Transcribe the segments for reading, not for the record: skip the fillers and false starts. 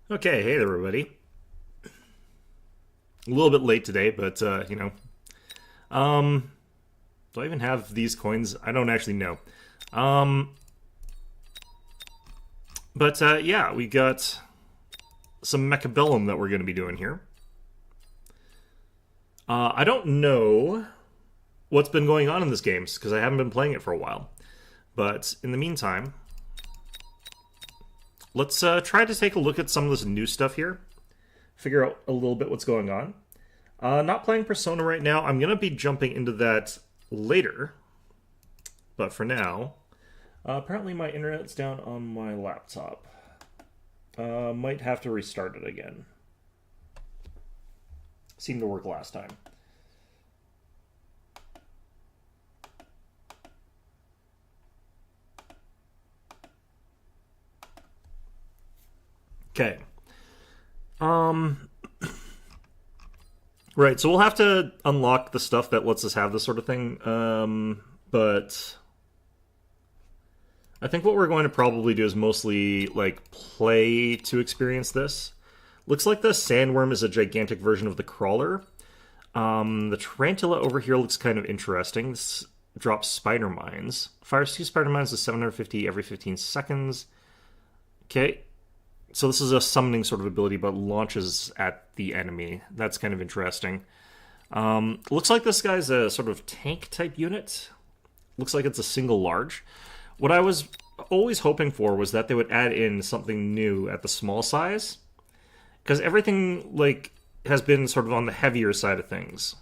Okay, hey there, everybody. A little bit late today, but um, do I even have these coins? I don't actually know. Um, but yeah, we got some Mechabellum that we're going to be doing here. I don't know what's been going on in this game because I haven't been playing it for a while. But in the meantime, let's try to take a look at some of this new stuff here. Figure out a little bit what's going on. Not playing Persona right now. I'm going to be jumping into that later. But for now, apparently my internet's down on my laptop. Might have to restart it again. Seemed to work last time. Okay. Right, so we'll have to unlock the stuff that lets us have this sort of thing. But I think what we're going to probably do is mostly like play to experience this. Looks like the sandworm is a gigantic version of the crawler. The tarantula over here looks kind of interesting. This drops spider mines. Fires 2 spider mines to 750 every 15 seconds. Okay. So this is a summoning sort of ability, but launches at the enemy. That's kind of interesting. Looks like this guy's a sort of tank type unit. Looks like it's a single large. What I was always hoping for was that they would add in something new at the small size, because everything like has been sort of on the heavier side of things.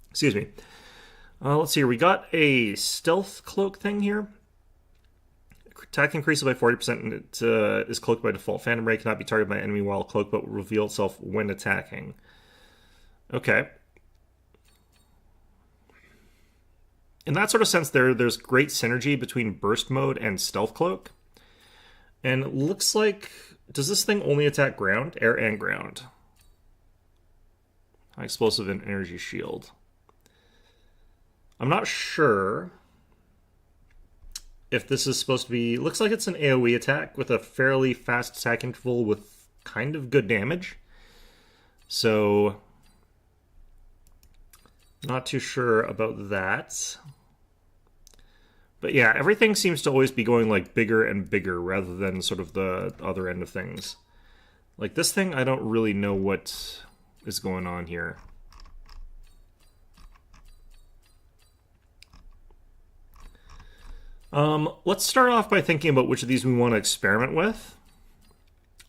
Excuse me. Let's see here. We got a stealth cloak thing here. Attack increases by 40% and it is cloaked by default. Phantom Ray cannot be targeted by an enemy while cloaked, but will reveal itself when attacking. Okay. In that sort of sense, there's great synergy between burst mode and stealth cloak. And it looks like... Does this thing only attack ground? Air and ground. High explosive and energy shield. I'm not sure if this is supposed to be... Looks like it's an AoE attack with a fairly fast attack interval with kind of good damage. So, not too sure about that. But yeah, everything seems to always be going like bigger and bigger rather than sort of the other end of things. Like this thing, I don't really know what is going on here. Let's start off by thinking about which of these we want to experiment with,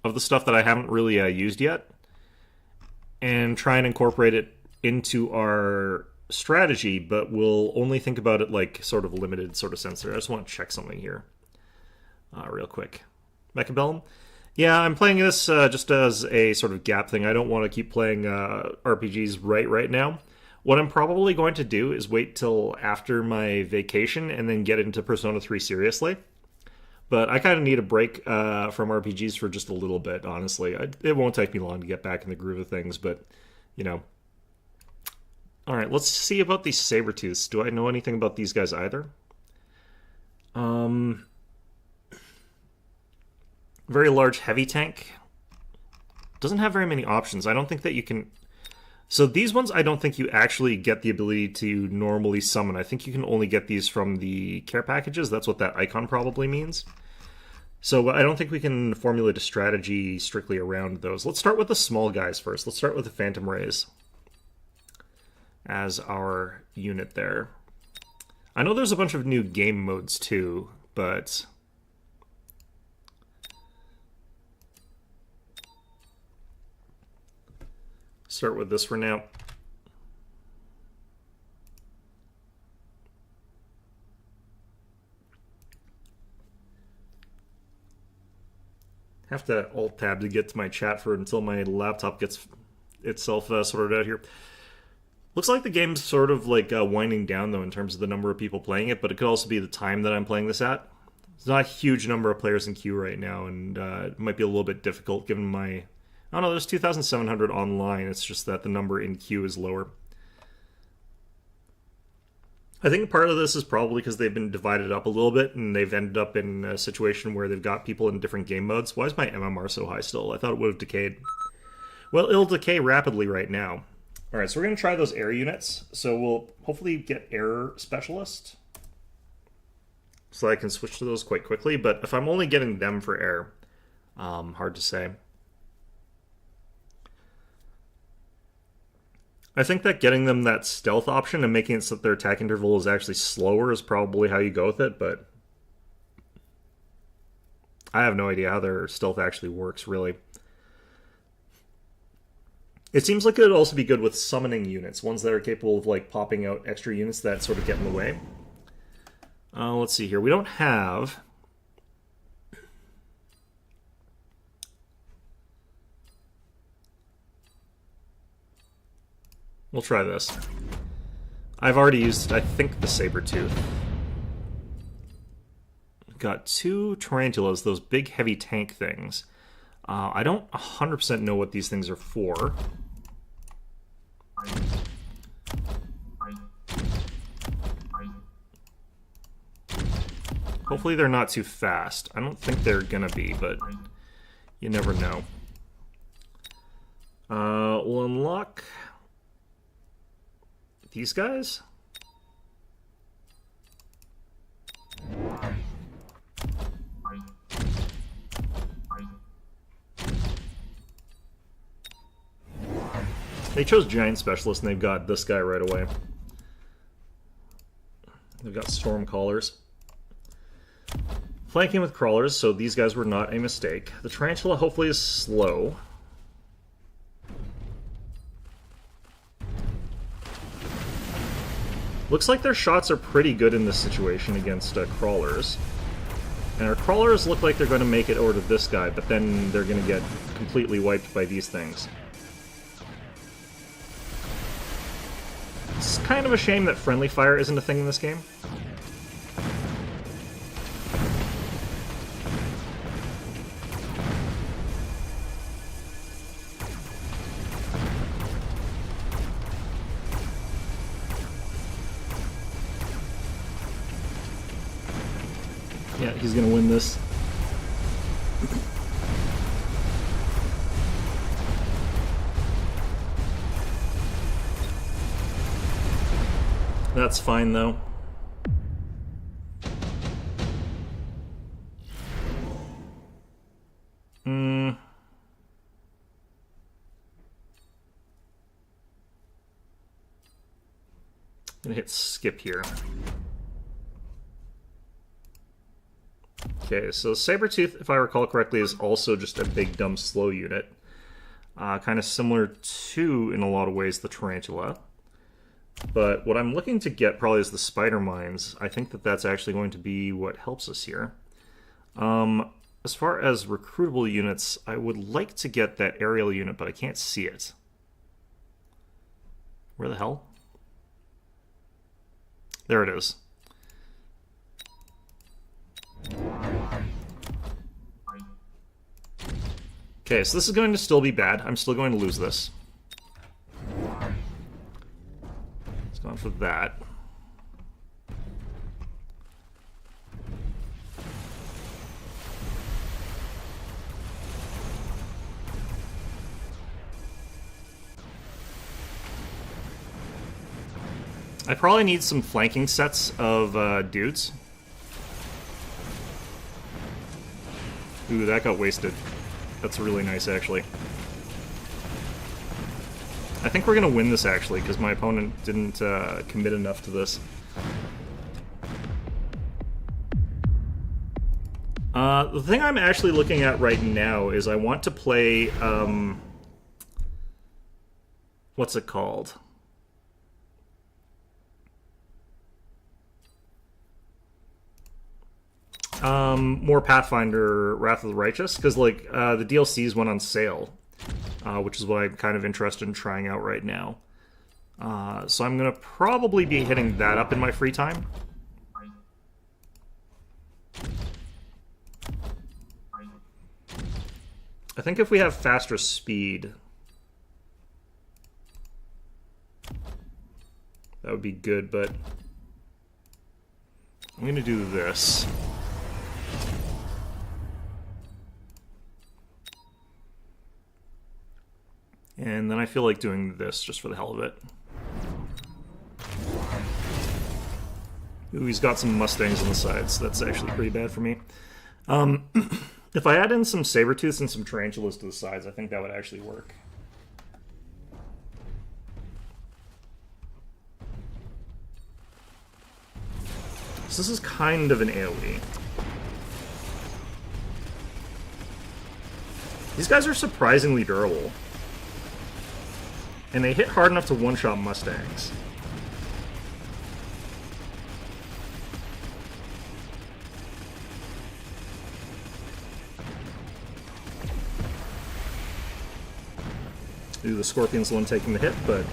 of the stuff that I haven't really used yet, and try and incorporate it into our strategy, but we'll only think about it like sort of limited sort of sense there. I just want to check something here real quick. Mechabellum? Yeah, I'm playing this just as a sort of gap thing. I don't want to keep playing RPGs right now. What I'm probably going to do is wait till after my vacation and then get into Persona 3 seriously. But I kind of need a break from RPGs for just a little bit, honestly. It won't take me long to get back in the groove of things, but, you know. Alright, let's see about these saber-tooths. Do I know anything about these guys either? Very large heavy tank. Doesn't have very many options. I don't think that you can... So these ones, I don't think you actually get the ability to normally summon. I think you can only get these from the care packages. That's what that icon probably means. So I don't think we can formulate a strategy strictly around those. Let's start with the small guys first. Let's start with the Phantom Rays as our unit there. I know there's a bunch of new game modes too, but... Start with this for now. Have to alt-tab to get to my chat for until my laptop gets itself sorted out here. Looks like the game's sort of like winding down, though, in terms of the number of people playing it, but it could also be the time that I'm playing this at. There's not a huge number of players in queue right now, and it might be a little bit difficult given my... Oh no, there's 2,700 online. It's just that the number in queue is lower. I think part of this is probably because they've been divided up a little bit and they've ended up in a situation where they've got people in different game modes. Why is my MMR so high still? I thought it would have decayed. Well, it'll decay rapidly right now. Alright, so we're going to try those air units. So we'll hopefully get air specialist. So I can switch to those quite quickly. But if I'm only getting them for air, hard to say. I think that getting them that stealth option and making it so that their attack interval is actually slower is probably how you go with it, but I have no idea how their stealth actually works, really. It seems like it would also be good with summoning units, ones that are capable of like popping out extra units that sort of get in the way. Let's see here. We don't have... We'll try this. I've already used, I think, the Sabertooth. Got 2 tarantulas, those big heavy tank things. I don't 100% know what these things are for. Hopefully they're not too fast. I don't think they're gonna be, but you never know. We'll unlock these guys. They chose Giant Specialist and they've got this guy right away. They've got Storm Callers. Flanking with Crawlers, so these guys were not a mistake. The Tarantula hopefully is slow. Looks like their shots are pretty good in this situation against Crawlers. And our Crawlers look like they're going to make it over to this guy, but then they're going to get completely wiped by these things. It's kind of a shame that friendly fire isn't a thing in this game. Yeah, he's gonna win this. That's fine, though. Gonna hit skip here. Okay, so Sabertooth, if I recall correctly, is also just a big, dumb, slow unit. Kind of similar to, in a lot of ways, the Tarantula. But what I'm looking to get probably is the Spider Mines. I think that that's actually going to be what helps us here. As far as recruitable units, I would like to get that aerial unit, but I can't see it. Where the hell? There it is. Okay, so this is going to still be bad. I'm still going to lose this. Let's go on for that. I probably need some flanking sets of dudes. Ooh, that got wasted. That's really nice, actually. I think we're going to win this, actually, because my opponent didn't commit enough to this. The thing I'm actually looking at right now is I want to play... what's it called? More Pathfinder Wrath of the Righteous, because like the DLCs went on sale, which is what I'm kind of interested in trying out right now. So I'm gonna probably be hitting that up in my free time. I think if we have faster speed, that would be good, but I'm going to do this. And then I feel like doing this just for the hell of it. Ooh, he's got some Mustangs on the sides, so that's actually pretty bad for me. If I add in some Sabertooths and some Tarantulas to the sides, I think that would actually work. So this is kind of an AoE. These guys are surprisingly durable. And they hit hard enough to one-shot Mustangs. Ooh, the Scorpion's the one taking the hit, but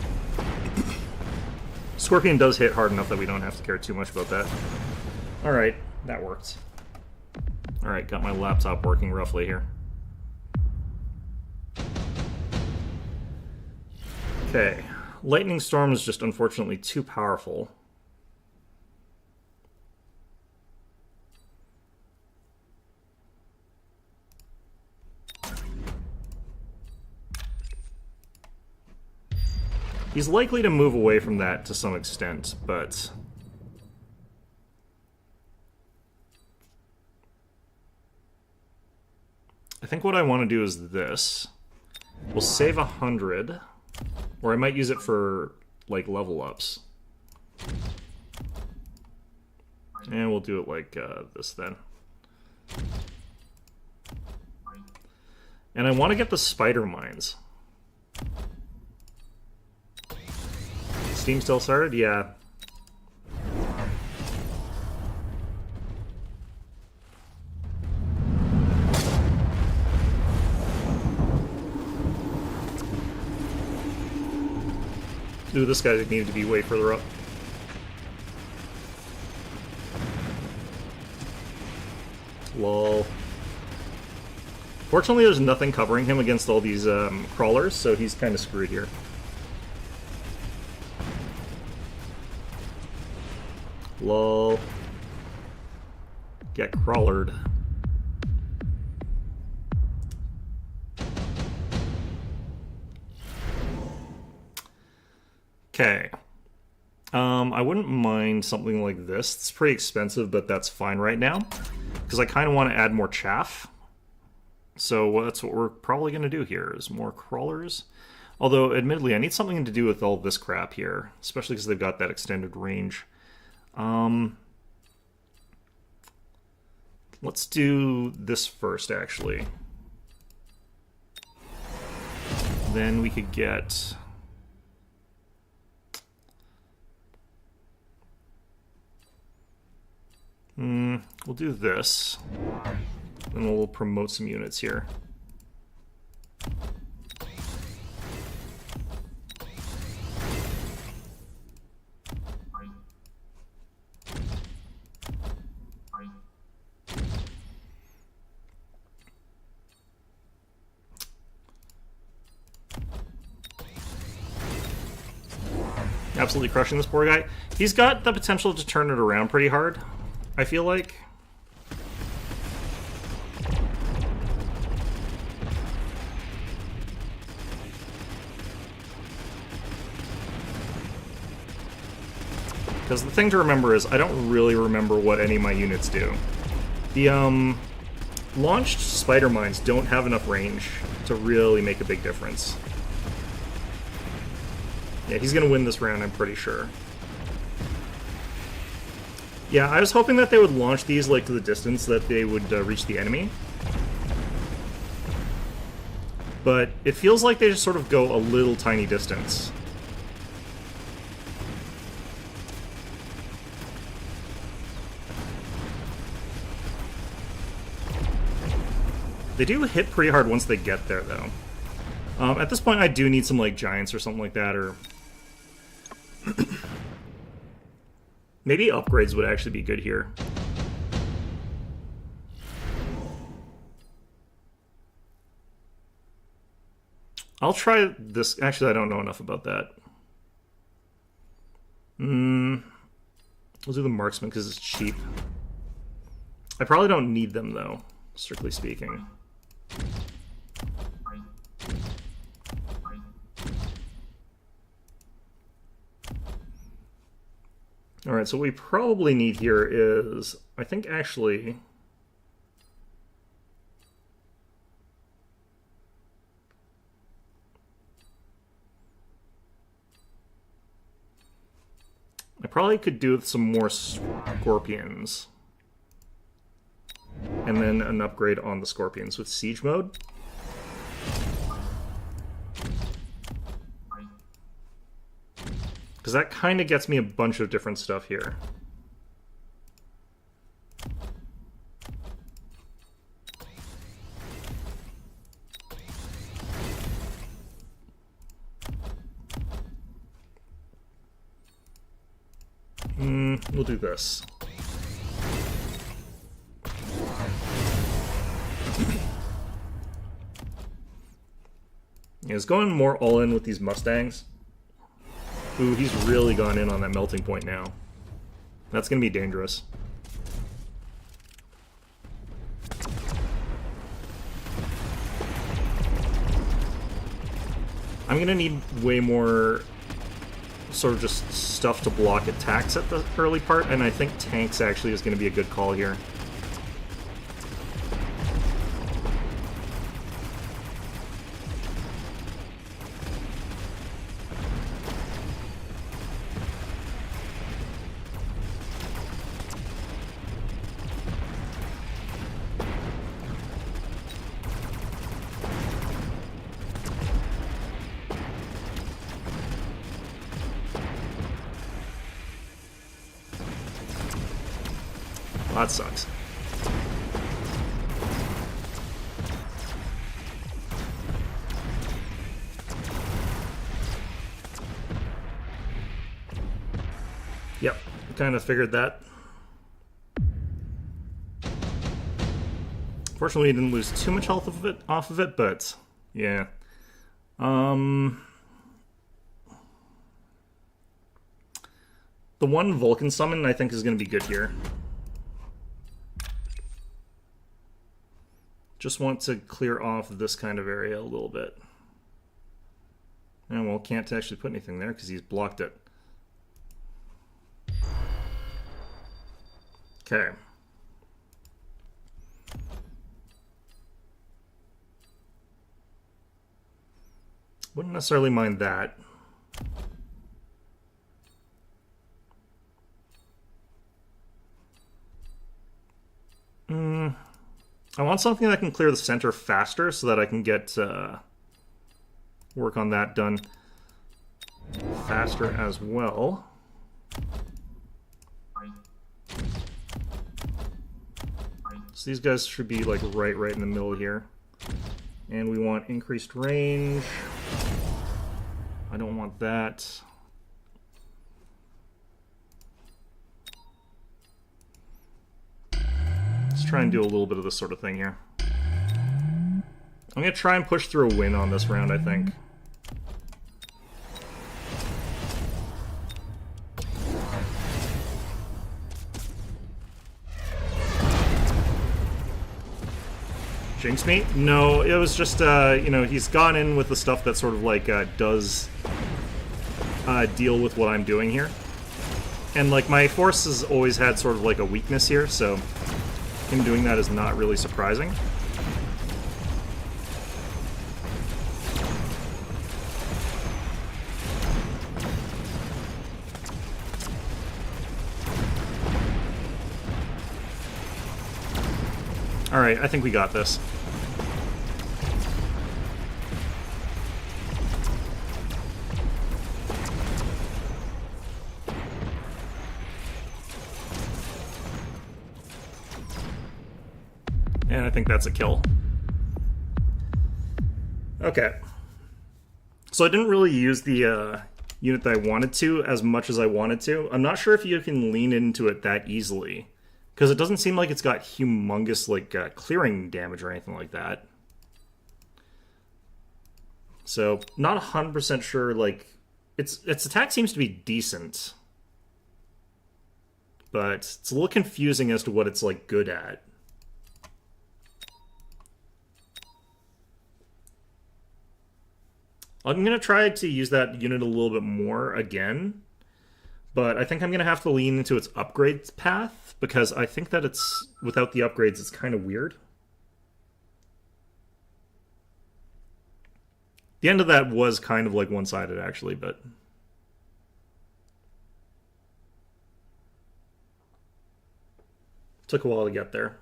Scorpion does hit hard enough that we don't have to care too much about that. Alright, that worked. Alright, got my laptop working roughly here. Okay, Lightning Storm is just unfortunately too powerful. He's likely to move away from that to some extent, but I think what I want to do is this. We'll save 100, or I might use it for, like, level ups. And we'll do it like this then. And I want to get the spider mines. Steam still started? Yeah. Ooh, this guy needed to be way further up. Lol. Fortunately, there's nothing covering him against all these crawlers, so he's kind of screwed here. Lol. Get crawlered. Okay. I wouldn't mind something like this. It's pretty expensive, but that's fine right now. Because I kind of want to add more chaff. So that's what we're probably going to do here, is more crawlers. Although, admittedly, I need something to do with all this crap here. Especially because they've got that extended range. Let's do this first, actually. Then we could get... we'll do this. And we'll promote some units here. Absolutely crushing this poor guy. He's got the potential to turn it around pretty hard, I feel like. Because the thing to remember is I don't really remember what any of my units do. The launched spider mines don't have enough range to really make a big difference. Yeah, he's going to win this round, I'm pretty sure. Yeah, I was hoping that they would launch these like to the distance that they would reach the enemy. But it feels like they just sort of go a little tiny distance. They do hit pretty hard once they get there, though. At this point, I do need some like giants or something like that, or... Maybe upgrades would actually be good here. I'll try this. Actually, I don't know enough about that. We'll do the marksman because it's cheap. I probably don't need them, though, strictly speaking. Alright, so what we probably need here is, I think actually... I probably could do with some more scorpions. And then an upgrade on the scorpions with siege mode. Because that kind of gets me a bunch of different stuff here. We'll do this. Yeah, it's going more all in with these Mustangs. Ooh, he's really gone in on that melting point now. That's going to be dangerous. I'm going to need way more sort of just stuff to block attacks at the early part, and I think tanks actually is going to be a good call here. That sucks. Yep, kind of figured that. Fortunately, we didn't lose too much health off of it, but yeah. The one Vulcan summon I think is going to be good here. Just want to clear off this kind of area a little bit. And well, can't actually put anything there because he's blocked it. Okay. Wouldn't necessarily mind that. I want something that can clear the center faster so that I can get work on that done faster as well. So these guys should be like right in the middle here. And we want increased range. I don't want that. Let's try and do a little bit of this sort of thing here. I'm going to try and push through a win on this round, I think. Jinx me? No, it was just, you know, he's gone in with the stuff that sort of, like, does deal with what I'm doing here. And, like, my force has always had sort of, like, a weakness here, so him doing that is not really surprising. Alright, I think we got this. And I think that's a kill. Okay. So I didn't really use the unit that I wanted to as much as I wanted to. I'm not sure if you can lean into it that easily, because it doesn't seem like it's got humongous like clearing damage or anything like that. So not 100% sure. Like its attack seems to be decent but it's a little confusing as to what it's like good at. I'm going to try to use that unit a little bit more again, but I think I'm going to have to lean into its upgrades path, because I think that it's, without the upgrades, it's kind of weird. The end of that was kind of like one-sided, actually, but... took a while to get there.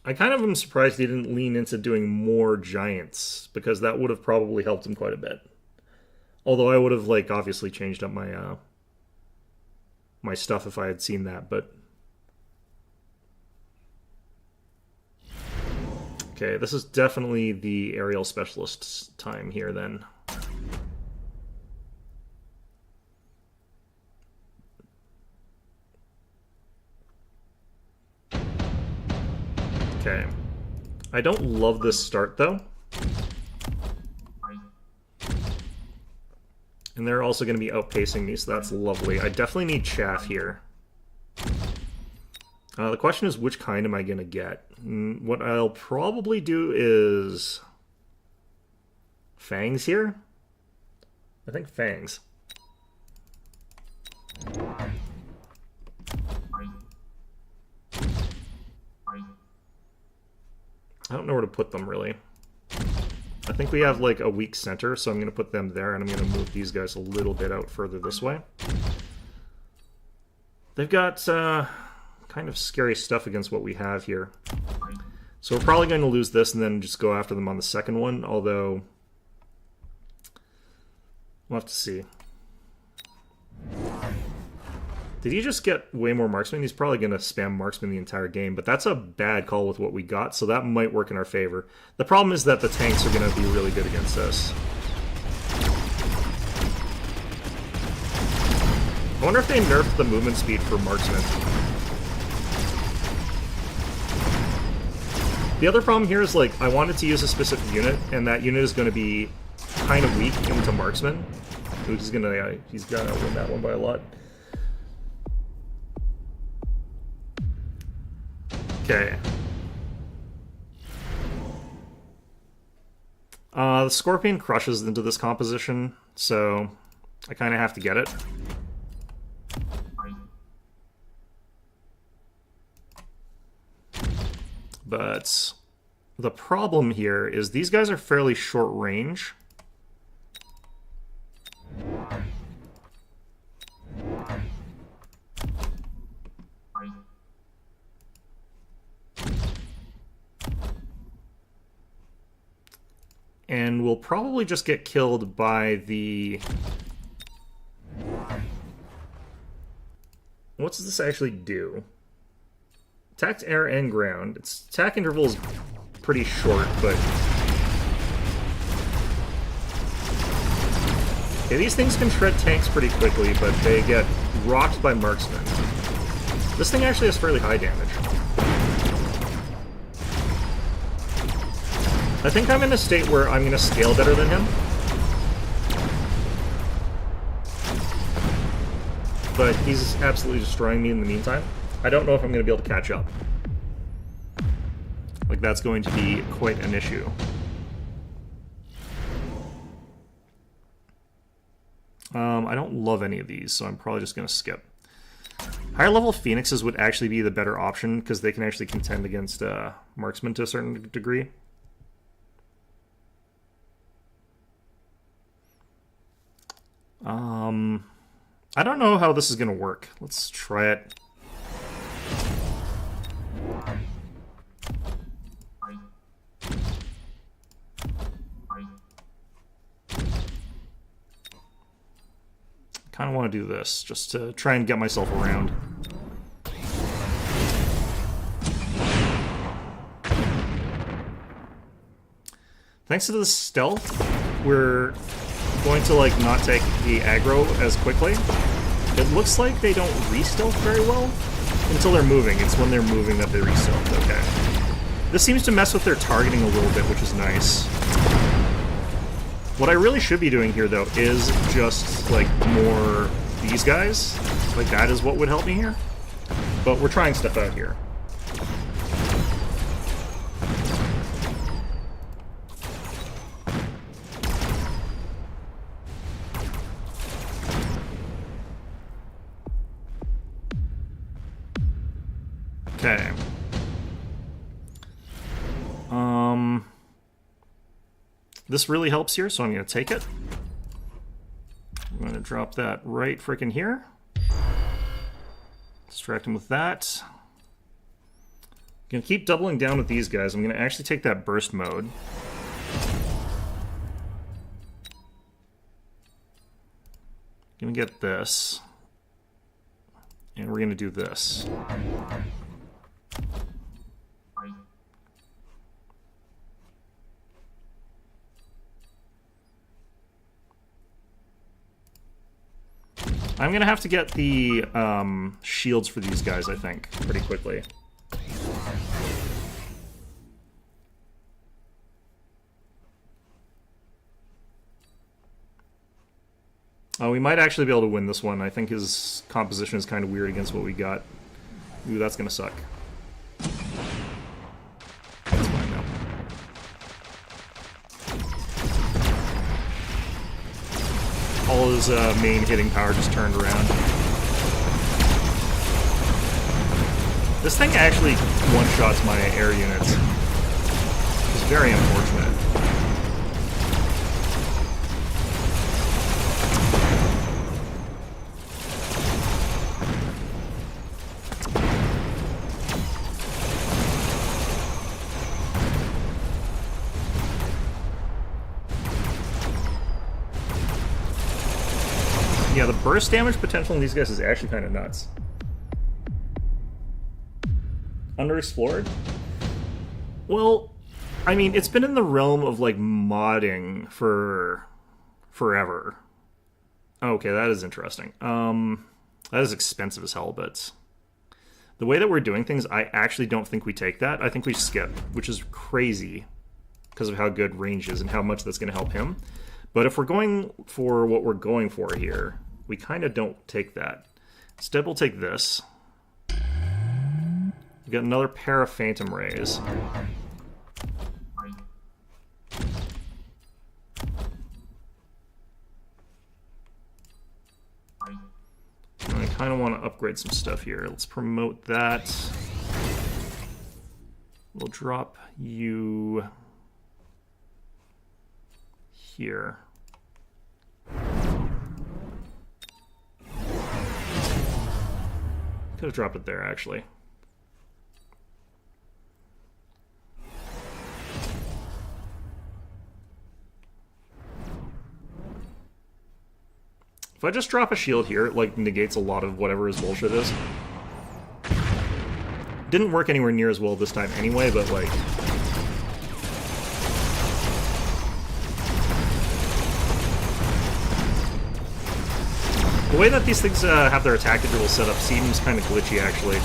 I kind of am surprised he didn't lean into doing more giants, because that would have probably helped him quite a bit. Although I would have, like, obviously changed up my my stuff if I had seen that, but... Okay, this is definitely the aerial specialist's time here, then. Okay. I don't love this start, though. And they're also going to be outpacing me, so that's lovely. I definitely need chaff here. The question is, which kind am I going to get? What I'll probably do is... fangs here? I think fangs. I don't know where to put them, really. I think we have, like, a weak center, so I'm going to put them there, and I'm going to move these guys a little bit out further this way. They've got kind of scary stuff against what we have here. So we're probably going to lose this and then just go after them on the second one, although... we'll have to see. Did he just get way more marksman? He's probably going to spam marksman the entire game, but that's a bad call with what we got, so that might work in our favor. The problem is that the tanks are going to be really good against us. I wonder if they nerfed the movement speed for marksman. The other problem here is, like, I wanted to use a specific unit, and that unit is going to be kind of weak into marksman. He's gonna win that one by a lot. Okay. The Scorpion crushes into this composition, so I kind of have to get it. But the problem here is these guys are fairly short range. And we'll probably just get killed by the... What does this actually do? Attack air and ground. Its attack interval is pretty short, but... Okay, these things can shred tanks pretty quickly, but they get rocked by marksmen. This thing actually has fairly high damage. I think I'm in a state where I'm going to scale better than him. But he's absolutely destroying me in the meantime. I don't know if I'm going to be able to catch up. Like, that's going to be quite an issue. I don't love any of these, so I'm probably just going to skip. Higher level Phoenixes would actually be the better option, because they can actually contend against marksmen to a certain degree. I don't know how this is going to work. Let's try it. Kind of want to do this, just to try and get myself around. Thanks to the stealth, we're going to, like, not take the aggro as quickly. It looks like they don't re-stealth very well until they're moving. It's when they're moving that they re-stealth. Okay. This seems to mess with their targeting a little bit, which is nice. What I really should be doing here, though, is just, like, more these guys. Like, that is what would help me here. But we're trying stuff out here. Okay. This really helps here, so I'm going to take it. I'm going to drop that right frickin' here. Distract him with that. I'm going to keep doubling down with these guys. I'm going to actually take that burst mode. Going to get this. And we're going to do this. I'm going to have to get the shields for these guys, I think, pretty quickly. We might actually be able to win this one. I think his composition is kind of weird against what we got. Ooh, that's going to suck. That's fine, though. All his main hitting power just turned around. This thing actually one-shots my air units. It's very unfortunate. Yeah, the burst damage potential in these guys is actually kind of nuts. Underexplored? Well, I mean, it's been in the realm of, like, modding for forever. Okay, that is interesting. That is expensive as hell, but the way that we're doing things, I actually don't think we take that. I think we skip, which is crazy because of how good range is and how much that's going to help him. But if we're going for what we're going for here, we kind of don't take that. Instead, we'll take this. We've got another pair of Phantom Rays. And I kind of want to upgrade some stuff here. Let's promote that. We'll drop you here. Could have dropped it there, actually. If I just drop a shield here, it, like, negates a lot of whatever his bullshit is. Didn't work anywhere near as well this time anyway, but, like... The way that these things have their attack interval set up seems kind of glitchy, actually.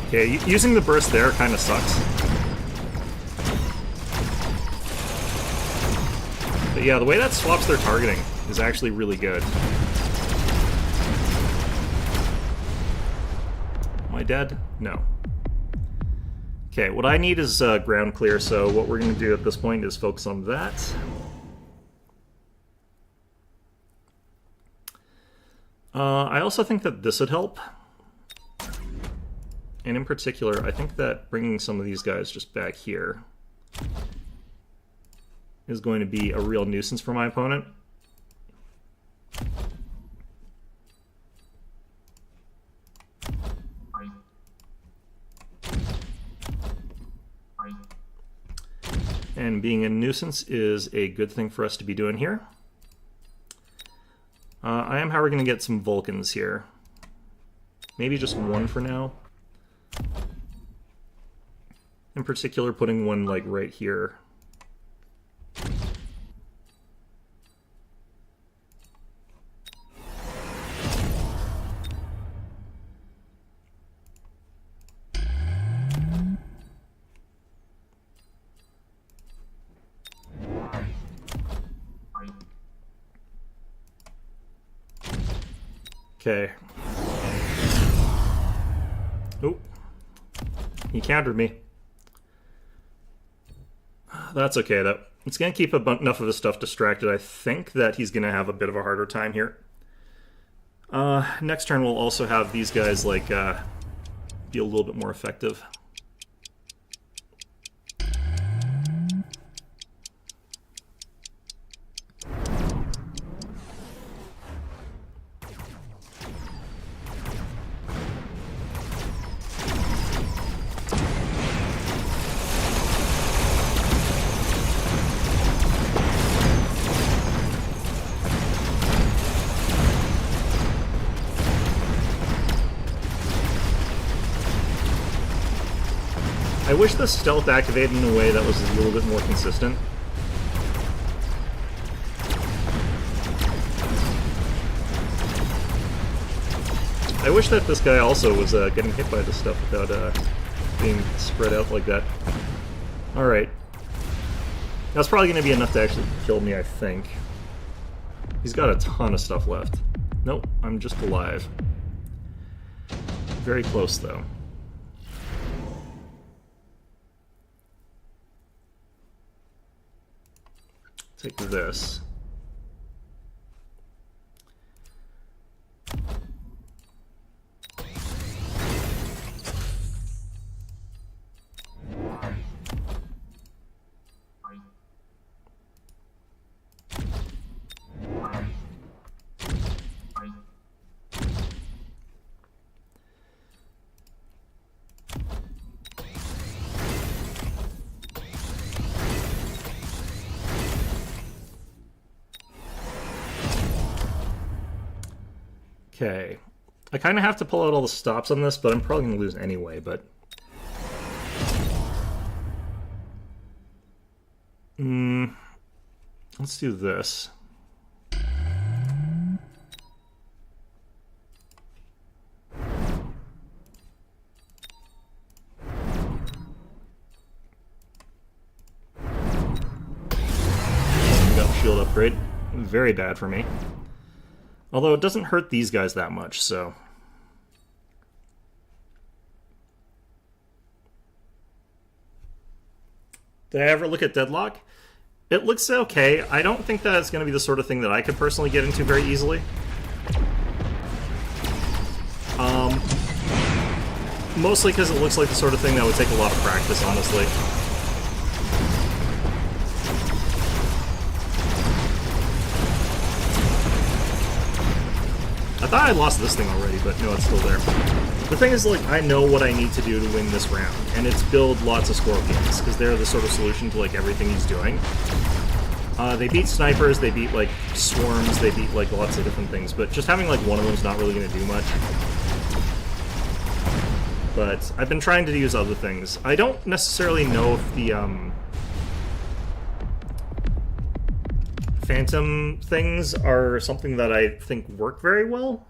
Okay, using the burst there kind of sucks. But yeah, the way that swaps their targeting is actually really good. Am I dead? No. Okay, what I need is ground clear, so what we're going to do at this point is focus on that. I also think that this would help. And in particular, I think that bringing some of these guys just back here is going to be a real nuisance for my opponent. And being a nuisance is a good thing for us to be doing here. I am, however, going to get some Vulcans here. Maybe just one for now. In particular, putting one, like, right here. Okay. Oh. He countered me. That's okay, though. It's going to keep enough of his stuff distracted. I think that he's going to have a bit of a harder time here. Next turn we'll also have these guys, like, be a little bit more effective. I wish the stealth activated in a way that was a little bit more consistent. I wish that this guy also was getting hit by this stuff without being spread out like that. Alright. That's probably going to be enough to actually kill me, I think. He's got a ton of stuff left. Nope, I'm just alive. Very close, though. Take this. Okay. I kind of have to pull out all the stops on this, but I'm probably going to lose anyway, but... let's do this. Got the shield upgrade. Very bad for me. Although it doesn't hurt these guys that much, so... Did I ever look at Deadlock? It looks okay. I don't think that it's going to be the sort of thing that I could personally get into very easily. Mostly because it looks like the sort of thing that would take a lot of practice, honestly. I thought I lost this thing already, but no, it's still there. The thing is, like, I know what I need to do to win this round, and it's build lots of scorpions, because they're the sort of solution to, like, everything he's doing. They beat snipers, they beat, like, swarms, they beat, like, lots of different things, but just having, like, one of them's not really going to do much. But I've been trying to use other things. I don't necessarily know if the, Phantom things are something that I think work very well.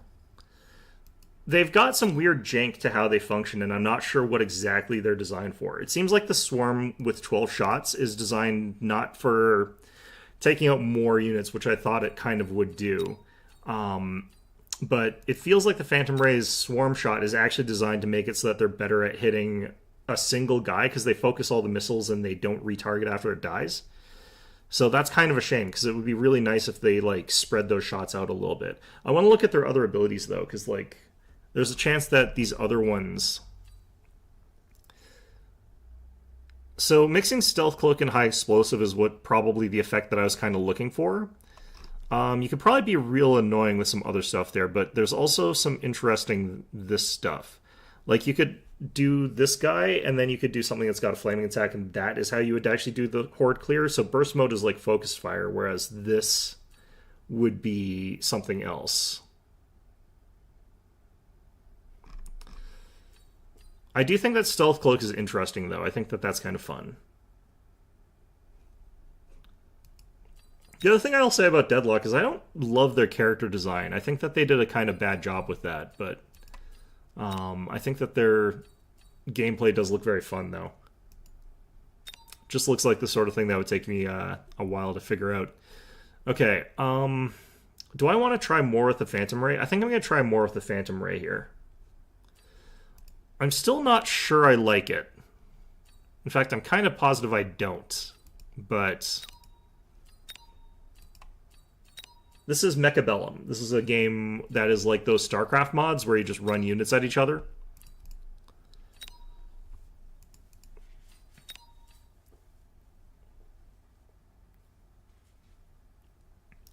They've got some weird jank to how they function, and I'm not sure what exactly they're designed for. It seems like the Swarm with 12 shots is designed not for taking out more units, which I thought it kind of would do. But it feels like the Phantom Ray's Swarm shot is actually designed to make it so that they're better at hitting a single guy, because they focus all the missiles and they don't retarget after it dies. So that's kind of a shame, because it would be really nice if they, like, spread those shots out a little bit. I want to look at their other abilities, though, because, like, there's a chance that these other ones... So mixing Stealth Cloak and High Explosive is what probably the effect that I was kind of looking for. You could probably be real annoying with some other stuff there, but there's also some interesting this stuff. Like, you could do this guy, and then you could do something that's got a flaming attack, and that is how you would actually do the horde clear. So burst mode is like focus fire, whereas this would be something else. I do think that Stealth Cloak is interesting, though. I think that that's kind of fun. The other thing I'll say about Deadlock is I don't love their character design. I think that they did a kind of bad job with that, but I think that their gameplay does look very fun, though. Just looks like the sort of thing that would take me a while to figure out. Okay, Do I want to try more with the Phantom Ray? I think I'm going to try more with the Phantom Ray here. I'm still not sure I like it. In fact, I'm kind of positive I don't. But this is Mechabellum. This is a game that is like those StarCraft mods where you just run units at each other.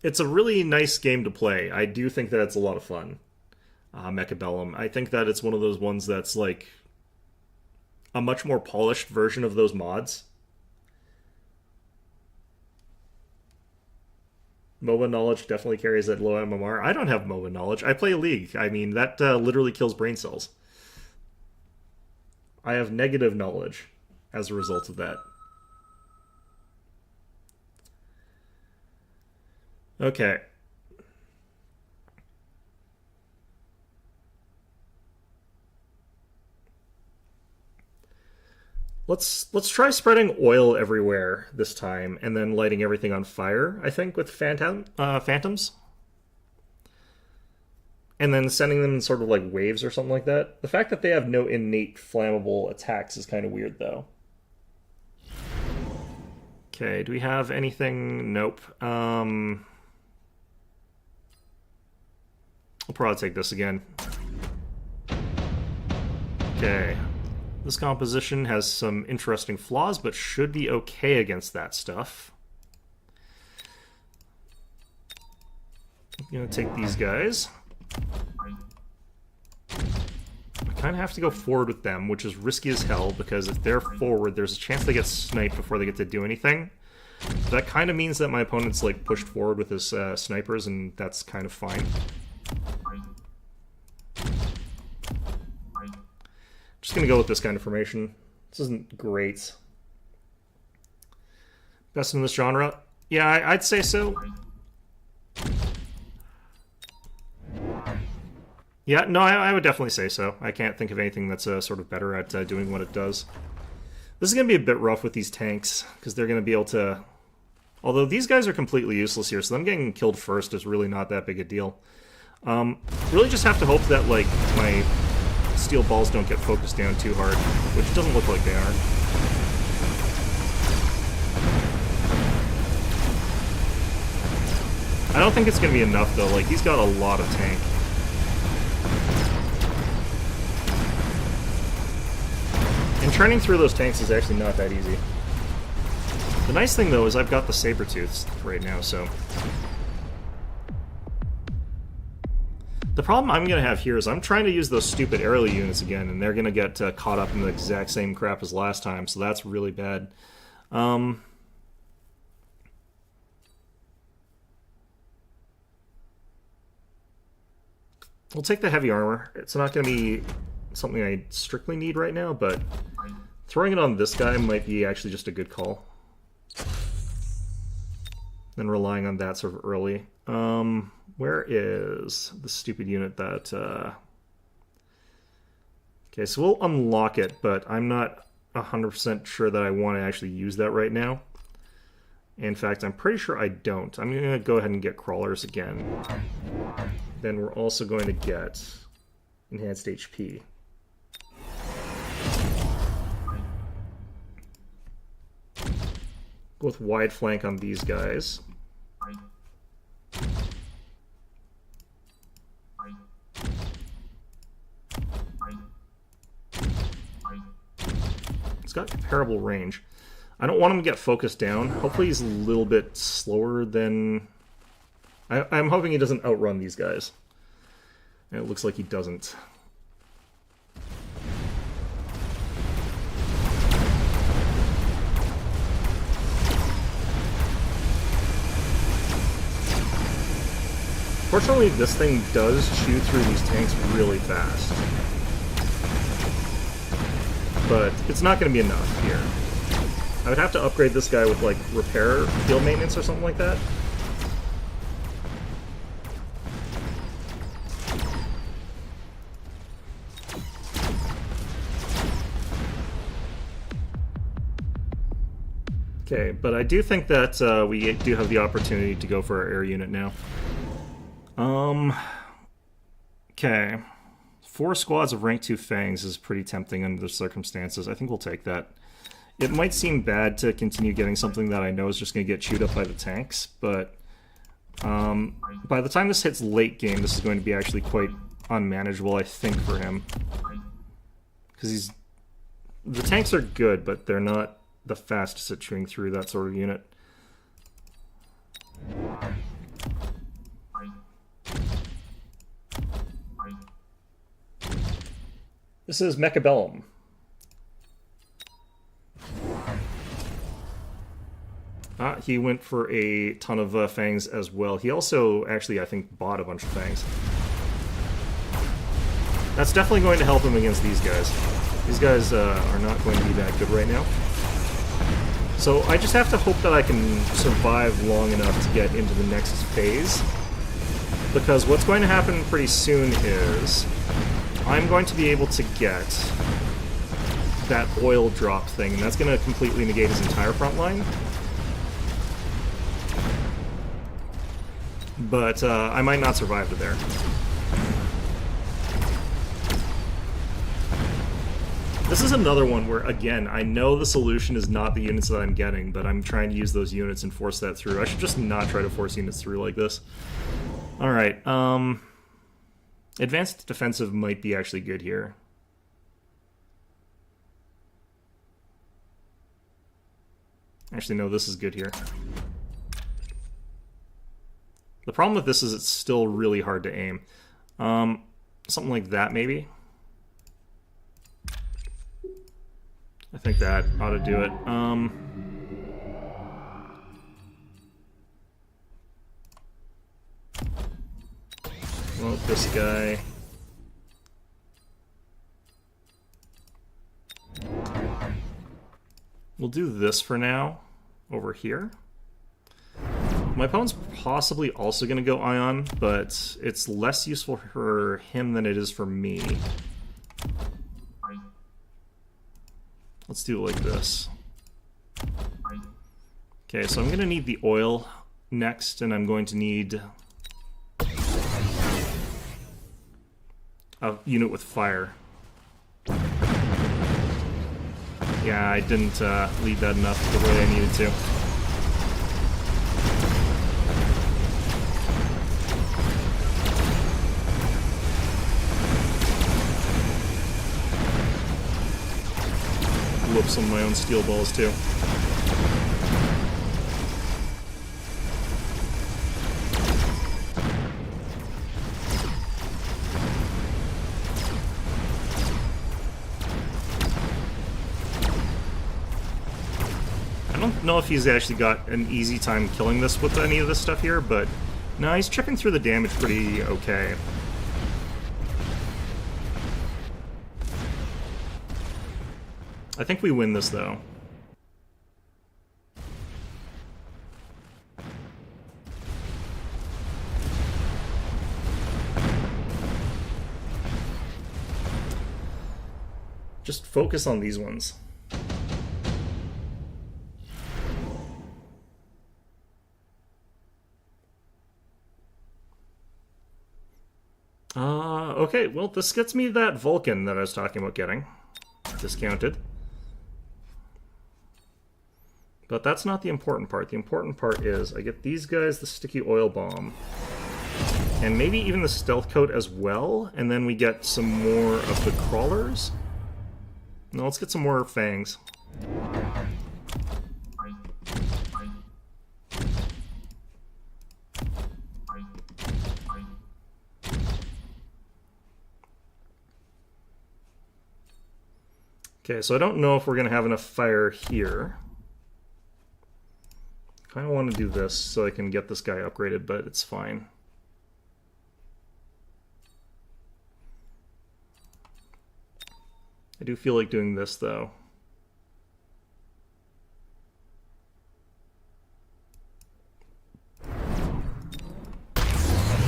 It's a really nice game to play. I do think that it's a lot of fun. Mechabellum. I think that it's one of those ones that's like a much more polished version of those mods. MOBA knowledge definitely carries that low MMR. I don't have MOBA knowledge. I play League. I mean, that literally kills brain cells. I have negative knowledge as a result of that. Okay. Let's try spreading oil everywhere this time, and then lighting everything on fire, I think, with phantoms. And then sending them in sort of like waves or something like that. The fact that they have no innate flammable attacks is kind of weird, though. Okay, do we have anything? Nope. I'll probably take this again. Okay. This composition has some interesting flaws, but should be okay against that stuff. I'm gonna take these guys. I kind of have to go forward with them, which is risky as hell, because if they're forward, there's a chance they get sniped before they get to do anything. So that kind of means that my opponent's like pushed forward with his snipers, and that's kind of fine. Just gonna go with this kind of formation. This isn't great. Best in this genre? Yeah, I'd say so. Yeah, no, I would definitely say so. I can't think of anything that's sort of better at doing what it does. This is going to be a bit rough with these tanks, because they're going to be able to... Although these guys are completely useless here, so them getting killed first is really not that big a deal. Really just have to hope that, like, my steel balls don't get focused down too hard, which doesn't look like they are. I don't think it's going to be enough, though. Like, he's got a lot of tank. And churning through those tanks is actually not that easy. The nice thing, though, is I've got the saber-tooths right now, so... The problem I'm going to have here is I'm trying to use those stupid aerial units again, and they're going to get caught up in the exact same crap as last time, so that's really bad. We'll take the heavy armor. It's not going to be something I strictly need right now, but throwing it on this guy might be actually just a good call. Then relying on that sort of early. Where is the stupid unit that... Okay, so we'll unlock it, but I'm not 100% sure that I want to actually use that right now. In fact, I'm pretty sure I don't. I'm going to go ahead and get crawlers again. Then we're also going to get enhanced HP. Go with wide flank on these guys. It's got comparable range. I don't want him to get focused down. Hopefully he's a little bit slower than... I'm hoping he doesn't outrun these guys. And it looks like he doesn't. Fortunately, this thing does chew through these tanks really fast. But it's not going to be enough here. I would have to upgrade this guy with, like, repair field maintenance or something like that. Okay, but I do think that we do have the opportunity to go for our air unit now. Okay. 4 squads of rank 2 Fangs is pretty tempting under the circumstances. I think we'll take that. It might seem bad to continue getting something that I know is just going to get chewed up by the tanks, but by the time this hits late game, this is going to be actually quite unmanageable, I think, for him. Because the tanks are good, but they're not the fastest at chewing through that sort of unit. This is Mechabellum. He went for a ton of Fangs as well. He also, actually, I think, bought a bunch of Fangs. That's definitely going to help him against these guys. These guys are not going to be that good right now. So I just have to hope that I can survive long enough to get into the next phase. Because what's going to happen pretty soon is I'm going to be able to get that oil drop thing, and that's going to completely negate his entire front line. But I might not survive to there. This is another one where, again, I know the solution is not the units that I'm getting, but I'm trying to use those units and force that through. I should just not try to force units through like this. Alright, advanced defensive might be actually good here. Actually, no, this is good here. The problem with this is it's still really hard to aim. Something like that, maybe? I think that ought to do it. Well, this guy. We'll do this for now, over here. My opponent's possibly also going to go Ion, but it's less useful for him than it is for me. Let's do it like this. Okay, so I'm going to need the oil next, and I'm going to need a unit with fire. Yeah, I didn't lead that enough the way I needed to. Blew up some of my own steel balls too. I don't know if he's actually got an easy time killing this with any of this stuff here, but no, he's chipping through the damage pretty okay. I think we win this, though. Just focus on these ones. Okay, well, this gets me that Vulcan that I was talking about getting. Discounted. But that's not the important part. The important part is I get these guys the sticky oil bomb. And maybe even the stealth coat as well. And then we get some more of the crawlers. No, let's get some more fangs. Okay, so I don't know if we're going to have enough fire here. Kind of want to do this so I can get this guy upgraded, but it's fine. I do feel like doing this, though. We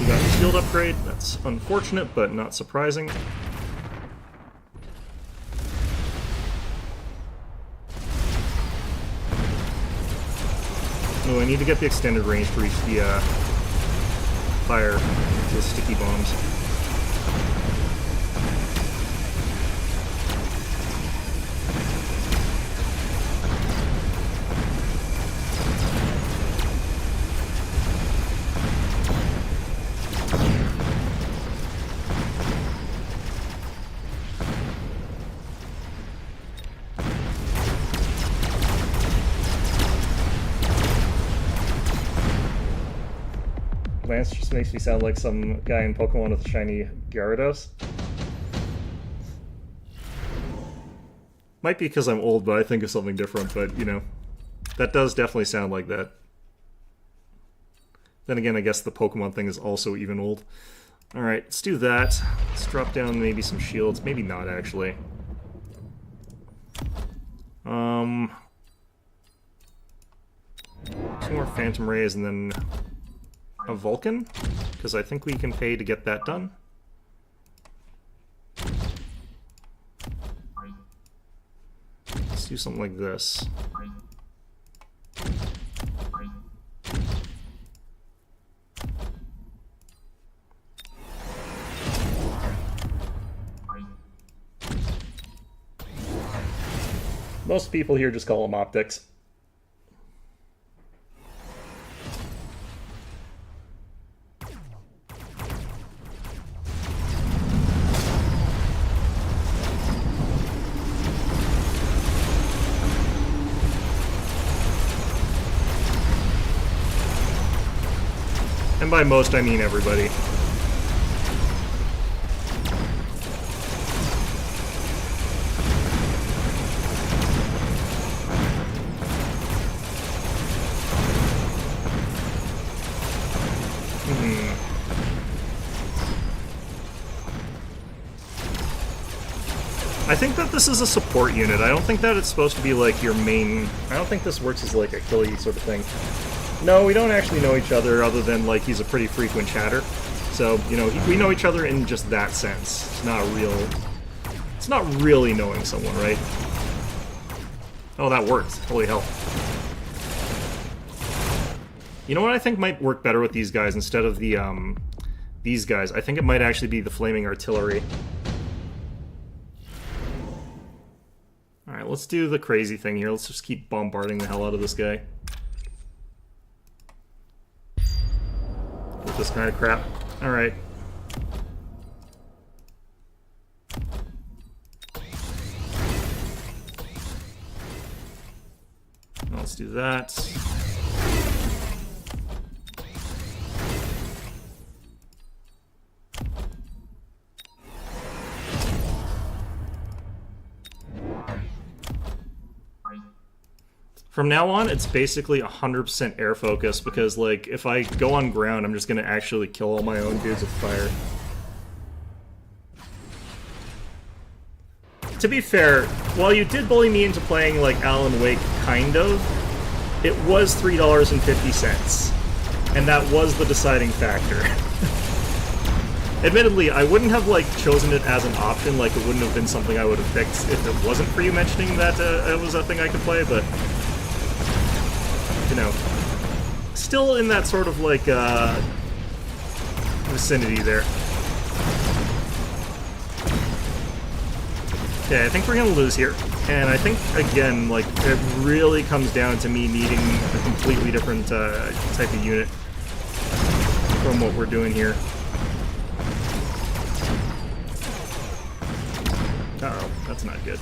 got a shield upgrade. That's unfortunate, but not surprising. Oh, I need to get the extended range to reach the fire with sticky bombs. Lance just makes me sound like some guy in Pokemon with a shiny Gyarados. Might be because I'm old, but I think of something different, but, you know, that does definitely sound like that. Then again, I guess the Pokemon thing is also even old. Alright, let's do that. Let's drop down maybe some shields. Maybe not, actually. Some more Phantom Rays and then a Vulcan, because I think we can pay to get that done. Let's do something like this. Most people here just call them optics. And by most, I mean everybody. I think that this is a support unit. I don't think that it's supposed to be like your main... I don't think this works as like a killy sort of thing. No, we don't actually know each other other than, like, he's a pretty frequent chatter. So, you know, we know each other in just that sense. It's not real... It's not really knowing someone, right? Oh, that worked. Holy hell. You know what I think might work better with these guys instead of the, these guys? I think it might actually be the flaming artillery. Alright, let's do the crazy thing here. Let's just keep bombarding the hell out of this guy. With this kind of crap. Alright. Let's do that. From now on, it's basically 100% air focus, because, like, if I go on ground, I'm just gonna actually kill all my own dudes with fire. To be fair, while you did bully me into playing, like, Alan Wake, kind of, it was $3.50, and that was the deciding factor. Admittedly, I wouldn't have, like, chosen it as an option, like, it wouldn't have been something I would have picked if it wasn't for you mentioning that it was a thing I could play, but... You know, still in that sort of, like, vicinity there. Okay, I think we're gonna lose here. And I think, again, like, it really comes down to me needing a completely different type of unit from what we're doing here. Uh-oh, that's not good.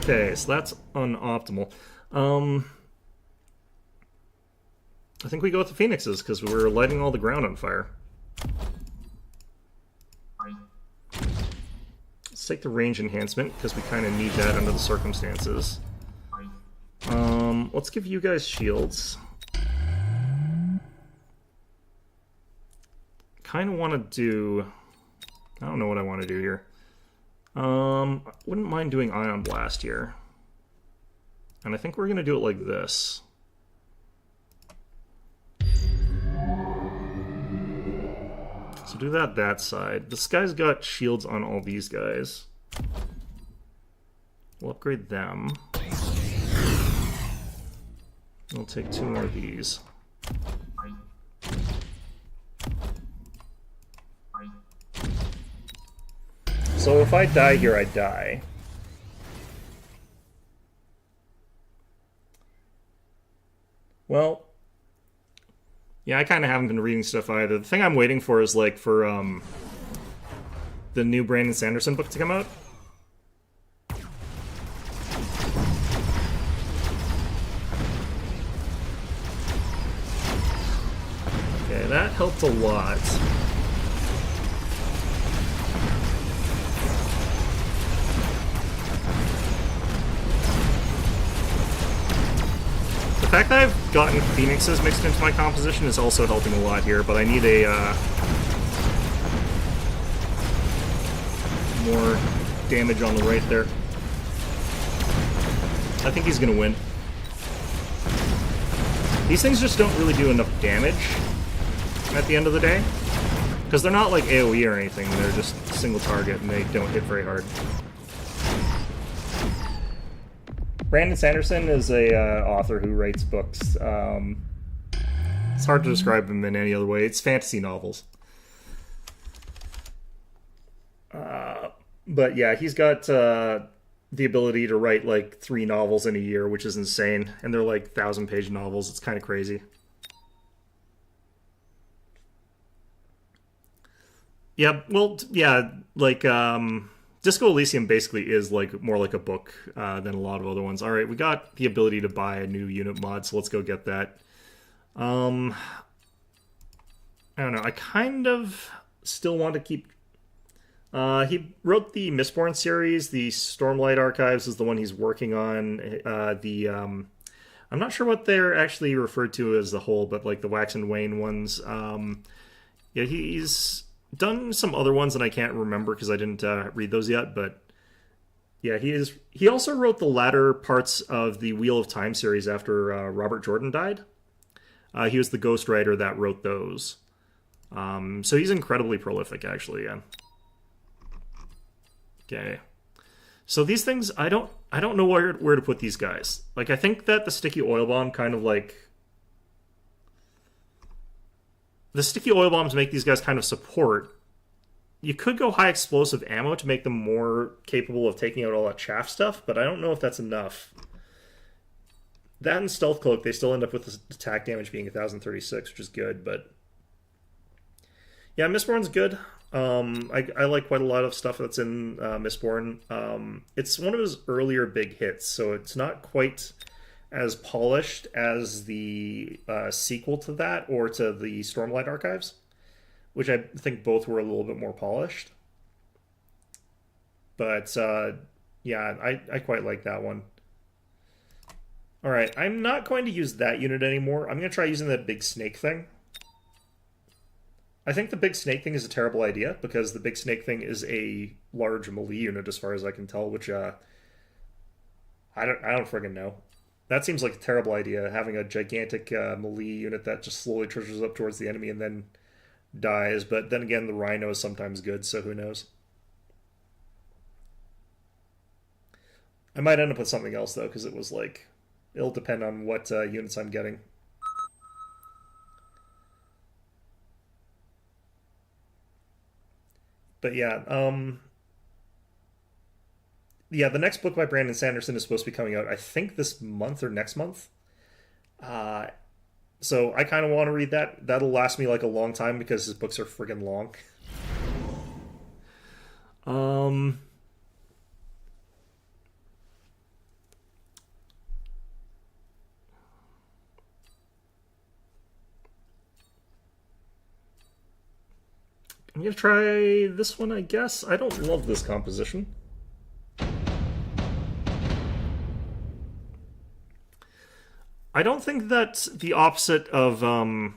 Okay, so that's unoptimal. I think we go with the Phoenixes, because we're lighting all the ground on fire. Let's take the range enhancement, because we kind of need that under the circumstances. Let's give you guys shields. Kind of want to do... I don't know what I want to do here. Wouldn't mind doing Ion Blast here. And I think we're going to do it like this. So do that side. This guy's got shields on all these guys. We'll upgrade them. We'll take 2 more of these. So if I die here, I die. Well, yeah, I kind of haven't been reading stuff either. The thing I'm waiting for is, like, for the new Brandon Sanderson book to come out. Okay, that helped a lot. The fact that I've gotten Phoenixes mixed into my composition is also helping a lot here, but I need a more damage on the right there. I think he's gonna win. These things just don't really do enough damage at the end of the day, because they're not like AoE or anything, they're just single target and they don't hit very hard. Brandon Sanderson is a author who writes books. It's hard to describe him in any other way. It's fantasy novels. But yeah, he's got the ability to write like 3 novels in a year, which is insane. And they're like 1,000-page novels. It's kind of crazy. Yeah, well, yeah, like, Disco Elysium basically is like more like a book than a lot of other ones. All right, we got the ability to buy a new unit mod, so let's go get that. I don't know. I kind of still want to keep... he wrote the Mistborn series. The Stormlight Archives is the one he's working on. I'm not sure what they're actually referred to as the whole, but like the Wax and Wane ones. Yeah, he's done some other ones and I can't remember because I didn't read those yet, but yeah, he also wrote the latter parts of the Wheel of Time series after Robert Jordan died. He was the ghostwriter that wrote those. So he's incredibly prolific, actually, yeah. Okay. So these things, I don't know where to put these guys. Like, I think that the Sticky Oil Bomb kind of like... The sticky oil bombs make these guys kind of support. You could go high explosive ammo to make them more capable of taking out all that chaff stuff, but I don't know if that's enough. That and Stealth Cloak, they still end up with the attack damage being 1036, which is good, but... Yeah, Mistborn's good. I like quite a lot of stuff that's in Mistborn. It's one of his earlier big hits, so it's not quite as polished as the sequel to that or to the Stormlight Archives, which I think both were a little bit more polished. But yeah, I quite like that one. All right, I'm not going to use that unit anymore. I'm going to try using that big snake thing. I think the big snake thing is a terrible idea because the big snake thing is a large melee unit as far as I can tell, which I don't friggin' know. That seems like a terrible idea, having a gigantic melee unit that just slowly treasures up towards the enemy and then dies. But then again, the Rhino is sometimes good, so who knows? I might end up with something else, though, because it was like... It'll depend on what units I'm getting. But yeah, yeah, the next book by Brandon Sanderson is supposed to be coming out, I think, this month or next month. So I kind of want to read that. That'll last me like a long time because his books are friggin' long. I'm going to try this one, I guess. I don't love this composition. I don't think that the opposite of... I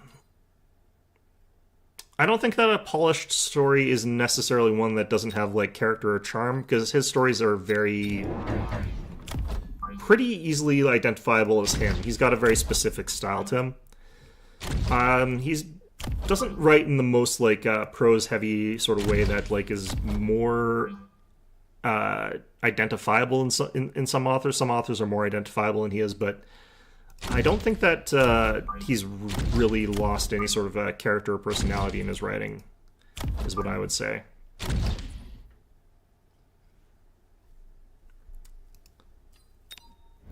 don't think that a polished story is necessarily one that doesn't have, like, character or charm, because his stories are pretty easily identifiable as him. He's got a very specific style to him. doesn't write in the most like prose heavy sort of way that like is more identifiable in some authors. Some authors are more identifiable than he is, but I don't think that he's really lost any sort of character or personality in his writing, is what I would say.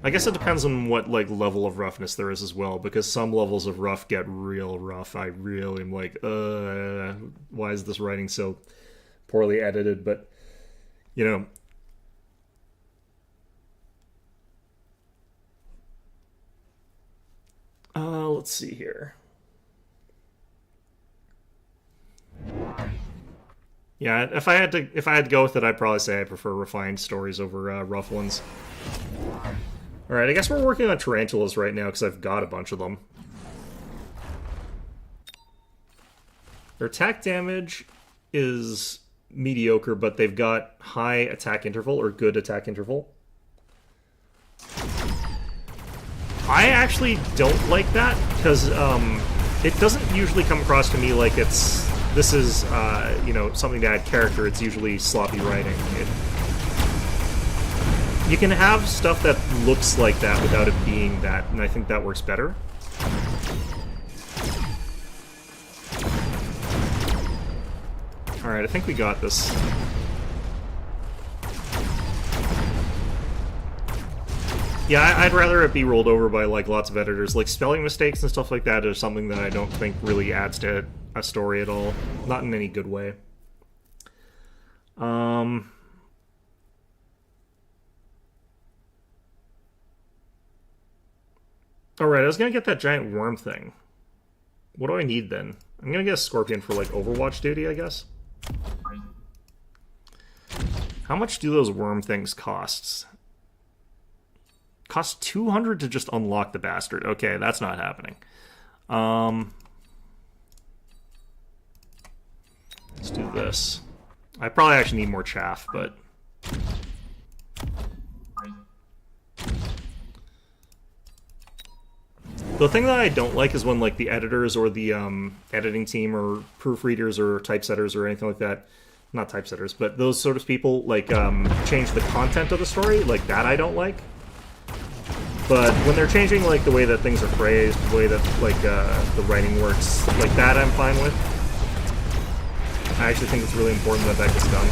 I guess it depends on what like level of roughness there is as well, because some levels of rough get real rough. I really am like, why is this writing so poorly edited? But, you know, let's see here. Yeah, if I had to go with it, I'd probably say I prefer refined stories over rough ones. All right, I guess we're working on tarantulas right now because I've got a bunch of them. Their attack damage is mediocre, but they've got high attack interval or good attack interval. I actually don't like that because it doesn't usually come across to me like this is you know, something to add character. It's usually sloppy writing. You can have stuff that looks like that without it being that, and I think that works better. Alright, I think we got this. Yeah, I'd rather it be rolled over by like lots of editors. Like spelling mistakes and stuff like that is something that I don't think really adds to a story at all. Not in any good way. Alright, I was gonna get that giant worm thing. What do I need then? I'm gonna get a scorpion for like Overwatch duty, I guess. How much do those worm things cost? Cost 200 to just unlock the bastard. Okay, that's not happening. Let's do this. I probably actually need more chaff, but... The thing that I don't like is when like the editors or the editing team or proofreaders or typesetters or anything like that, not typesetters, but those sort of people like change the content of the story. Like that I don't like. But when they're changing like the way that things are phrased, the way that like the writing works, like that I'm fine with. I actually think it's really important that that gets done.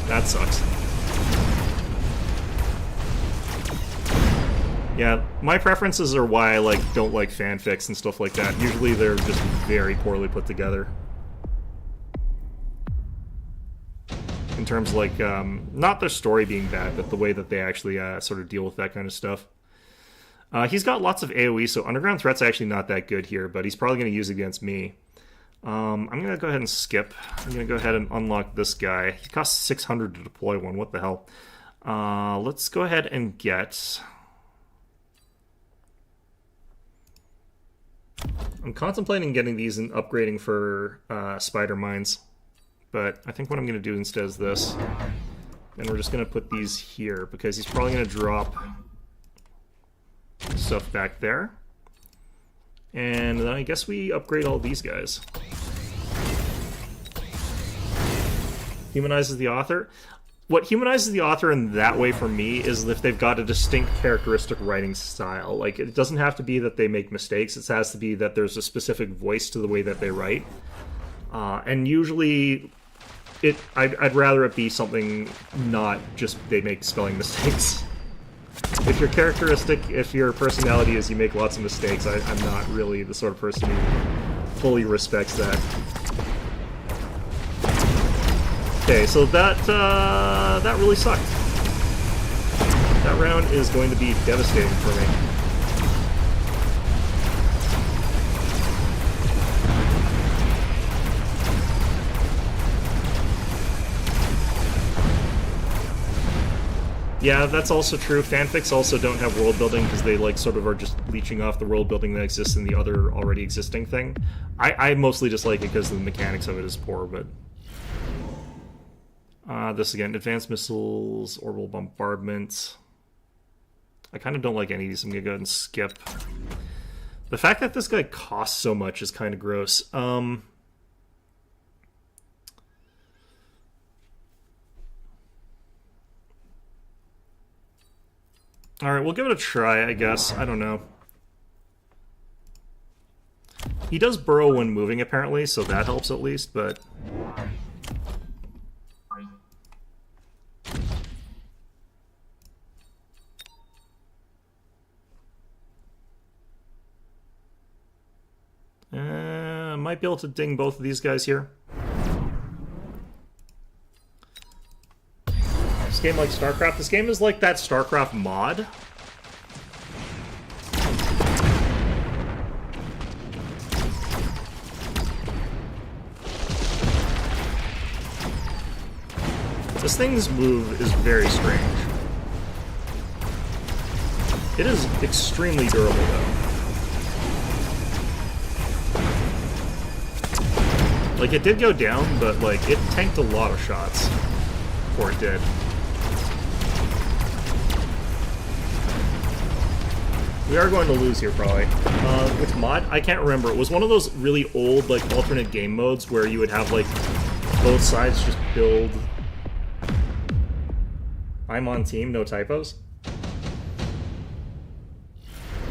That sucks. Yeah, my preferences are why I like don't like fanfics and stuff like that. Usually they're just very poorly put together. In terms of like, not their story being bad, but the way that they actually sort of deal with that kind of stuff. He's got lots of AoE, so Underground Threat's actually not that good here, but he's probably going to use it against me. I'm going to go ahead and skip. I'm going to go ahead and unlock this guy. He costs 600 to deploy one. What the hell? Let's go ahead and get... I'm contemplating getting these and upgrading for spider mines. But I think what I'm going to do instead is this. And we're just going to put these here, because he's probably going to drop stuff back there. And then I guess we upgrade all these guys. Humanizes the author. What humanizes the author in that way for me is if they've got a distinct characteristic writing style. Like, it doesn't have to be that they make mistakes. It has to be that there's a specific voice to the way that they write. And usually, I'd rather it be something not just they make spelling mistakes. If your characteristic, if your personality is you make lots of mistakes, I'm not really the sort of person who fully respects that. Okay, so that really sucked. That round is going to be devastating for me. Yeah, that's also true. Fanfics also don't have world building because they like sort of are just leeching off the world building that exists in the other already existing thing. I mostly just like it because the mechanics of it is poor, but... this again, advanced missiles, orbital bombardment. I kind of don't like any of these. I'm going to go ahead and skip. The fact that this guy costs so much is kind of gross. Alright, we'll give it a try, I guess. I don't know. He does burrow when moving, apparently, so that helps at least, but... might be able to ding both of these guys here. This game like StarCraft. This game is like that StarCraft mod. This thing's move is very strange. It is extremely durable, though. Like, it did go down, but, like, it tanked a lot of shots before it did. We are going to lose here, probably. Which mod? I can't remember. It was one of those really old, like, alternate game modes where you would have, like, both sides just build... I'm on team, no typos.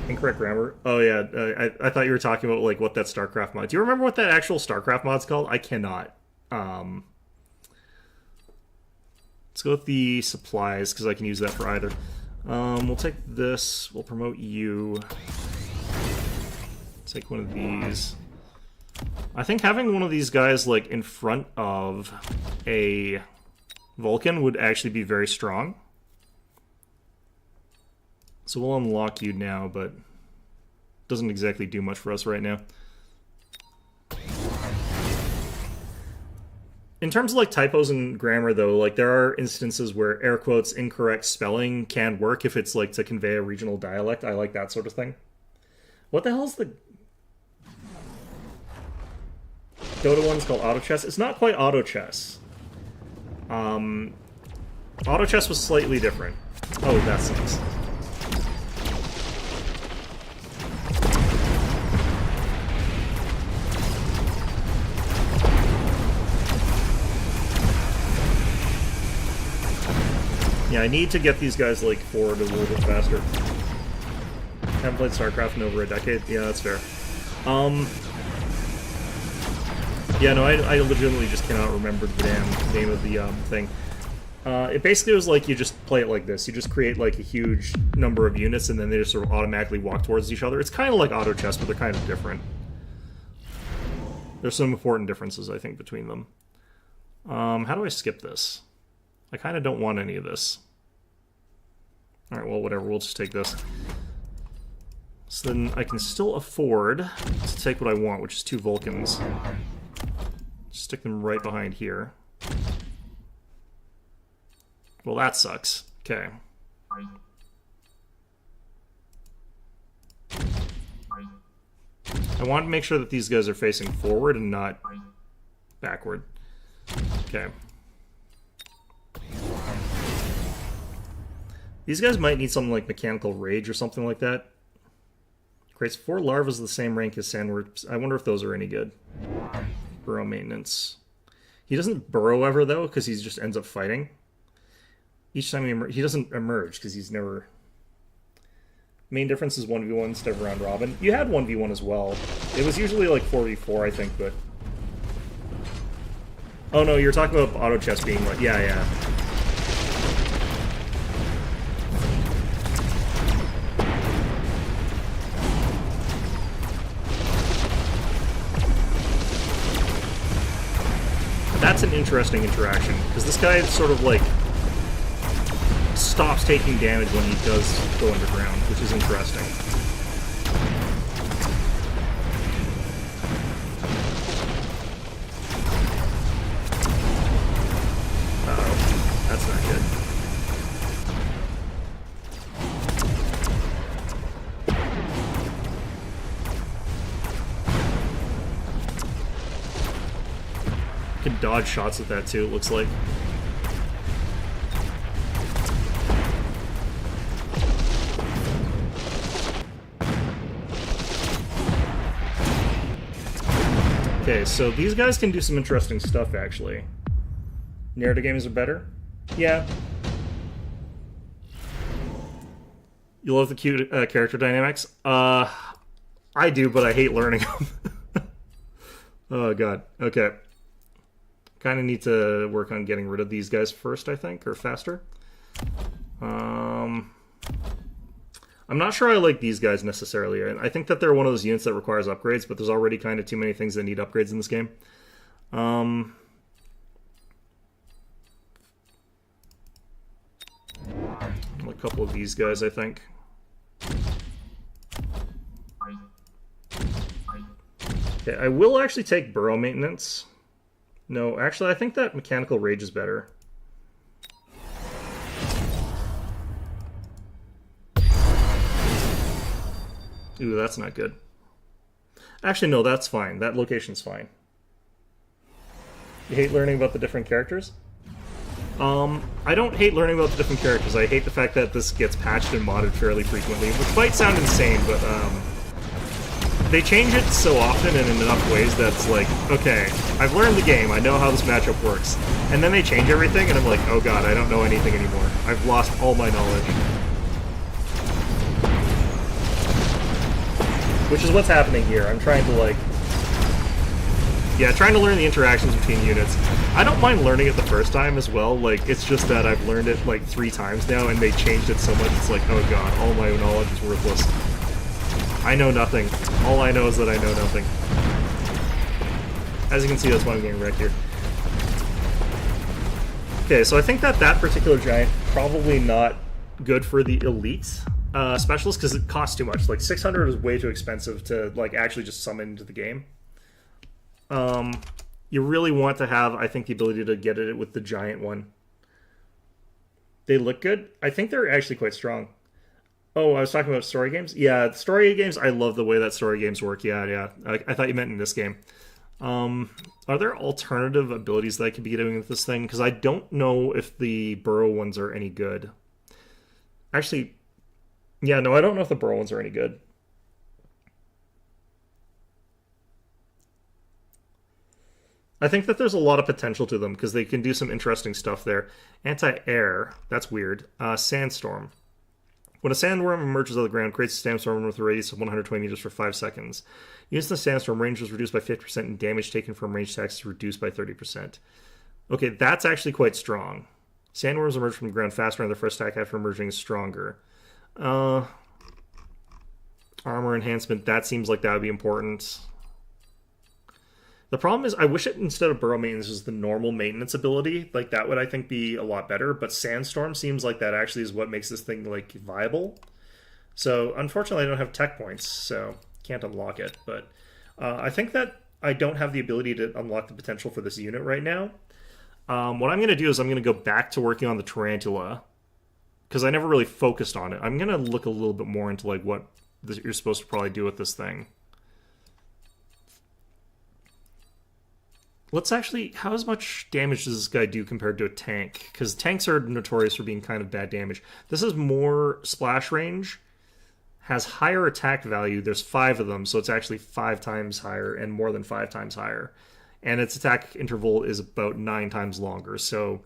Incorrect grammar. Oh yeah, I thought you were talking about like what that StarCraft mod. Do you remember what that actual StarCraft mod's called? I cannot. Let's go with the supplies because I can use that for either. We'll take this. We'll promote you. Take one of these. I think having one of these guys like in front of a Vulcan would actually be very strong. So we'll unlock you now, but doesn't exactly do much for us right now. In terms of like typos and grammar though, like there are instances where air quotes incorrect spelling can work if it's like to convey a regional dialect. I like that sort of thing. What the hell's the Dota one's called auto chess? It's not quite auto chess. Auto chess was slightly different. Oh, that sucks. Yeah, I need to get these guys, like, forward a little bit faster. Haven't played StarCraft in over a decade. Yeah, that's fair. Yeah, no, I legitimately just cannot remember the damn name of the, thing. It basically was like you just play it like this. You just create, like, a huge number of units, and then they just sort of automatically walk towards each other. It's kind of like auto chess, but they're kind of different. There's some important differences, I think, between them. How do I skip this? I kind of don't want any of this. Alright, well, whatever. We'll just take this. So then I can still afford to take what I want, which is 2 Vulcans. Stick them right behind here. Well, that sucks. Okay. I want to make sure that these guys are facing forward and not backward. Okay. These guys might need something like Mechanical Rage or something like that. Creates 4 larvas of the same rank as Sandworms. I wonder if those are any good. Burrow maintenance. He doesn't burrow ever, though, because he just ends up fighting. Each time he doesn't emerge, because he's never... Main difference is 1v1 instead of round robin. You had 1v1 as well. It was usually like 4v4, I think, but... Oh no, you're talking about auto chess being like... Yeah, yeah. That's an interesting interaction, because this guy sort of, like, stops taking damage when he does go underground, which is interesting. Uh-oh. That's not good. Can dodge shots with that too, it looks like. Okay, so these guys can do some interesting stuff, actually. Narrative games are better? Yeah. You love the cute character dynamics? I do, but I hate learning them. Oh, God. Okay. Kind of need to work on getting rid of these guys first, I think, or faster. I'm not sure I like these guys necessarily. I think that they're one of those units that requires upgrades, but there's already kind of too many things that need upgrades in this game. A couple of these guys, I think. Okay, I will actually take burrow maintenance. No, actually, I think that mechanical rage is better. Ooh, that's not good. Actually, no, that's fine. That location's fine. You hate learning about the different characters? I don't hate learning about the different characters. I hate the fact that this gets patched and modded fairly frequently, which might sound insane, but they change it so often and in enough ways that's like, okay, I've learned the game, I know how this matchup works, and then they change everything, and I'm like, oh god, I don't know anything anymore. I've lost all my knowledge. Which is what's happening here. I'm trying to, like... Yeah, trying to learn the interactions between units. I don't mind learning it the first time as well, like, it's just that I've learned it, like, 3 times now, and they changed it so much, it's like, oh god, all my knowledge is worthless. I know nothing. All I know is that I know nothing. As you can see, that's why I'm getting wrecked here. Okay, so I think that that particular giant probably not good for the elite specialist because it costs too much. Like 600 is way too expensive to like actually just summon into the game. You really want to have, I think, the ability to get it with the giant one. They look good. I think they're actually quite strong. Oh, I was talking about story games? Yeah, story games, I love the way that story games work. Yeah. I thought you meant in this game. Are there alternative abilities that I could be doing with this thing? Because I don't know if the burrow ones are any good. Actually, yeah, no, I don't know if the burrow ones are any good. I think that there's a lot of potential to them because they can do some interesting stuff there. Anti-air, that's weird. Sandstorm. When a sandworm emerges out of the ground, creates a sandstorm with a radius of 120 meters for 5 seconds. Using the sandstorm, range was reduced by 50% and damage taken from range attacks is reduced by 30%. Okay, that's actually quite strong. Sandworms emerge from the ground faster and their first attack after emerging is stronger. Armor enhancement, that seems like that would be important. The problem is, I wish it, instead of burrow maintenance, was the normal maintenance ability. Like, that would, I think, be a lot better. But Sandstorm seems like that actually is what makes this thing, like, viable. So, unfortunately, I don't have tech points, so can't unlock it. But I think that I don't have the ability to unlock the potential for this unit right now. What I'm going to do is I'm going to go back to working on the Tarantula, because I never really focused on it. I'm going to look a little bit more into, like, what you're supposed to probably do with this thing. Let's actually... How much damage does this guy do compared to a tank? Because tanks are notorious for being kind of bad damage. This is more splash range. Has higher attack value. There's 5 of them, so it's actually 5 times higher and more than 5 times higher. And its attack interval is about 9 times longer. So,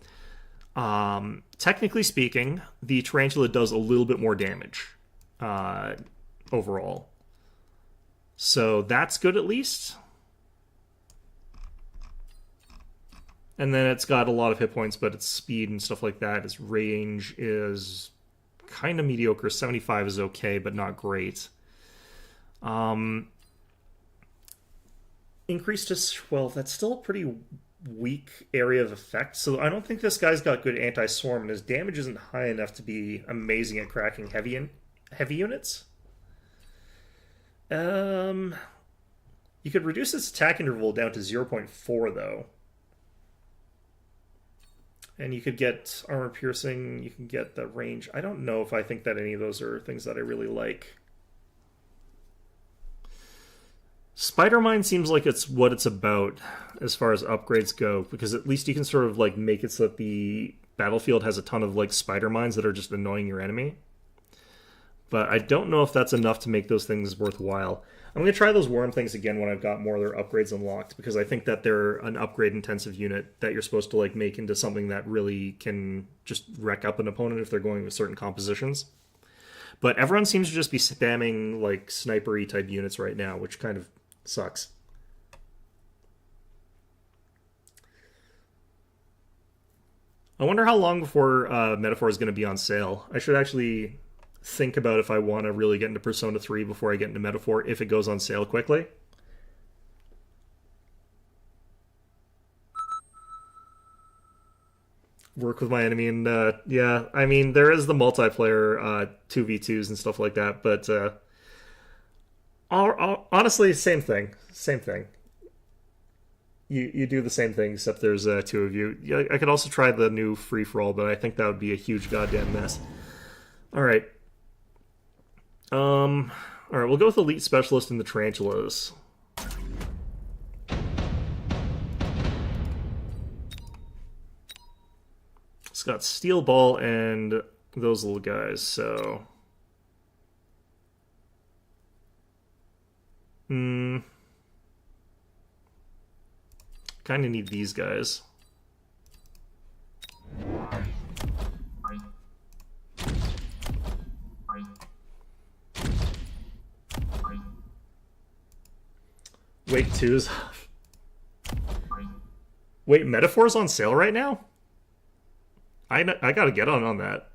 technically speaking, the Tarantula does a little bit more damage overall. So that's good at least. And then it's got a lot of hit points, but its speed and stuff like that, its range is kind of mediocre. 75 is okay, but not great. Increase to 12, that's still a pretty weak area of effect. So I don't think this guy's got good anti-swarm, and his damage isn't high enough to be amazing at cracking heavy units. You could reduce its attack interval down to 0.4, though. And you could get armor piercing, you can get the range. I don't know if I think that any of those are things that I really like. Spider Mine seems like it's what it's about as far as upgrades go, because at least you can sort of like make it so that the battlefield has a ton of like spider mines that are just annoying your enemy. But I don't know if that's enough to make those things worthwhile. I'm going to try those worm things again when I've got more of their upgrades unlocked, because I think that they're an upgrade-intensive unit that you're supposed to like make into something that really can just wreck up an opponent if they're going with certain compositions. But everyone seems to just be spamming like snipery type units right now, which kind of sucks. I wonder how long before Metaphor is going to be on sale. I should actually think about if I want to really get into Persona 3 before I get into Metaphor, if it goes on sale quickly. Work with my enemy, and yeah, I mean, there is the multiplayer 2v2s and stuff like that, but honestly, same thing. Same thing. You do the same thing, except there's two of you. Yeah, I could also try the new free-for-all, but I think that would be a huge goddamn mess. Alright. Alright, we'll go with Elite Specialist and the Tarantulas. It's got Steel Ball and those little guys, so... Kind of need these guys. Wait, 2's... Wait, Metaphor's on sale right now? I gotta get on that.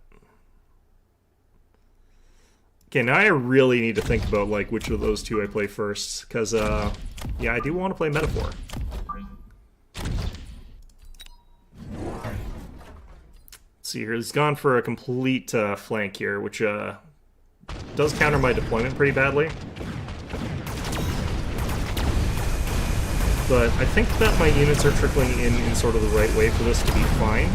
Okay, now I really need to think about like which of those two I play first, because yeah, I do want to play Metaphor. Let's see here, he's gone for a complete flank here, which does counter my deployment pretty badly. But I think that my units are trickling in sort of the right way for this to be fine.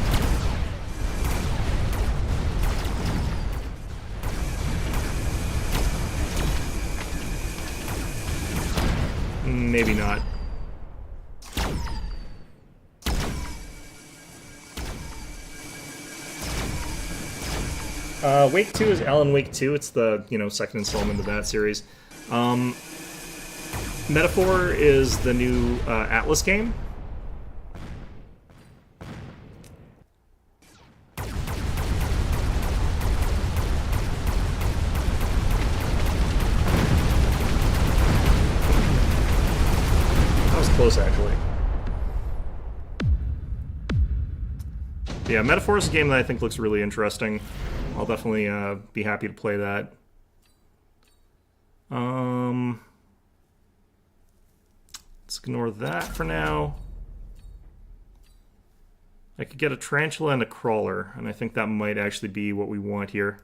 Maybe not. Wake 2 is Alan Wake 2. It's the, second installment of that series. Metaphor is the new Atlas game. That was close, actually. Yeah, Metaphor is a game that I think looks really interesting. I'll definitely be happy to play that. Let's ignore that for now. I could get a Tarantula and a Crawler, and I think that might actually be what we want here.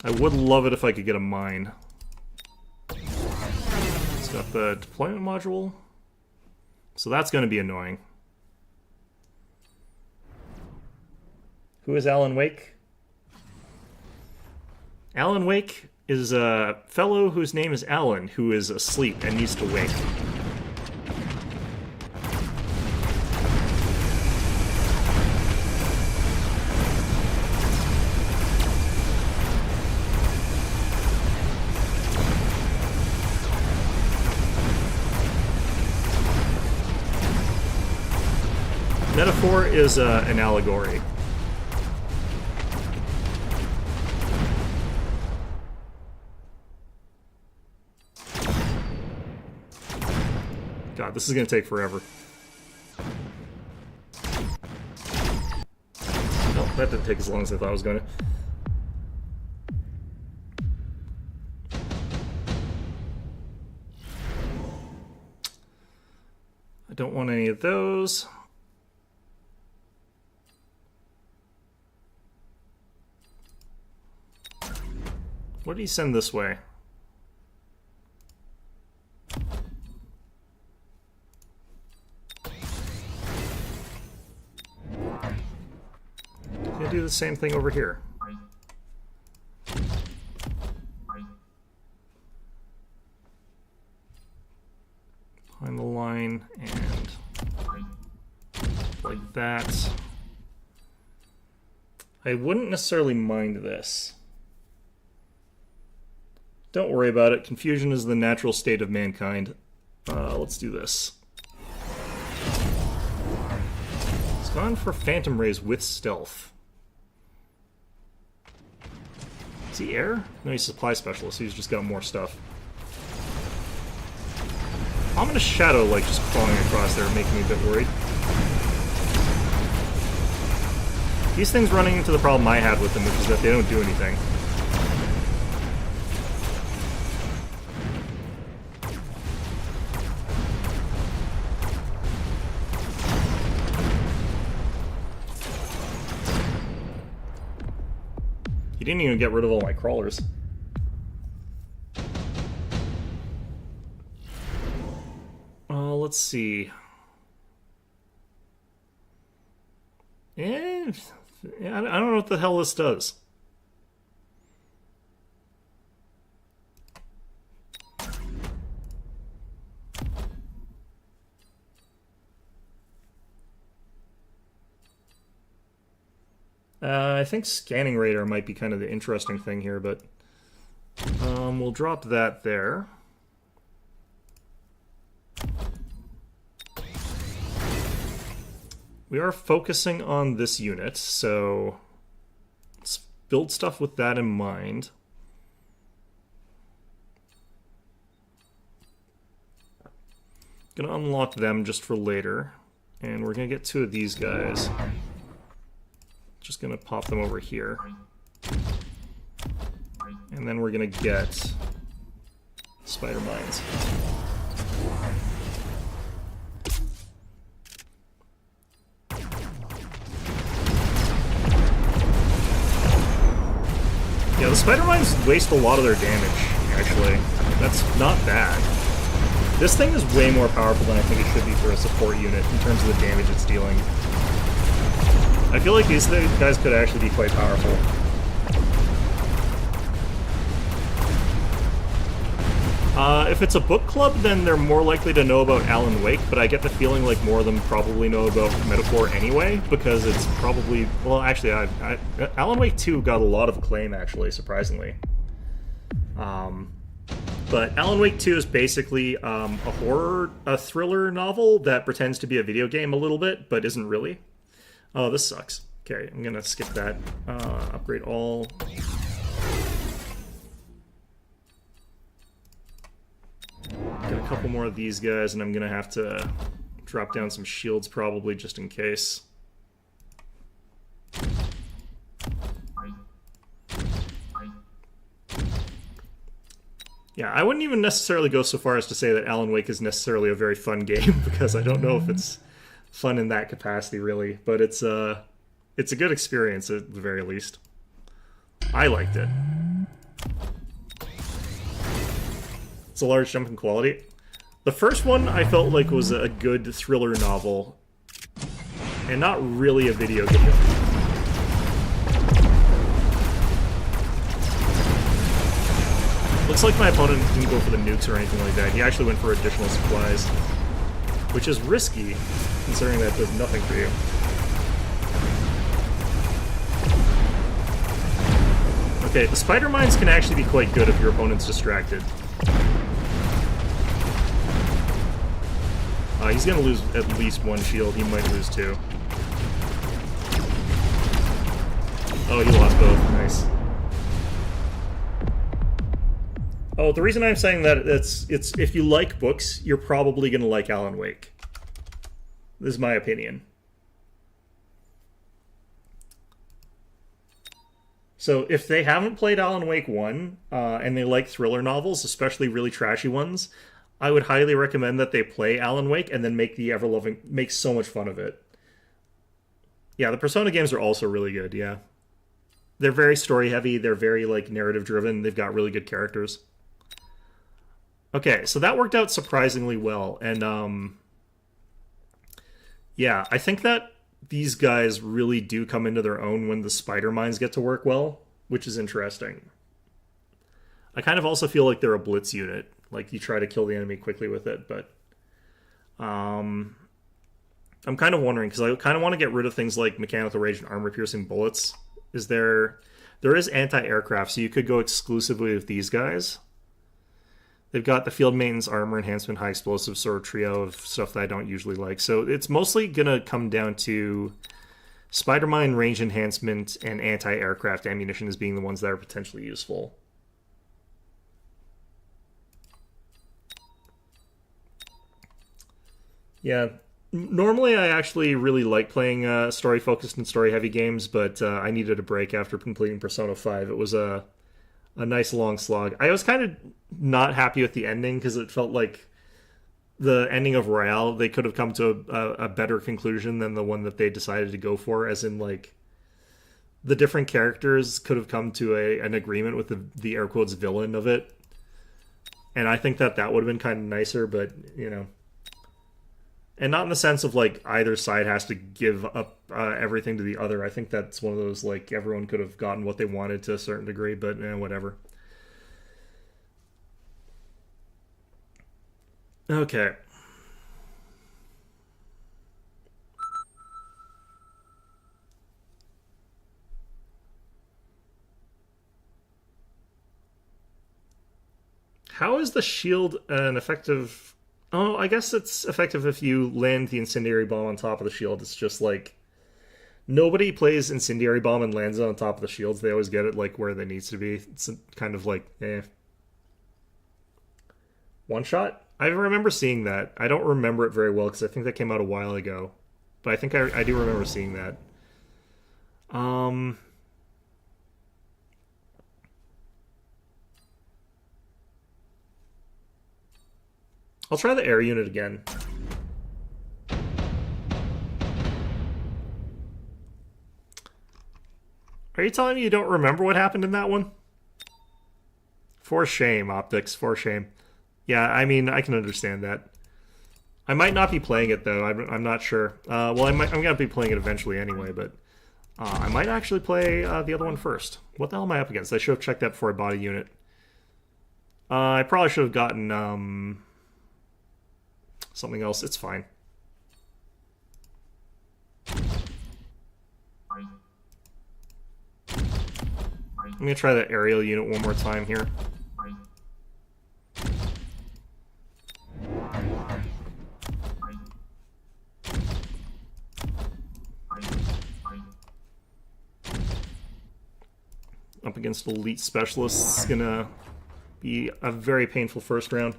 I would love it if I could get a Mine. It's got the deployment module, so that's going to be annoying. Who is Alan Wake? Alan Wake is a fellow whose name is Alan, who is asleep and needs to wake. Metaphor is an allegory. God, this is going to take forever. Oh, that didn't take as long as I thought it was going to. I don't want any of those. What did he send this way? Gonna do the same thing over here. Behind the line and like that. I wouldn't necessarily mind this. Don't worry about it. Confusion is the natural state of mankind. Let's do this. It's gone for Phantom Rays with stealth. Is he air? No, he's supply specialist. He's just got more stuff. Ominous Shadow, like, just crawling across there, making me a bit worried. These things running into the problem I had with them, which is that they don't do anything. He didn't even get rid of all my crawlers. Let's see. I don't know what the hell this does. I think Scanning Radar might be kind of the interesting thing here, but we'll drop that there. We are focusing on this unit, so let's build stuff with that in mind. Gonna unlock them just for later, and we're gonna get 2 of these guys. Just gonna pop them over here. And then we're gonna get spider mines. Yeah, the spider mines waste a lot of their damage, actually. That's not bad. This thing is way more powerful than I think it should be for a support unit in terms of the damage it's dealing. I feel like these guys could actually be quite powerful. If it's a book club, then they're more likely to know about Alan Wake, but I get the feeling like more of them probably know about Metaphor anyway, because it's probably... Well, actually, Alan Wake 2 got a lot of acclaim, actually, surprisingly. But Alan Wake 2 is basically a thriller novel that pretends to be a video game a little bit, but isn't really. Oh, this sucks. Okay, I'm gonna skip that. Upgrade all... Get a couple more of these guys, and I'm gonna have to drop down some shields probably just in case. Yeah, I wouldn't even necessarily go so far as to say that Alan Wake is necessarily a very fun game, because I don't know if it's fun in that capacity really, but it's a good experience at the very least. I liked it. It's a large jump in quality. The first one I felt like was a good thriller novel, and not really a video game. Looks like my opponent didn't go for the nukes or anything like that. He actually went for additional supplies, which is risky, considering that does nothing for you. Okay, the spider mines can actually be quite good if your opponent's distracted. He's gonna lose at least 1 shield. He might lose 2. Oh, he lost both. Nice. Oh, the reason I'm saying that it's if you like books, you're probably gonna like Alan Wake. This is my opinion. So if they haven't played Alan Wake 1, and they like thriller novels, especially really trashy ones, I would highly recommend that they play Alan Wake and then make so much fun of it. Yeah, the Persona games are also really good, yeah. They're very story heavy, they're very like narrative driven, they've got really good characters. Okay, so that worked out surprisingly well, and yeah, I think that these guys really do come into their own when the spider mines get to work well, which is interesting. I kind of also feel like they're a blitz unit. Like, you try to kill the enemy quickly with it, but... I'm kind of wondering, because I kind of want to get rid of things like Mechanical Rage and Armor-Piercing Bullets is there is anti-aircraft, so you could go exclusively with these guys. They've got the field maintenance, armor enhancement, high explosive sort of trio of stuff that I don't usually like. So it's mostly gonna come down to spider mine, range enhancement, and anti-aircraft ammunition as being the ones that are potentially useful. Yeah, normally I actually really like playing story-focused and story-heavy games, but I needed a break after completing Persona 5. It was a nice long slog. I was kind of not happy with the ending because it felt like the ending of Royale, they could have come to a better conclusion than the one that they decided to go for, as in, like, the different characters could have come to an agreement with the air quotes villain of it. And I think that would have been kind of nicer, but, you know. And not in the sense of, like, either side has to give up everything to the other. I think that's one of those, like, everyone could have gotten what they wanted to a certain degree, but whatever. Okay. How is the shield an effective... Oh, I guess it's effective if you land the incendiary bomb on top of the shield. It's just like... Nobody plays incendiary bomb and lands it on top of the shields. They always get it, like, where they needs to be. It's kind of like, One shot? I remember seeing that. I don't remember it very well because I think that came out a while ago. But I think I do remember seeing that. I'll try the air unit again. Are you telling me you don't remember what happened in that one? For shame, Optics, for shame. Yeah, I mean, I can understand that. I might not be playing it, though. I'm not sure. Well, I'm going to be playing it eventually anyway, but I might actually play the other one first. What the hell am I up against? I should have checked that before I bought a unit. I probably should have gotten something else. It's fine. I'm going to try the aerial unit one more time here. Up against elite specialists is going to be a very painful first round.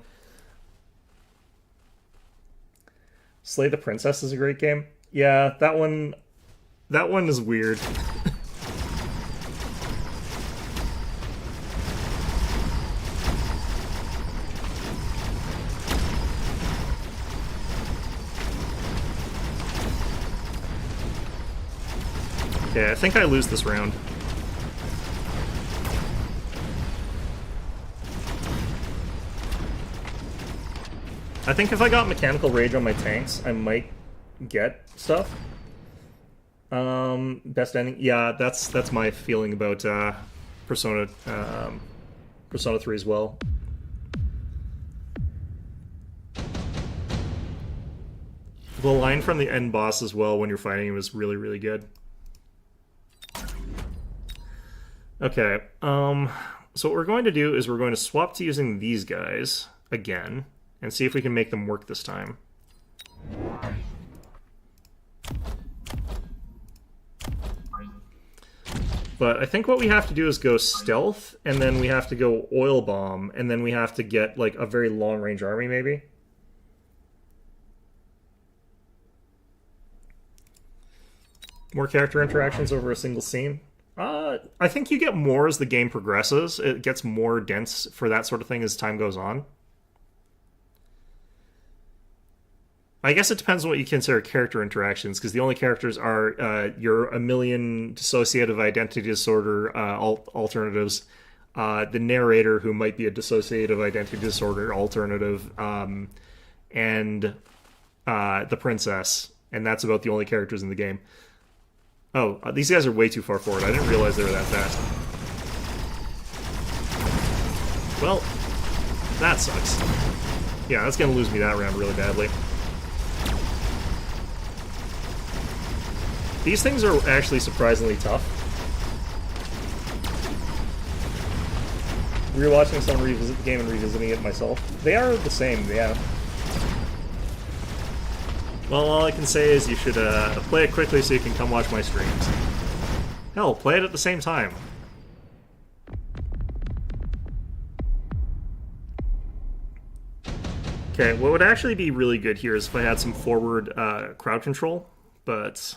Slay the Princess is a great game. Yeah, that one is weird. Okay, I think I lose this round. I think if I got Mechanical Rage on my tanks, I might get stuff. Best ending? Yeah, that's my feeling about Persona 3 as well. The line from the end boss as well when you're fighting him is really, really good. Okay, so what we're going to do is we're going to swap to using these guys again and see if we can make them work this time. But I think what we have to do is go stealth, and then we have to go oil bomb, and then we have to get, like, a very long-range army, maybe? More character interactions over a single scene? I think you get more as the game progresses. It gets more dense for that sort of thing as time goes on. I guess it depends on what you consider character interactions, because the only characters are your a million dissociative identity disorder alternatives, the narrator, who might be a dissociative identity disorder alternative, and the princess, and that's about the only characters in the game. Oh, these guys are way too far forward. I didn't realize they were that fast. Well, that sucks. Yeah, that's going to lose me that round really badly. These things are actually surprisingly tough. rewatching someone revisit the game and revisiting it myself. They are the same, yeah. Well, all I can say is you should play it quickly so you can come watch my streams. Hell, play it at the same time. Okay, what would actually be really good here is if I had some forward crowd control, but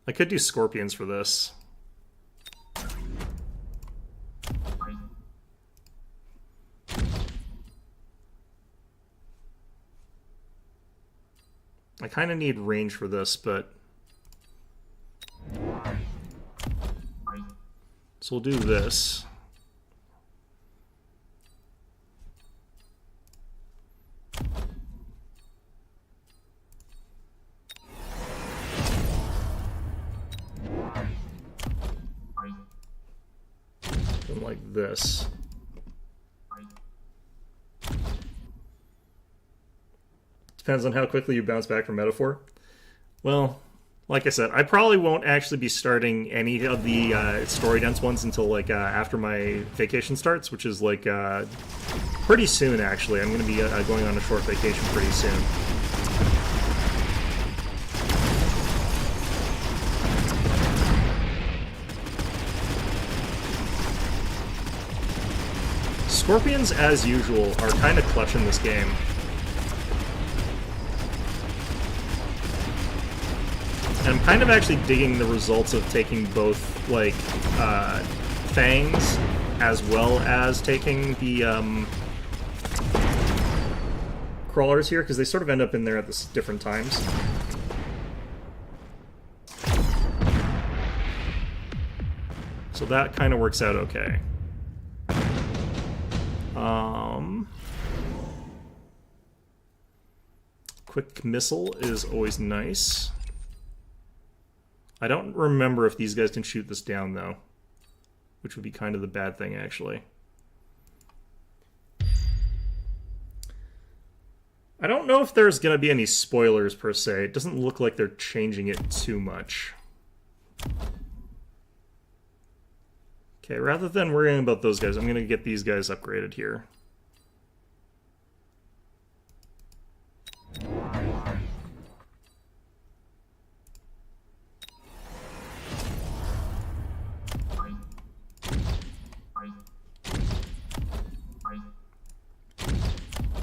I could do scorpions for this. I kind of need range for this, but... So we'll do this. And like this. Depends on how quickly you bounce back from metaphor. Well, like I said, I probably won't actually be starting any of the story dense ones until like after my vacation starts, which is like pretty soon actually. I'm going to be going on a short vacation pretty soon. Scorpions, as usual, are kind of clutch in this game. And I'm kind of actually digging the results of taking both, like, fangs, as well as taking the, crawlers here, because they sort of end up in there at this different times. So that kind of works out okay. Quick missile is always nice. I don't remember if these guys can shoot this down, though. Which would be kind of the bad thing, actually. I don't know if there's going to be any spoilers, per se. It doesn't look like they're changing it too much. Okay, rather than worrying about those guys, I'm going to get these guys upgraded here.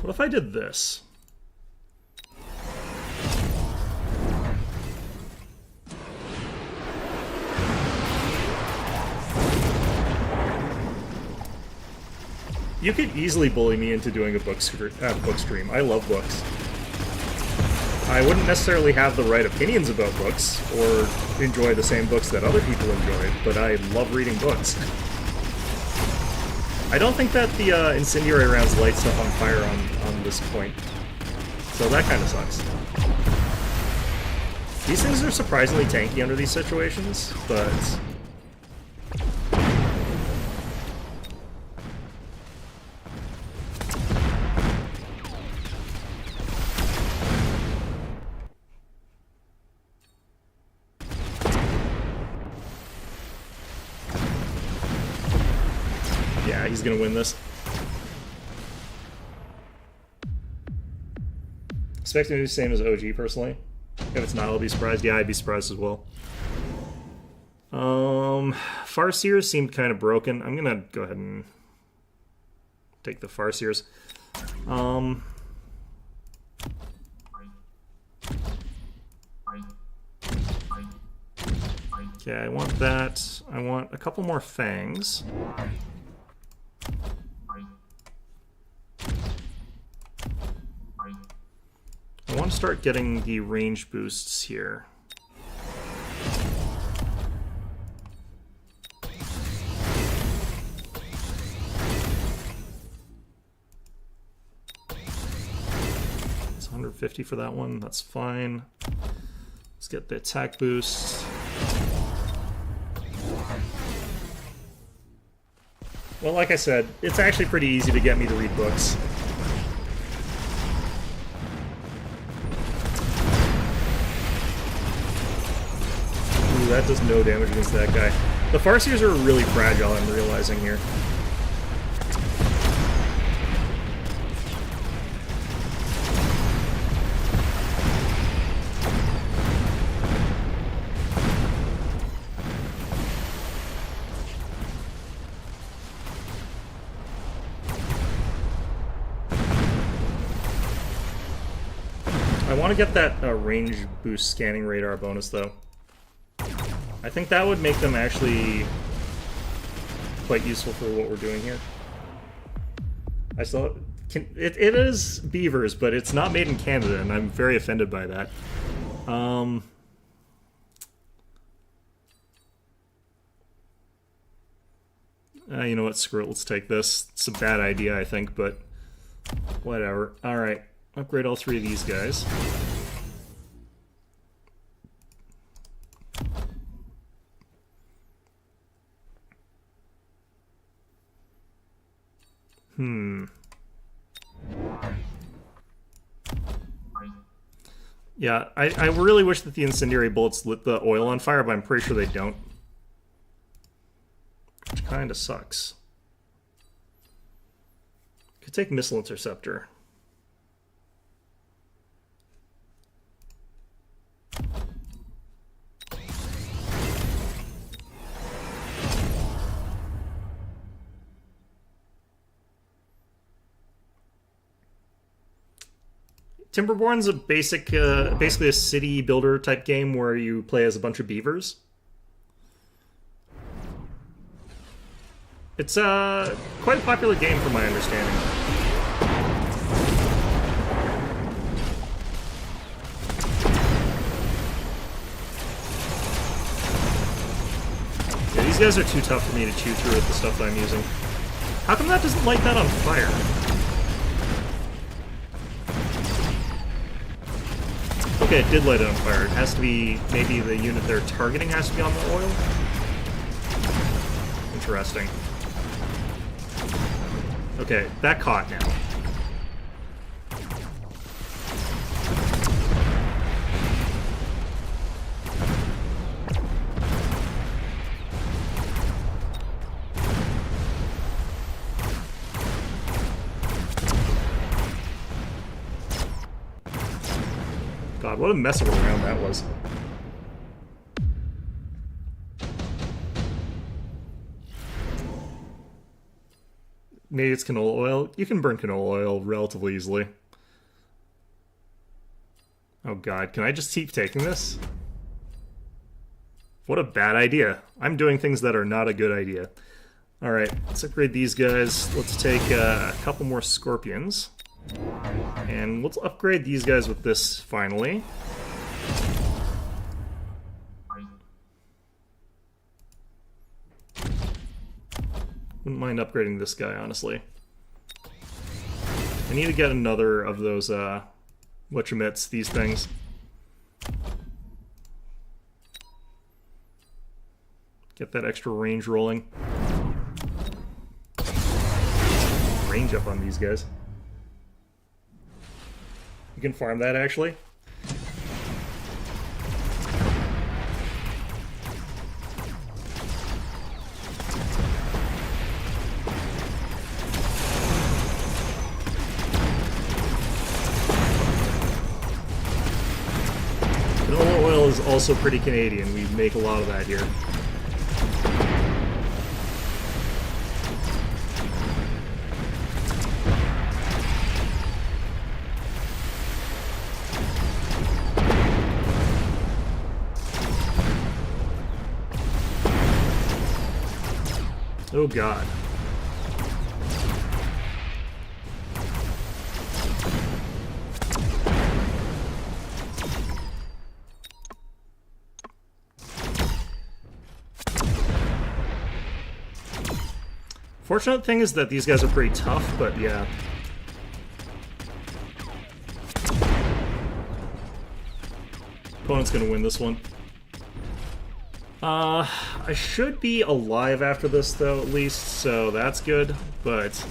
What if I did this? You could easily bully me into doing a book stream. I love books. I wouldn't necessarily have the right opinions about books, or enjoy the same books that other people enjoy, but I love reading books. I don't think that the incendiary rounds light stuff on fire on this point, so that kind of sucks. These things are surprisingly tanky under these situations, but... yeah, he's gonna win this. Expecting to do the same as OG, personally. If it's not, I'll be surprised. Yeah, I'd be surprised as well. Farseers seemed kind of broken. I'm gonna go ahead and take the Farseers. Okay, I want that. I want a couple more fangs. I want to start getting the range boosts here. It's 150 for that one, that's fine. Let's get the attack boost. Well, like I said, it's actually pretty easy to get me to read books. Ooh, that does no damage against that guy. The Farseers are really fragile, I'm realizing here. I want to get that range boost scanning radar bonus, though. I think that would make them actually quite useful for what we're doing here. I saw it is beavers, but it's not made in Canada, and I'm very offended by that. You know what? Screw it. Let's take this. It's a bad idea, I think, but whatever. All right. Upgrade all three of these guys. Yeah, I really wish that the incendiary bullets lit the oil on fire, but I'm pretty sure they don't. Which kind of sucks. Could take missile interceptor. Timberborn's a basically a city builder type game where you play as a bunch of beavers. It's quite a popular game from my understanding. Yeah, these guys are too tough for me to chew through with the stuff that I'm using. How come that doesn't light that on fire? Okay, it did light it on fire. It has to be, maybe the unit they're targeting has to be on the oil? Interesting. Okay, that caught now. God, what a mess of a round that was. Maybe it's canola oil. You can burn canola oil relatively easily. Oh god, can I just keep taking this? What a bad idea. I'm doing things that are not a good idea. Alright, let's upgrade these guys. Let's take a couple more scorpions. And let's upgrade these guys with this, finally. Wouldn't mind upgrading this guy, honestly. I need to get another of those, which emits these things. Get that extra range rolling. Range up on these guys. You can farm that, actually. Canola oil is also pretty Canadian. We make a lot of that here. Oh god. Fortunate thing is that these guys are pretty tough, but yeah. Opponent's gonna win this one. I should be alive after this, though, at least, so that's good, but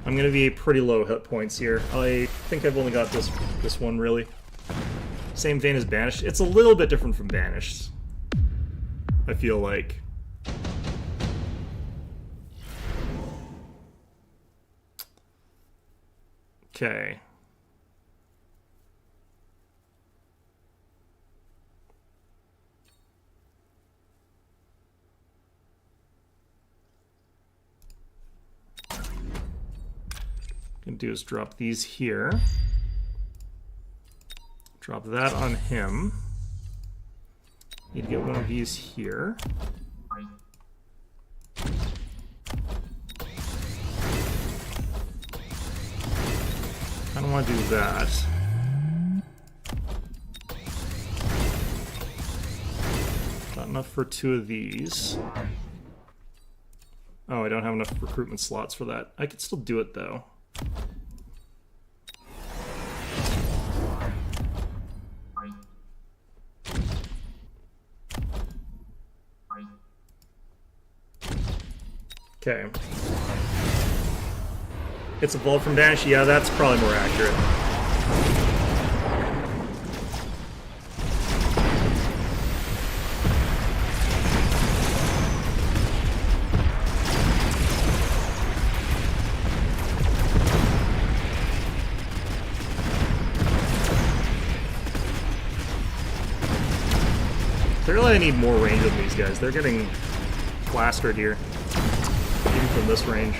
I'm gonna be pretty low hit points here. I think I've only got this one, really. Same vein as Banished. It's a little bit different from Banished. I feel like. Okay. Gonna do is drop these here. Drop that on him. Need to get one of these here. I don't want to do that. Not enough for 2 of these. Oh, I don't have enough recruitment slots for that. I could still do it though. Okay. It's evolved from Banish? Yeah, that's probably more accurate. Clearly I need more range on these guys. They're getting plastered here. Even from this range.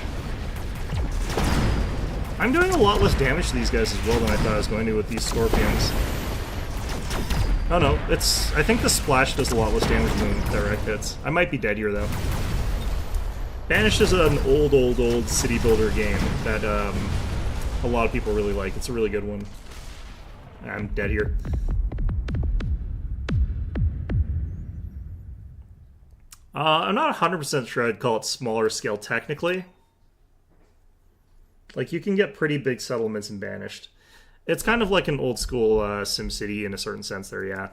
I'm doing a lot less damage to these guys as well than I thought I was going to with these scorpions. Oh no, I think the splash does a lot less damage than direct hits. I might be dead here though. Banished is an old city builder game that a lot of people really like. It's a really good one. I'm dead here. I'm not 100% sure I'd call it smaller scale technically. Like, you can get pretty big settlements in Banished. It's kind of like an old school SimCity in a certain sense there, yeah.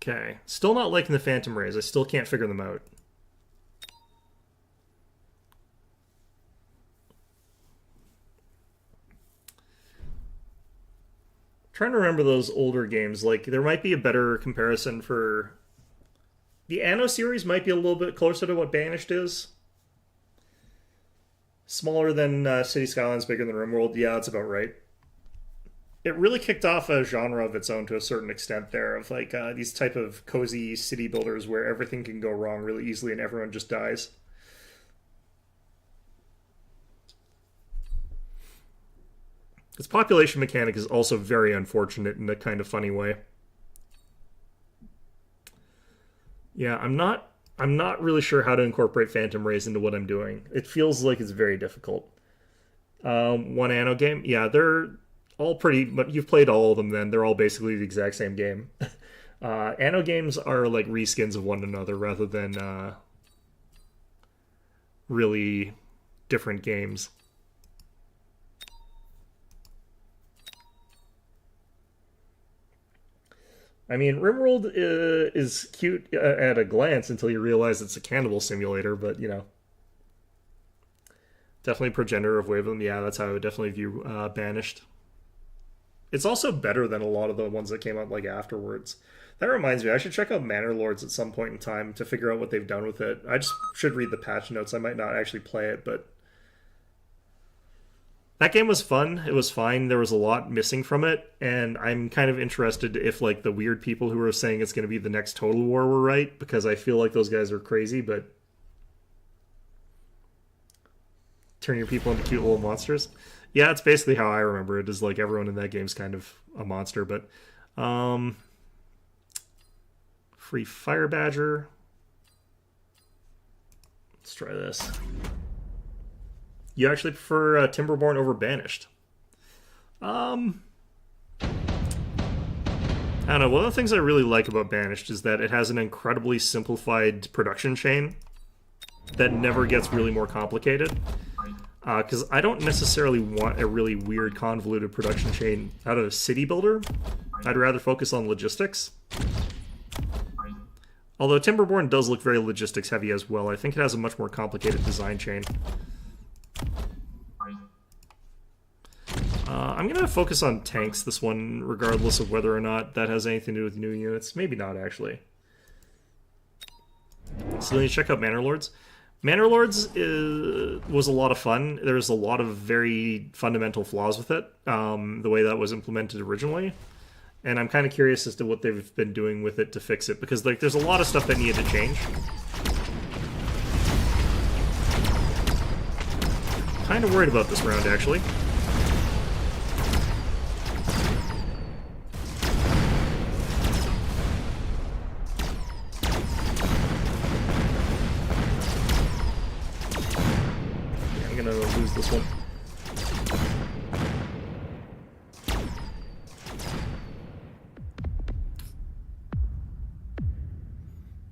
Okay, still not liking the Phantom Rays. I still can't figure them out. Trying to remember those older games. Like, there might be a better comparison for... The Anno series might be a little bit closer to what Banished is. Smaller than City Skylines, bigger than RimWorld. Yeah, that's about right. It really kicked off a genre of its own to a certain extent there, of like these type of cozy city builders where everything can go wrong really easily and everyone just dies. Its population mechanic is also very unfortunate in a kind of funny way. Yeah, I'm not really sure how to incorporate Phantom Rays into what I'm doing. It feels like it's very difficult. One Anno game? Yeah, they're all pretty... But you've played all of them then. They're all basically the exact same game. Anno games are like reskins of one another rather than really different games. I mean, RimWorld is cute at a glance until you realize it's a cannibal simulator, but, you know. Definitely progenitor of Waveland. Yeah, that's how I would definitely view Banished. It's also better than a lot of the ones that came out, like, afterwards. That reminds me, I should check out Manor Lords at some point in time to figure out what they've done with it. I just should read the patch notes. I might not actually play it, but... That game was fun. It was fine. There was a lot missing from it, and I'm kind of interested if, like, the weird people who are saying it's going to be the next Total War were right, because I feel like those guys are crazy, but... Turn your people into cute little monsters? Yeah, it's basically how I remember it, is, like, everyone in that game's kind of a monster, but... Free Fire Badger. Let's try this. You actually prefer Timberborn over Banished? I don't know. One of the things I really like about Banished is that it has an incredibly simplified production chain that never gets really more complicated. Because I don't necessarily want a really weird, convoluted production chain out of a city builder. I'd rather focus on logistics. Although Timberborn does look very logistics heavy as well. I think it has a much more complicated design chain. I'm going to focus on tanks this one, regardless of whether or not that has anything to do with new units. Maybe not, actually. So let me check out Manor Lords. Manor Lords was a lot of fun. There's a lot of very fundamental flaws with it, the way that was implemented originally. And I'm kind of curious as to what they've been doing with it to fix it, because like there's a lot of stuff that needed to change. Kind of worried about this round, actually. Yeah, I'm gonna lose this one.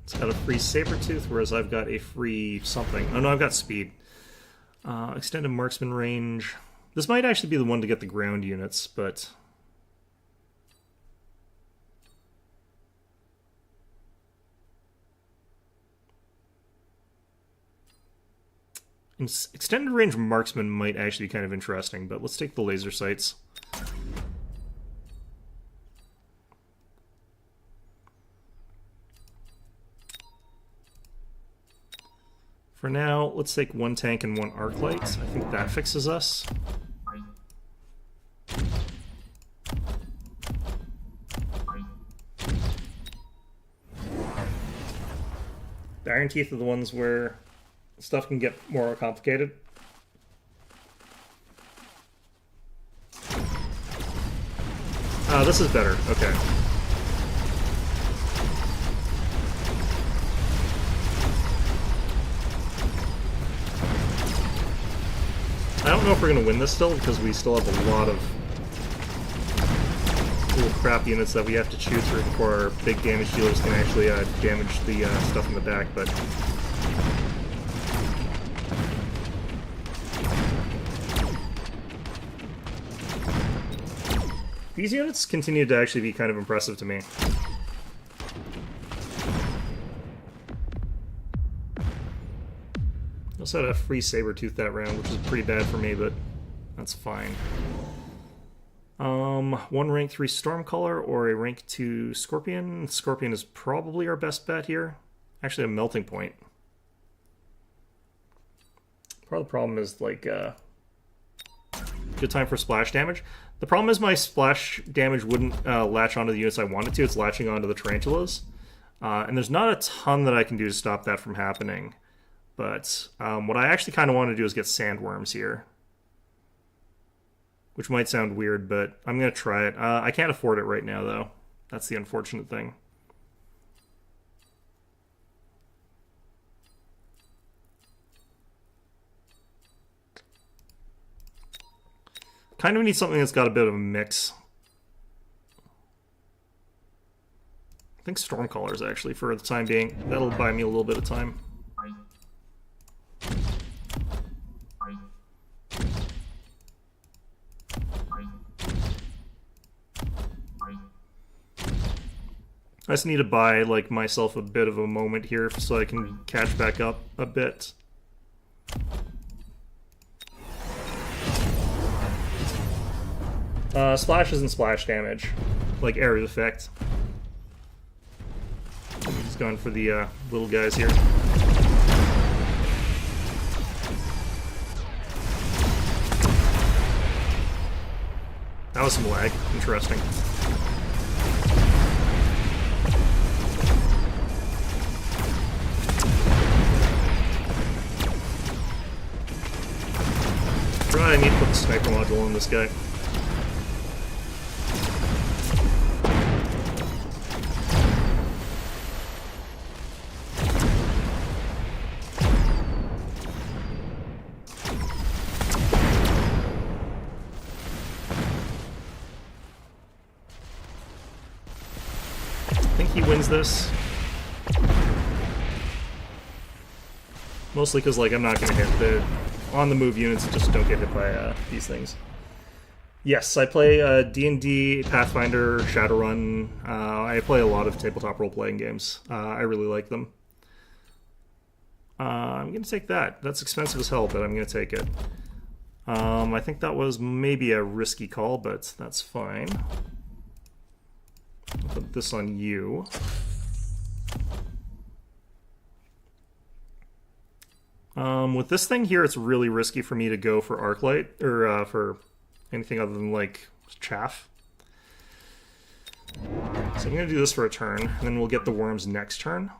It's got a free Sabertooth, whereas I've got a free something. Oh no, I've got speed. Extended marksman range. This might actually be the one to get the ground units, but... Extended range marksman might actually be kind of interesting, but let's take the laser sights. For now, let's take one tank and one arc light. I think that fixes us. The Iron Teeth are the ones where stuff can get more complicated. This is better. Okay. I don't know if we're going to win this still, because we still have a lot of little crap units that we have to chew through before our big damage dealers can actually damage the stuff in the back, but... These units continue to actually be kind of impressive to me. Also had a free Sabertooth that round, which is pretty bad for me, but that's fine. One rank 3 Stormcaller or a rank 2 Scorpion. Scorpion is probably our best bet here. Actually, a Melting Point. Part of the problem is, like, good time for splash damage. The problem is my splash damage wouldn't latch onto the units I wanted to. It's latching onto the Tarantulas. And there's not a ton that I can do to stop that from happening. But what I actually kind of want to do is get Sandworms here. Which might sound weird, but I'm going to try it. I can't afford it right now, though. That's the unfortunate thing. Kind of need something that's got a bit of a mix. I think Stormcallers, actually, for the time being. That'll buy me a little bit of time. I just need to buy, like, myself a bit of a moment here so I can catch back up a bit. Splash isn't splash damage, like area effect. Just going for the little guys here. That was some lag. Interesting. I need to put the sniper module on this guy. I think he wins this. Mostly because, like, I'm not going to hit the on-the-move units, just don't get hit by these things. Yes, I play D&D, Pathfinder, Shadowrun. I play a lot of tabletop role-playing games. I really like them. I'm going to take that. That's expensive as hell, but I'm going to take it. I think that was maybe a risky call, but that's fine. I'll put this on you. With this thing here, it's really risky for me to go for Arclight, or for anything other than, like, Chaff. So I'm going to do this for a turn, and then we'll get the worms next turn.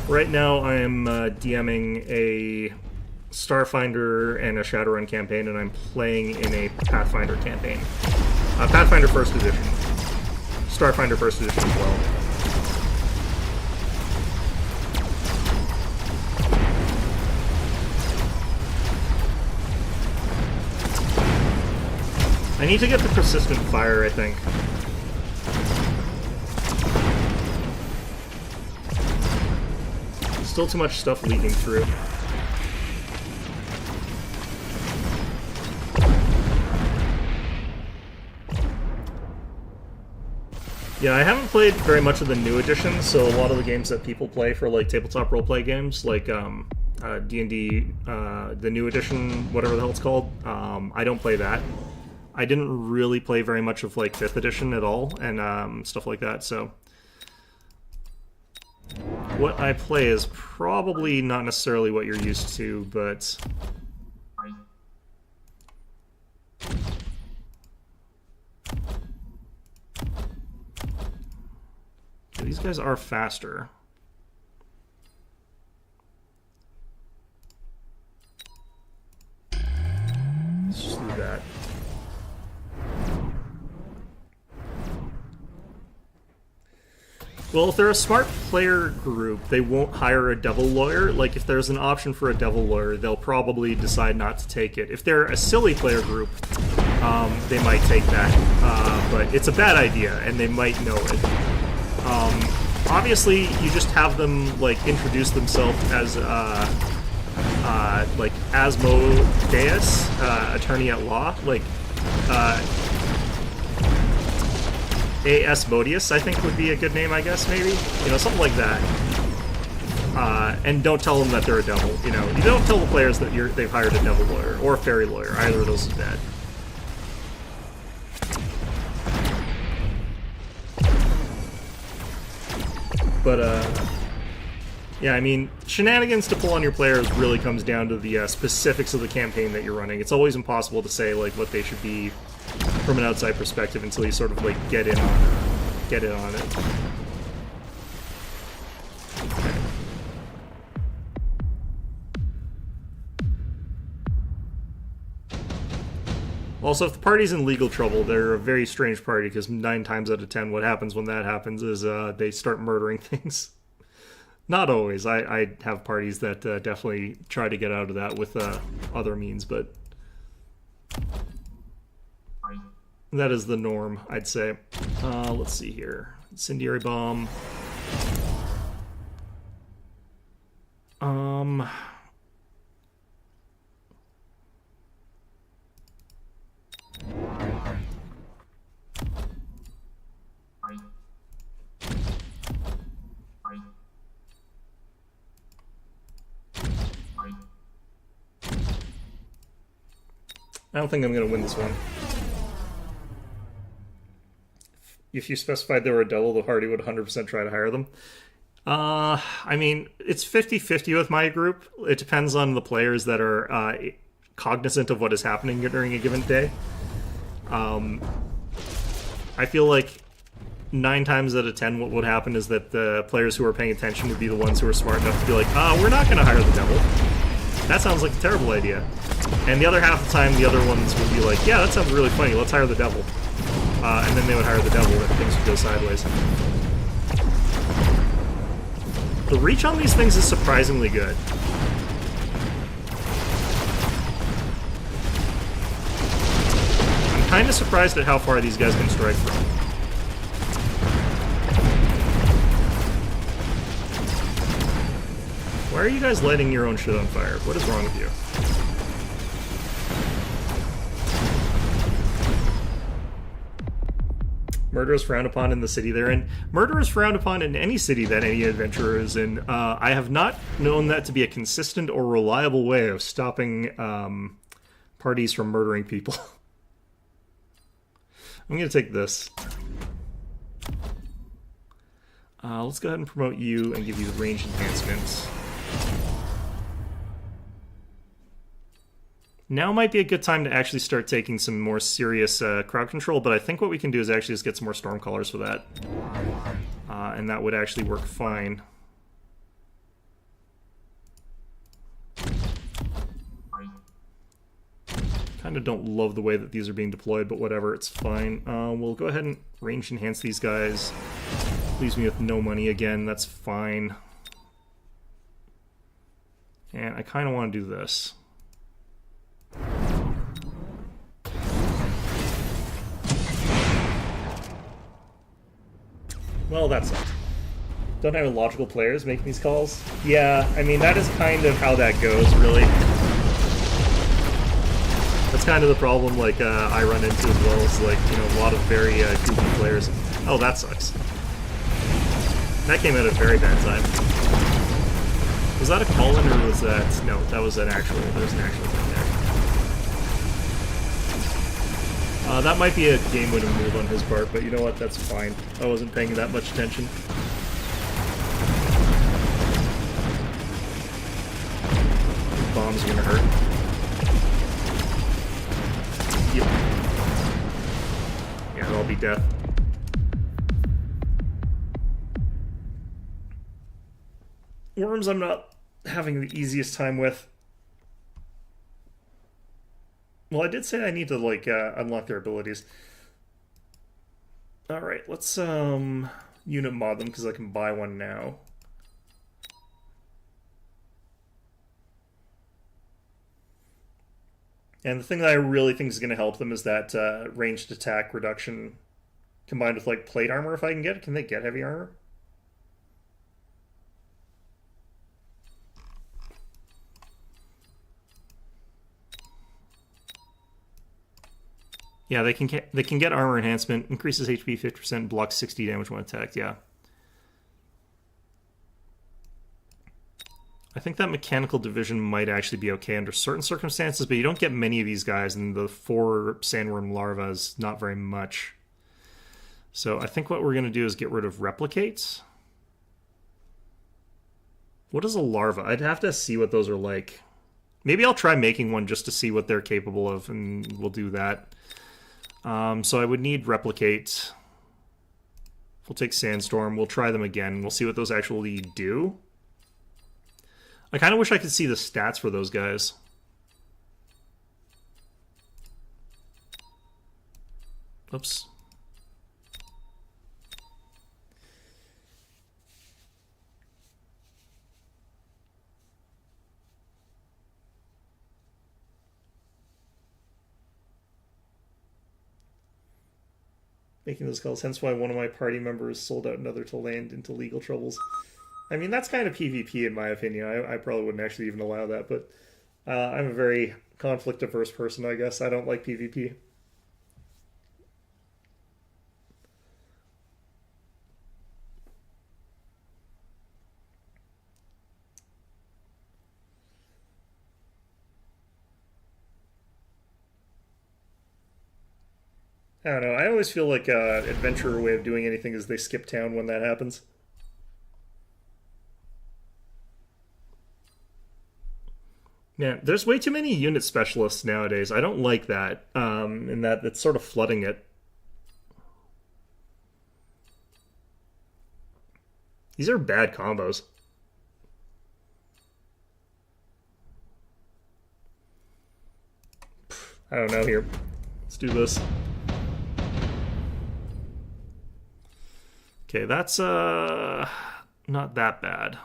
Right now I'm DMing a Starfinder and a Shadowrun campaign, and I'm playing in a Pathfinder campaign. Pathfinder 1st Edition. Starfinder 1st Edition as well. I need to get the Persistent Fire, I think. Still too much stuff leaking through. Yeah, I haven't played very much of the new edition, so a lot of the games that people play for like tabletop roleplay games, like D&D, the new edition, whatever the hell it's called, I don't play that. I didn't really play very much of like 5th edition at all, and stuff like that, so what I play is probably not necessarily what you're used to, but these guys are faster. Let's just do that. Well, if they're a smart player group, they won't hire a devil lawyer. Like, if there's an option for a devil lawyer, they'll probably decide not to take it. If they're a silly player group, they might take that. But it's a bad idea, and they might know it. Obviously, you just have them, like, introduce themselves as, like, Asmodeus, attorney at law. Like, Asmodeus, I think, would be a good name, I guess, maybe? You know, something like that. And don't tell them that they're a devil, you know. You don't tell the players that they've hired a devil lawyer, or a fairy lawyer. Either of those is bad. But, yeah, I mean, shenanigans to pull on your players really comes down to the specifics of the campaign that you're running. It's always impossible to say, like, what they should be from an outside perspective until you sort of, like, get in on it. Also, if the party's in legal trouble, they're a very strange party, because 9 times out of 10 what happens when that happens is they start murdering things. Not always. I have parties that definitely try to get out of that with other means, but that is the norm, I'd say. Let's see here. Incendiary bomb. I don't think I'm going to win this one. If you specified they were a devil, the party would 100% try to hire them. I mean, it's 50-50 with my group. It depends on the players that are cognizant of what is happening during a given day. I feel like 9 times out of 10 what would happen is that the players who are paying attention would be the ones who are smart enough to be like, we're not going to hire the devil. That sounds like a terrible idea. And the other half of the time, the other ones would be like, yeah, that sounds really funny, let's hire the devil. And then they would hire the devil if things would go sideways. The reach on these things is surprisingly good. I'm kind of surprised at how far these guys can strike from. Why are you guys lighting your own shit on fire? What is wrong with you? Murder is frowned upon in the city they're in. Murder is frowned upon in any city that any adventurer is in. I have not known that to be a consistent or reliable way of stopping parties from murdering people. I'm going to take this. Let's go ahead and promote you and give you the range enhancements. Now might be a good time to actually start taking some more serious crowd control, but I think what we can do is actually just get some more Stormcallers for that. And that would actually work fine. Kind of don't love the way that these are being deployed, but whatever, it's fine. We'll go ahead and range enhance these guys. Leaves me with no money again, that's fine. And I kind of want to do this. Well, that sucked. Don't have logical players making these calls? Yeah, I mean, that is kind of how that goes, really. That's kind of the problem, like, I run into as well, is, like, you know, a lot of very goofy players. Oh, that sucks. That came at a very bad time. Was that a call-in, or was that... No, that was an actual... There was an actual thing there. That might be a game-winning move on his part, but you know what? That's fine. I wasn't paying that much attention. These bombs are gonna hurt. Yep. Yeah, it'll all be death. Worms I'm not having the easiest time with. Well, I did say I need to, like, unlock their abilities. Alright, let's, unit mod them, because I can buy one now. And the thing that I really think is going to help them is that ranged attack reduction combined with, like, plate armor if I can get it. Can they get heavy armor? Yeah, they can get armor enhancement, increases HP 50%, blocks 60 damage when attacked, yeah. I think that mechanical division might actually be okay under certain circumstances, but you don't get many of these guys, and the 4 sandworm larvae is not very much. So I think what we're going to do is get rid of replicates. What is a larva? I'd have to see what those are like. Maybe I'll try making one just to see what they're capable of, and we'll do that. So I would need replicate. We'll take sandstorm. We'll try them again. We'll see what those actually do. I kind of wish I could see the stats for those guys. Oops. Making those calls, hence why one of my party members sold out another to land into legal troubles. I mean, that's kind of PvP in my opinion. I probably wouldn't actually even allow that, but I'm a very conflict-averse person, I guess. I don't like PvP. I don't know. I always feel like adventurer way of doing anything is they skip town when that happens. Yeah, there's way too many unit specialists nowadays. I don't like that, in that it's sort of flooding it. These are bad combos. I don't know here. Let's do this. Okay, that's not that bad.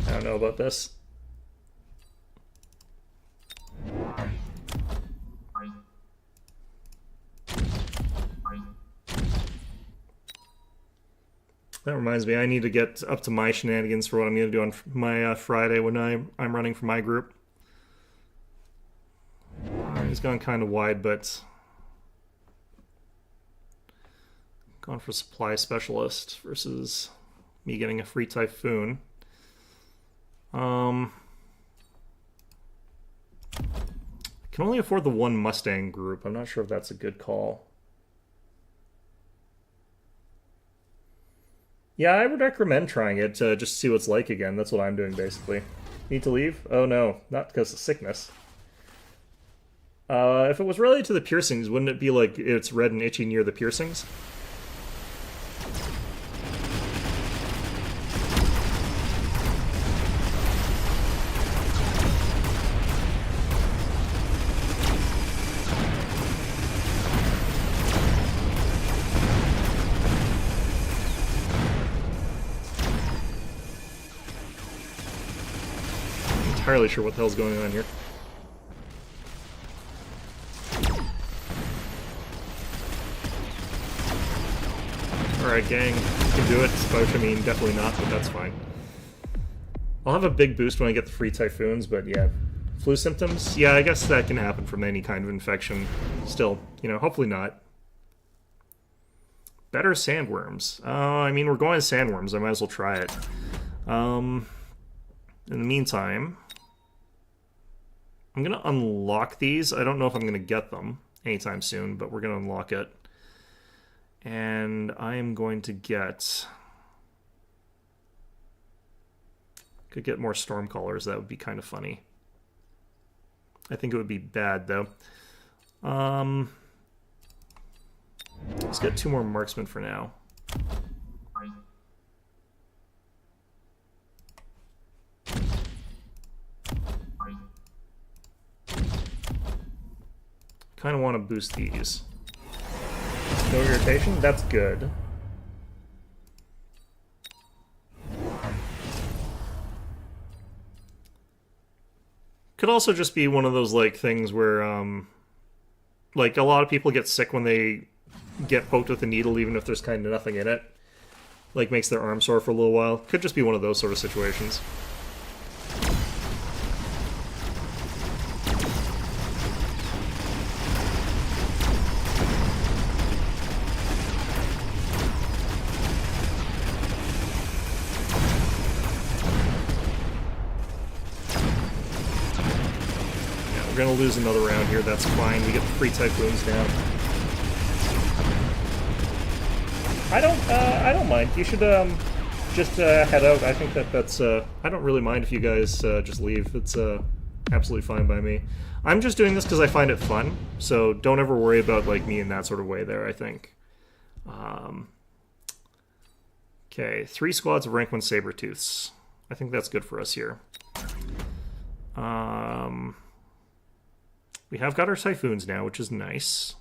I don't know about this. That reminds me, I need to get up to my shenanigans for what I'm going to do on my Friday when I'm running for my group. He's gone kind of wide, but gone for supply specialist versus me getting a free typhoon. I can only afford the one Mustang group. I'm not sure if that's a good call. Yeah, I would recommend trying it to just see what it's like again. That's what I'm doing, basically. Need to leave? Oh no, not because of sickness. If it was related to the piercings, wouldn't it be like it's red and itchy near the piercings? Entirely sure what the hell's going on here. Alright, gang, you can do it. Which, I mean, definitely not, but that's fine. I'll have a big boost when I get the free typhoons, but yeah. Flu symptoms? Yeah, I guess that can happen from any kind of infection. Still, you know, hopefully not. Better sandworms. I mean, we're going sandworms. I might as well try it. In the meantime, I'm going to unlock these. I don't know if I'm going to get them anytime soon, but we're going to unlock it. And I am going to get... Could get more Stormcallers. That would be kind of funny. I think it would be bad, though. Let's get 2 more Marksmen for now. Kind of want to boost these. No irritation? That's good. Could also just be one of those like things where like a lot of people get sick when they get poked with a needle even if there's kind of nothing in it. Like makes their arm sore for a little while. Could just be one of those sort of situations. We're gonna lose another round here, that's fine. We get the free typhoons down. I don't mind. You should just head out. I think that's I don't really mind if you guys just leave. It's absolutely fine by me. I'm just doing this because I find it fun, so don't ever worry about like me in that sort of way there, I think. Okay, 3 squads of rank 1 Sabertooths. I think that's good for us here. We have got our Typhoons now, which is nice.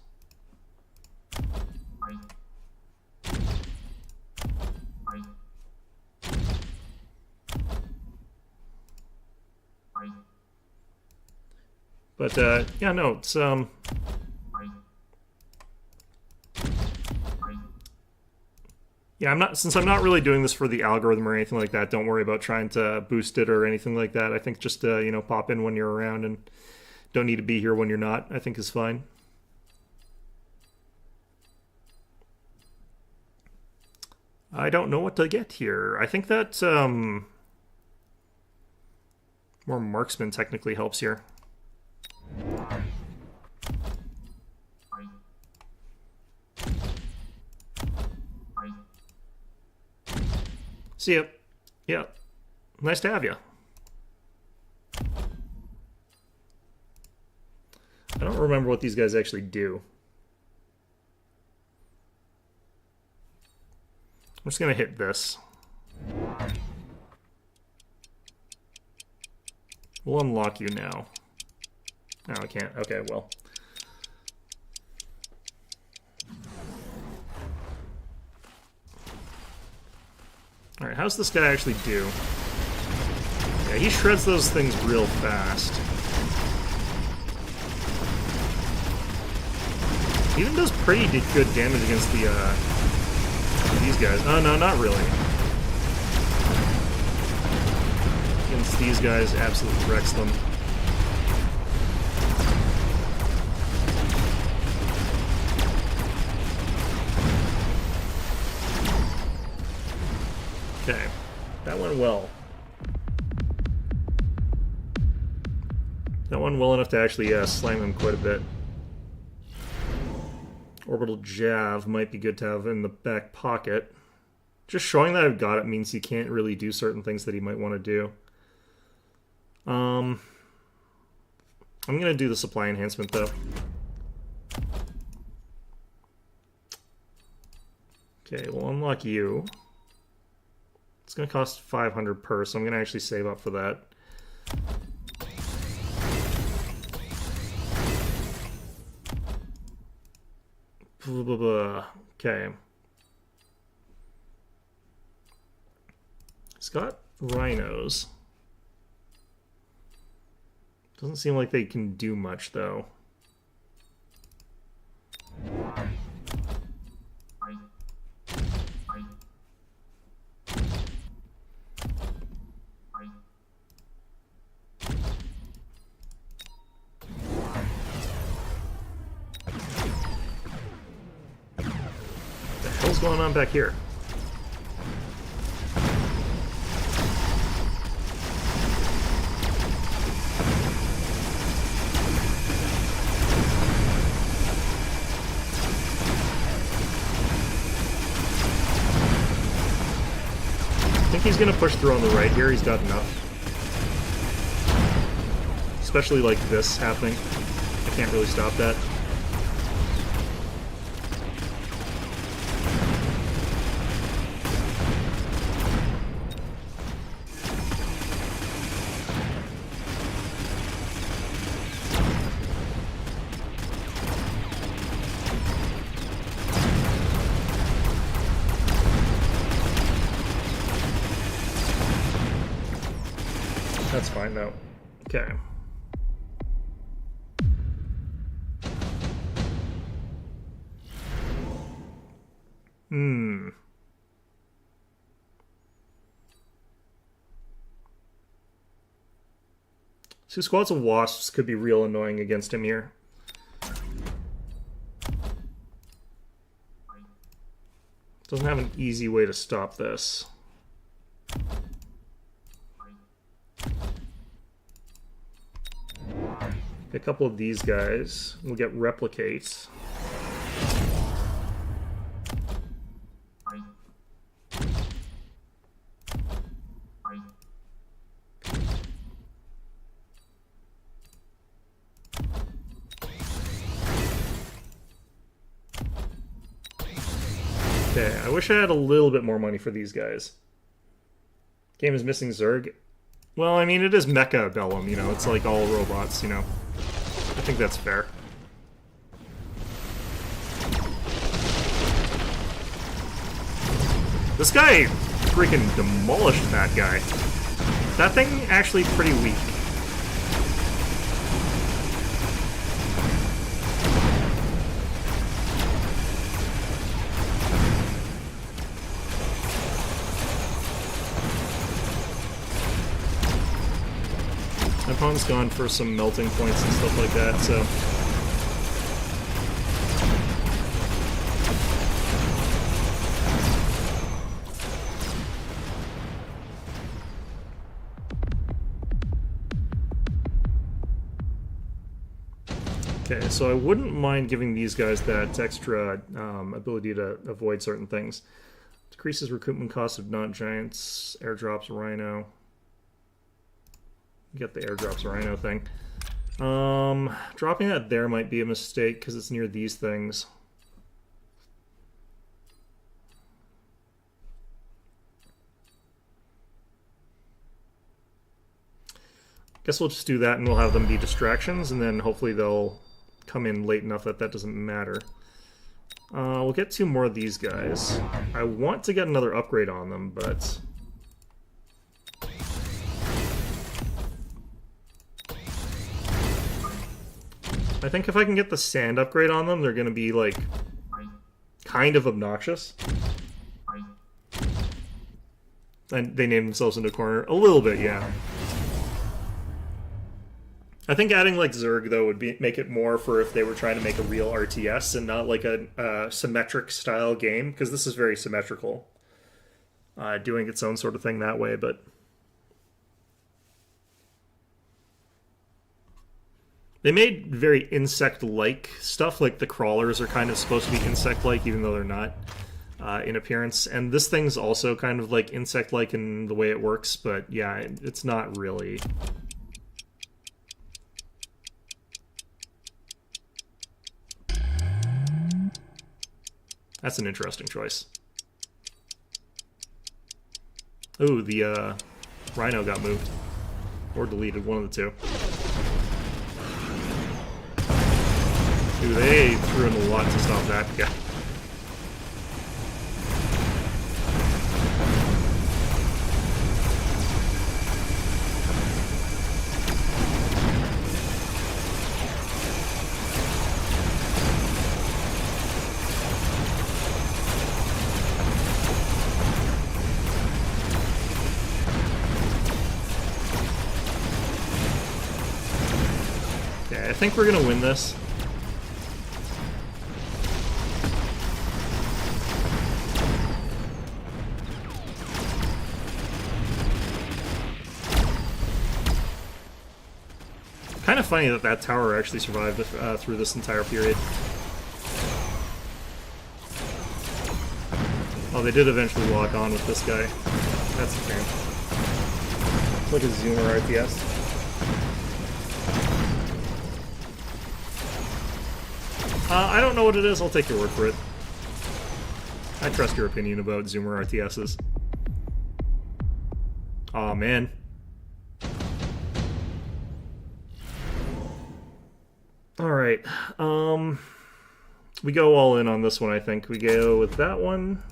But, yeah, no, it's, yeah, since I'm not really doing this for the algorithm or anything like that, don't worry about trying to boost it or anything like that. I think just, you know, pop in when you're around and don't need to be here when you're not, I think is fine. I don't know what to get here. I think that more Marksman technically helps here. See ya. Yeah. Nice to have you. I don't remember what these guys actually do. I'm just going to hit this. We'll unlock you now. No, I can't. Okay, well. Alright, how's this guy actually do? Yeah, he shreds those things real fast. He even does pretty good damage against the These guys. Oh, no, not really. Against these guys, absolutely wrecks them. Okay, that went well. That went well enough to actually slam him quite a bit. Orbital Jav might be good to have in the back pocket. Just showing that I've got it means he can't really do certain things that he might want to do. I'm going to do the supply enhancement, though. Okay, we'll unlock you. It's going to cost 500 per, so I'm going to actually save up for that. Blah, blah, blah. Okay. It's got rhinos. Doesn't seem like they can do much, though. What's going on back here? I think he's going to push through on the right here. He's got enough. Especially like this happening. I can't really stop that. That's fine, though. Okay. Two squads of wasps could be real annoying against him here. Doesn't have an easy way to stop this. A couple of these guys will get replicates. Okay, I wish I had a little bit more money for these guys. Game is missing Zerg. Well, I mean, it is Mechabellum, you know, it's like all robots, you know. I think that's fair. This guy freaking demolished that guy. That thing actually pretty weak. My opponent's gone for some melting points and stuff like that, so... Okay, so I wouldn't mind giving these guys that extra ability to avoid certain things. Decreases recruitment cost of non-giants, airdrops, rhino... Get the airdrops rhino thing. Dropping that there might be a mistake because it's near these things. Guess we'll just do that and we'll have them be distractions and then hopefully they'll come in late enough that that doesn't matter. We'll get two more of these guys. I want to get another upgrade on them, but... I think if I can get the sand upgrade on them, they're going to be, like, kind of obnoxious. And they named themselves into a corner. A little bit, yeah. I think adding like Zerg though would make it more for if they were trying to make a real RTS and not like a symmetric style game, because this is very symmetrical, doing its own sort of thing that way. But they made very insect-like stuff, like the crawlers are kind of supposed to be insect-like, even though they're not in appearance. And this thing's also kind of like insect-like in the way it works, but yeah, it's not really. That's an interesting choice. Ooh, the Rhino got moved. Or deleted, one of the two. Ooh, they threw in a lot to stop that guy. I think we're gonna win this. Kind of funny that that tower actually survived through this entire period. Oh, they did eventually lock on with this guy. That's a shame. It's like a Zoomer RTS. I don't know what it is, I'll take your word for it. I trust your opinion about Zoomer RTSs. Aw, man. Alright, we go all in on this one, I think. We go with that one.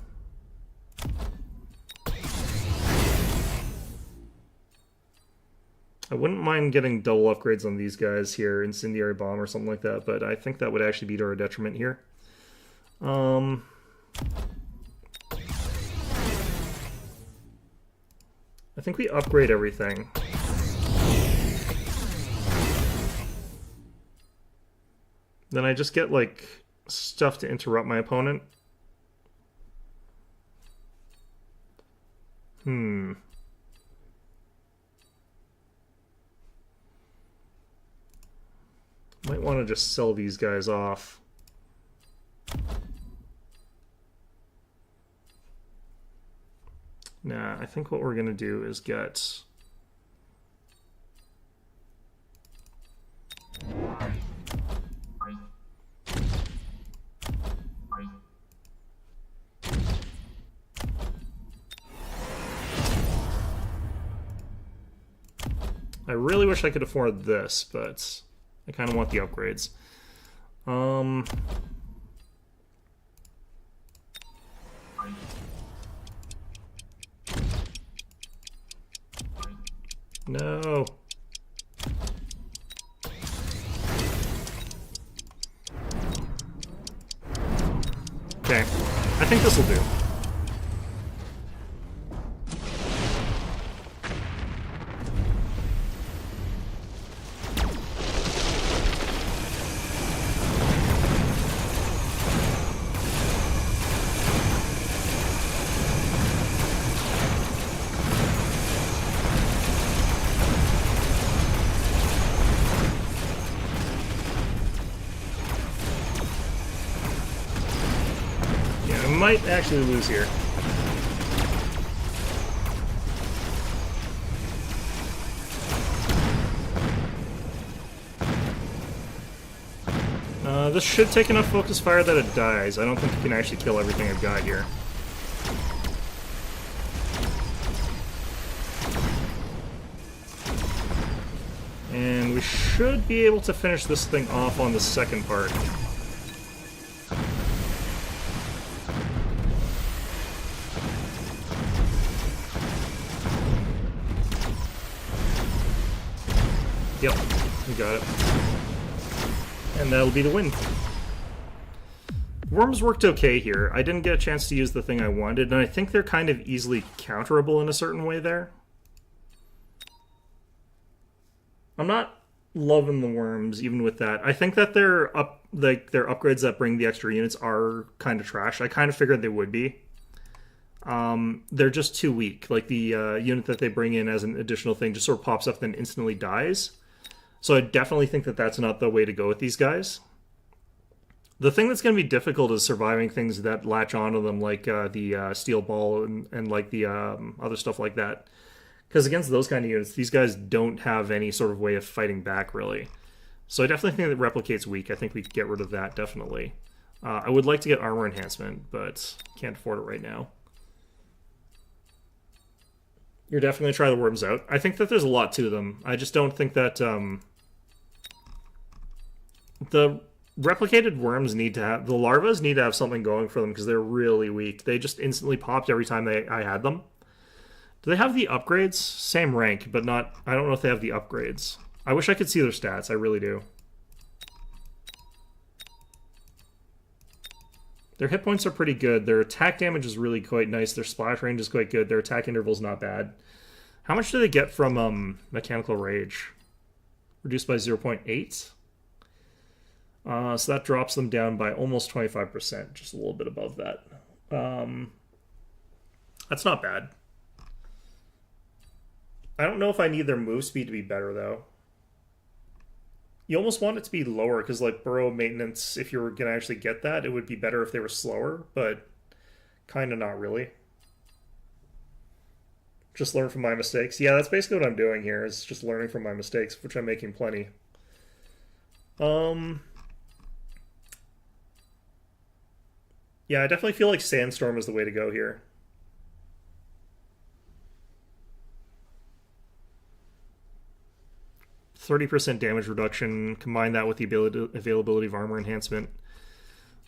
I wouldn't mind getting double upgrades on these guys here, Incendiary Bomb or something like that, but I think that would actually be to our detriment here. I think we upgrade everything. Then I just get, like, stuff to interrupt my opponent. Might want to just sell these guys off. Nah, I think what we're going to do is get... I really wish I could afford this, but I kind of want the upgrades. No. Okay, I think this will do. Might actually lose here. This should take enough focus fire that it dies. I don't think you can actually kill everything I've got here. And we should be able to finish this thing off on the second part. Yep, we got it. And that'll be the win. Worms worked okay here. I didn't get a chance to use the thing I wanted, and I think they're kind of easily counterable in a certain way there. I'm not loving the worms even with that. I think that their upgrades that bring the extra units are kind of trash. I kind of figured they would be. They're just too weak. Like the unit that they bring in as an additional thing just sort of pops up and instantly dies. So I definitely think that that's not the way to go with these guys. The thing that's going to be difficult is surviving things that latch onto them, like the steel ball and like the other stuff like that. Because against those kind of units, these guys don't have any sort of way of fighting back, really. So I definitely think that Replicate's weak. I think we could get rid of that, definitely. I would like to get armor enhancement, but can't afford it right now. You're definitely going to try the worms out. I think that there's a lot to them. I just don't think that the replicated worms need to have... The larvas need to have something going for them because they're really weak. They just instantly popped every time I had them. Do they have the upgrades? Same rank, but not... I don't know if they have the upgrades. I wish I could see their stats. I really do. Their hit points are pretty good. Their attack damage is really quite nice. Their splash range is quite good. Their attack interval is not bad. How much do they get from Mechanical Rage? Reduced by 0.8? So that drops them down by almost 25%. Just a little bit above that. That's not bad. I don't know if I need their move speed to be better, though. You almost want it to be lower, because, like, burrow maintenance, if you were going to actually get that, it would be better if they were slower, but kind of not really. Just learn from my mistakes. Yeah, that's basically what I'm doing here, is just learning from my mistakes, which I'm making plenty. Yeah, I definitely feel like Sandstorm is the way to go here. 30% damage reduction, combine that with the availability of armor enhancement.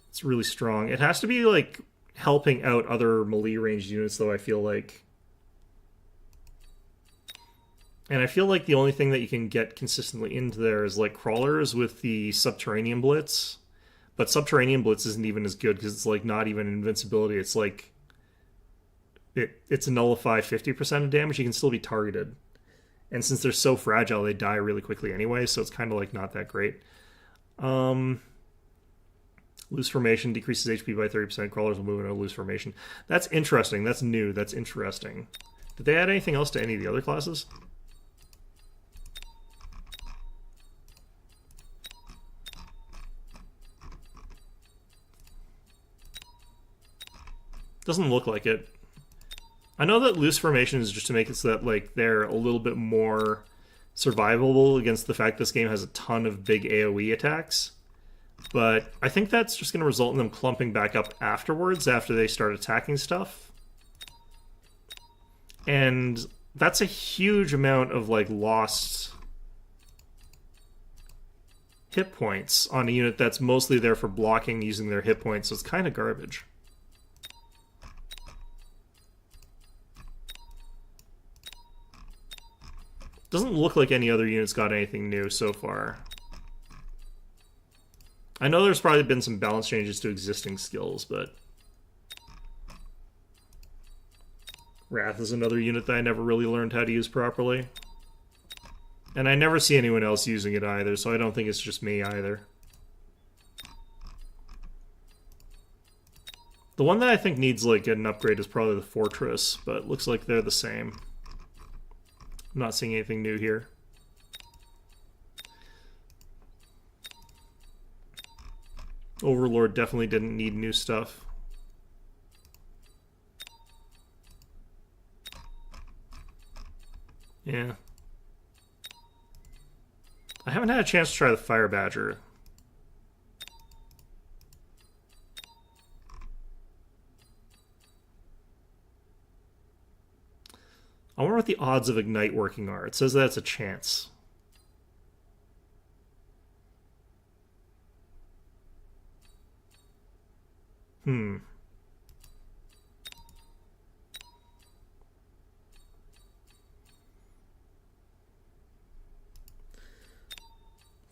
It's really strong. It has to be, like, helping out other melee ranged units, though, I feel like. And I feel like the only thing that you can get consistently into there is, like, crawlers with the Subterranean Blitz. But Subterranean Blitz isn't even as good, because it's, like, not even invincibility. It's, like... It's a nullify 50% of damage. You can still be targeted. And since they're so fragile, they die really quickly anyway, so it's kind of like not that great. Loose formation decreases HP by 30%. Crawlers will move in a loose formation. That's interesting. That's new. That's interesting. Did they add anything else to any of the other classes? Doesn't look like it. I know that loose formation is just to make it so that, like, they're a little bit more survivable against the fact this game has a ton of big AoE attacks. But I think that's just going to result in them clumping back up afterwards, after they start attacking stuff. And that's a huge amount of, like, lost hit points on a unit that's mostly there for blocking using their hit points, so it's kind of garbage. Doesn't look like any other units got anything new so far. I know there's probably been some balance changes to existing skills, but... Wrath is another unit that I never really learned how to use properly. And I never see anyone else using it either, so I don't think it's just me either. The one that I think needs, like, an upgrade is probably the Fortress, but it looks like they're the same. I'm not seeing anything new here. Overlord definitely didn't need new stuff. Yeah. I haven't had a chance to try the Fire Badger. I wonder what the odds of Ignite working are. It says that it's a chance.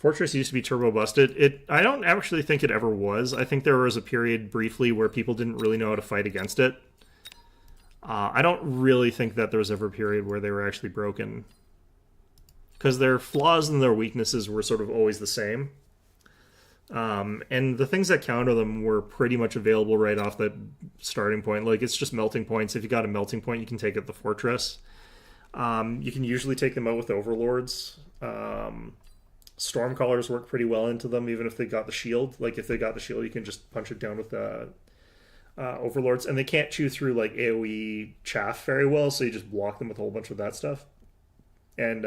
Fortress used to be turbo busted. I don't actually think it ever was. I think there was a period briefly where people didn't really know how to fight against it. I don't really think that there was ever a period where they were actually broken. Because their flaws and their weaknesses were sort of always the same. And the things that counter them were pretty much available right off the starting point. Like, it's just melting points. If you got a melting point, you can take out the fortress. You can usually take them out with overlords. Stormcallers work pretty well into them, even if they got the shield. Like, if they got the shield, you can just punch it down with the overlords. And they can't chew through, like, AoE chaff very well, so you just block them with a whole bunch of that stuff. And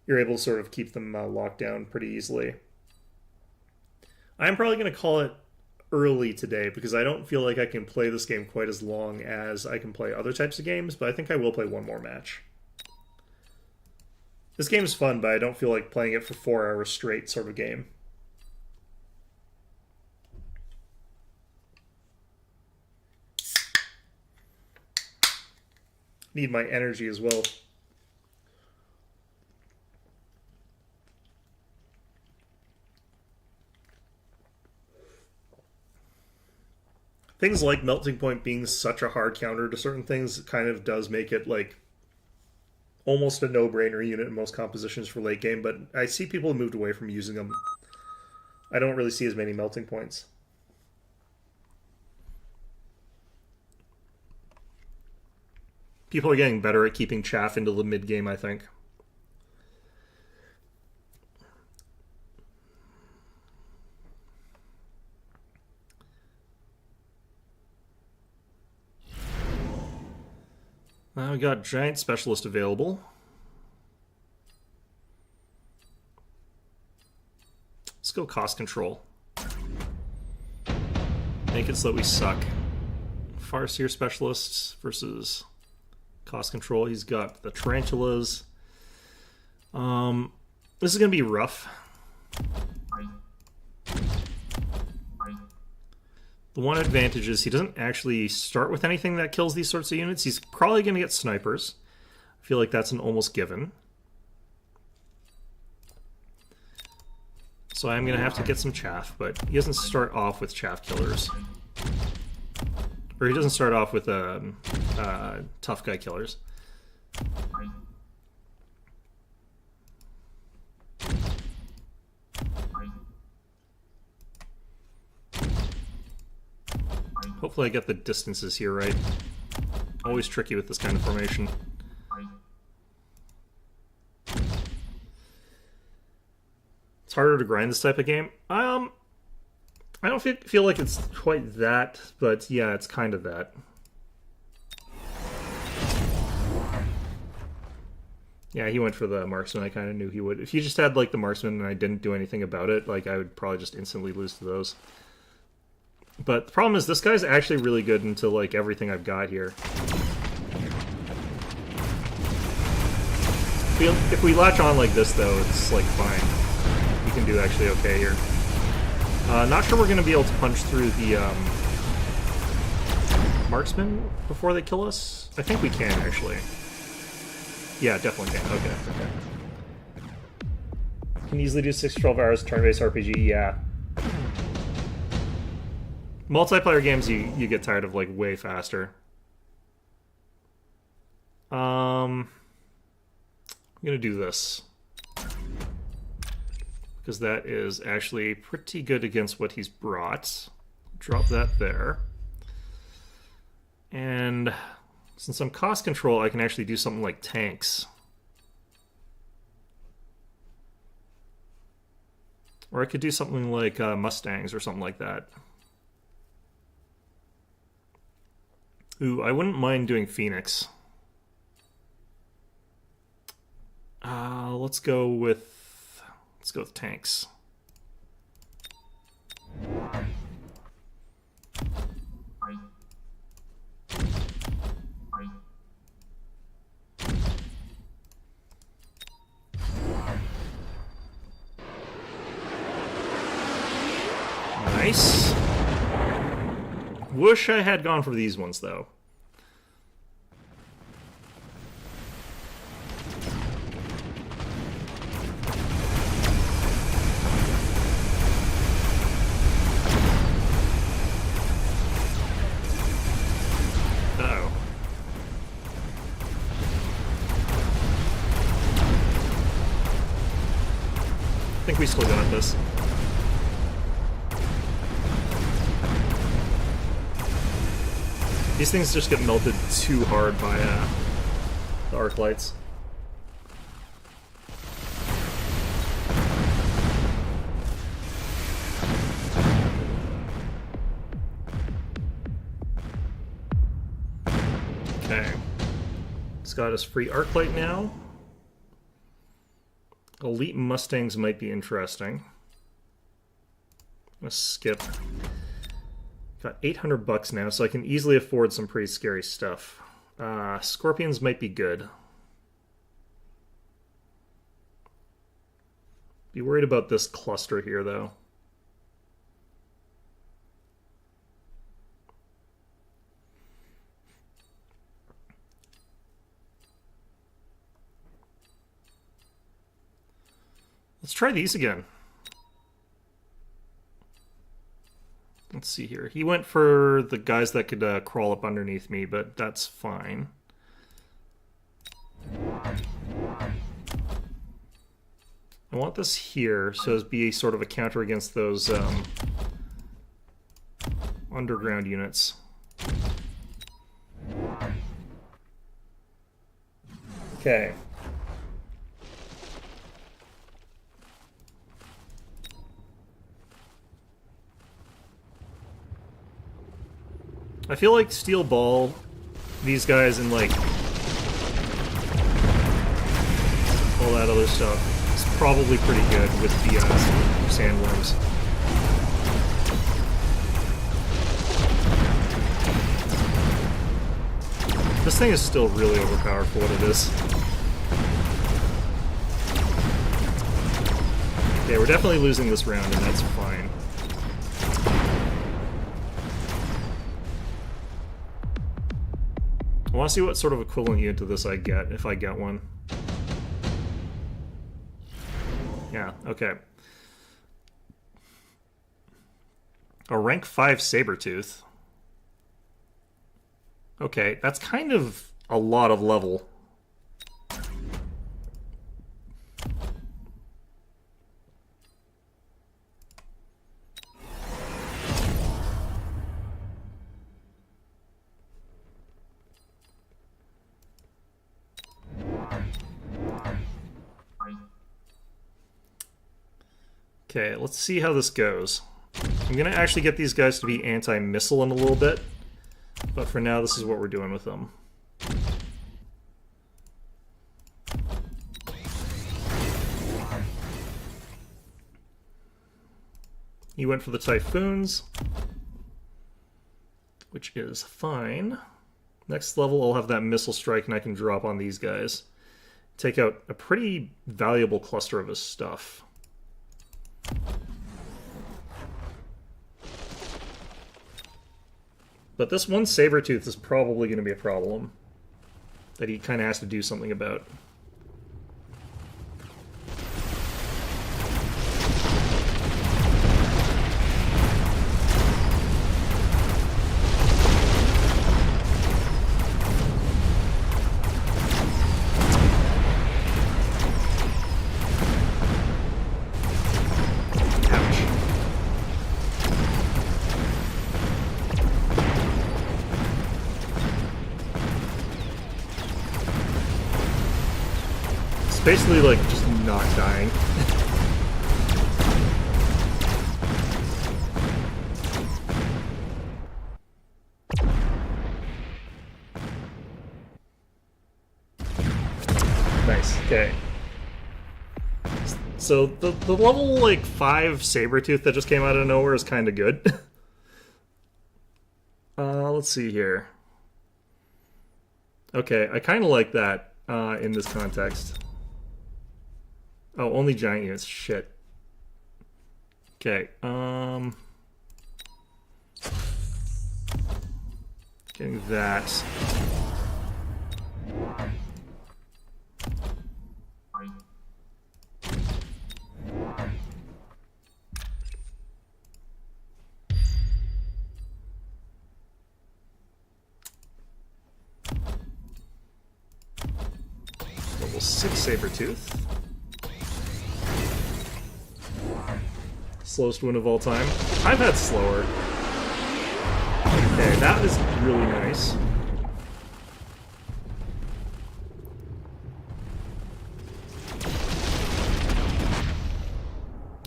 you're able to sort of keep them locked down pretty easily. I'm probably going to call it early today, because I don't feel like I can play this game quite as long as I can play other types of games, but I think I will play one more match. This game is fun, but I don't feel like playing it for 4 hours straight sort of game. Need my energy as well. Things like Melting Point being such a hard counter to certain things kind of does make it like almost a no-brainer unit in most compositions for late game, but I see people moved away from using them. I don't really see as many Melting Points. People are getting better at keeping chaff into the mid-game, I think. Now we got Giant Specialist available. Let's go Cost Control. Make it so that we suck. Farseer Specialists versus Cost Control. He's got the Tarantulas. This is going to be rough. The one advantage is he doesn't actually start with anything that kills these sorts of units. He's probably going to get snipers. I feel like that's an almost given. So I'm going to have to get some chaff, but he doesn't start off with chaff killers. Or he doesn't start off with tough guy killers. Hopefully I get the distances here right. Always tricky with this kind of formation. It's harder to grind this type of game. I don't feel like it's quite that, but yeah, it's kind of that. Yeah, he went for the marksman. I kind of knew he would. If he just had like the marksman and I didn't do anything about it, like I would probably just instantly lose to those. But the problem is this guy's actually really good into like everything I've got here. If we latch on like this though, it's like fine. We can do actually okay here. Not sure we're going to be able to punch through the marksman before they kill us. I think we can actually. Yeah, definitely can. Okay. Can easily do 6 to 12 hours turn-based RPG, yeah. Multiplayer games you get tired of like way faster. I'm gonna do this. Because that is actually pretty good against what he's brought. Drop that there. And since I'm cost control, I can actually do something like tanks. Or I could do something like Mustangs or something like that. Ooh, I wouldn't mind doing Phoenix. Let's go with tanks. Nice. Wish I had gone for these ones, though. we still got this. These things just get melted too hard by the arc lights. Okay. It's got us free arc light now. Elite Mustangs might be interesting. Let's skip. Got 800 bucks now, so I can easily afford some pretty scary stuff. Scorpions might be good. Be worried about this cluster here, though. Let's try these again. Let's see here. He went for the guys that could crawl up underneath me, but that's fine. I want this here, so as be sort of a counter against those underground units. Okay. I feel like Steel Ball, these guys, and like all that other stuff is probably pretty good with the sandworms. This thing is still really overpowered for what it is. Okay, we're definitely losing this round, and that's fine. I want to see what sort of equivalent unit to this I get, if I get one. Yeah, okay. A rank 5 Sabertooth. Okay, that's kind of a lot of level. Okay, let's see how this goes. I'm gonna actually get these guys to be anti-missile in a little bit, but for now this is what we're doing with them. He went for the Typhoons, which is fine. Next level I'll have that missile strike and I can drop on these guys. Take out a pretty valuable cluster of his stuff. But this one Sabertooth is probably going to be a problem that he kind of has to do something about. Basically, like, just not dying. Nice, okay. So, the level, like, 5 Sabertooth that just came out of nowhere is kind of good. Let's see here. Okay, I kind of like that in this context. Oh, only giant units. Shit. Okay, getting that. Level 6 Sabertooth. slowest win of all time. I've had slower. Okay, that is really nice.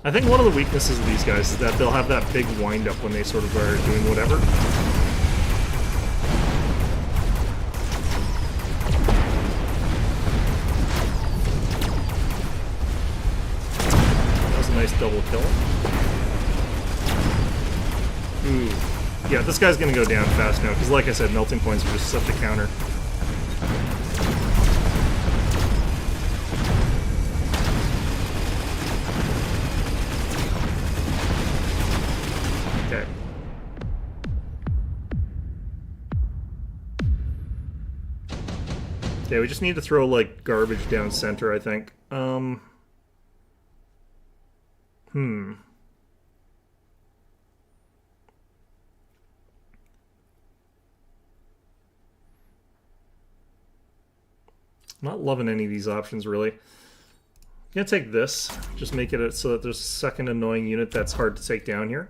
I think one of the weaknesses of these guys is that they'll have that big wind-up when they sort of are doing whatever. That was a nice double kill. Ooh. Yeah, this guy's gonna go down fast now, because like I said, melting points are just such a counter. Okay. Okay, we just need to throw, like, garbage down center, I think. Not loving any of these options, really. I'm gonna take this, just make it so that there's a second annoying unit that's hard to take down here.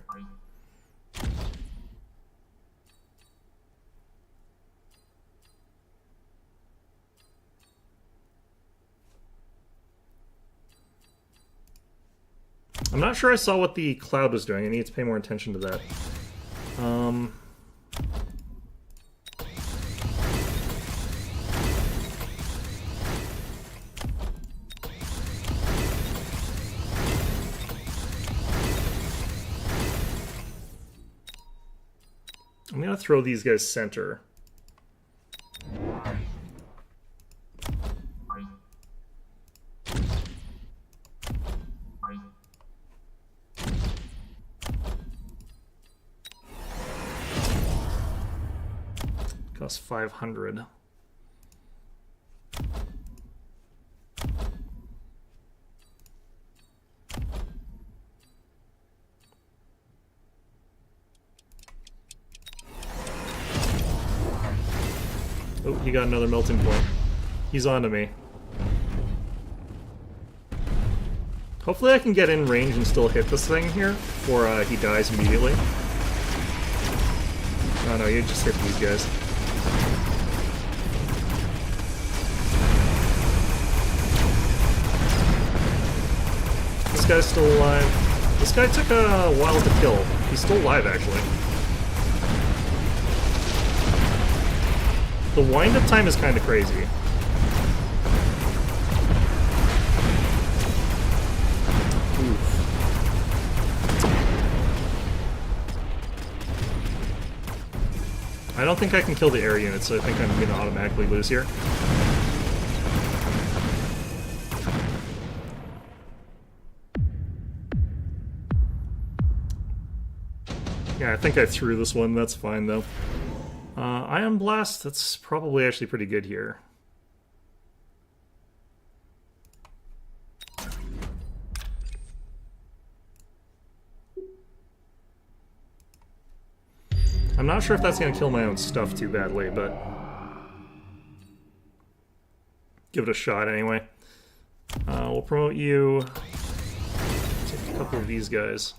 I'm not sure I saw what the cloud was doing. I need to pay more attention to that. I'm gonna throw these guys center. Costs 500. Oh, he got another melting point. He's on to me. Hopefully I can get in range and still hit this thing here before he dies immediately. Oh no, you just hit these guys. This guy's still alive. This guy took a while to kill. He's still alive, actually. The wind-up time is kind of crazy. Oof. I don't think I can kill the air unit, so I think I'm going to automatically lose here. Yeah, I think I threw this one. That's fine, though. Ion Blast, that's probably actually pretty good here. I'm not sure if that's going to kill my own stuff too badly, but give it a shot anyway. We'll promote you. Take a couple of these guys.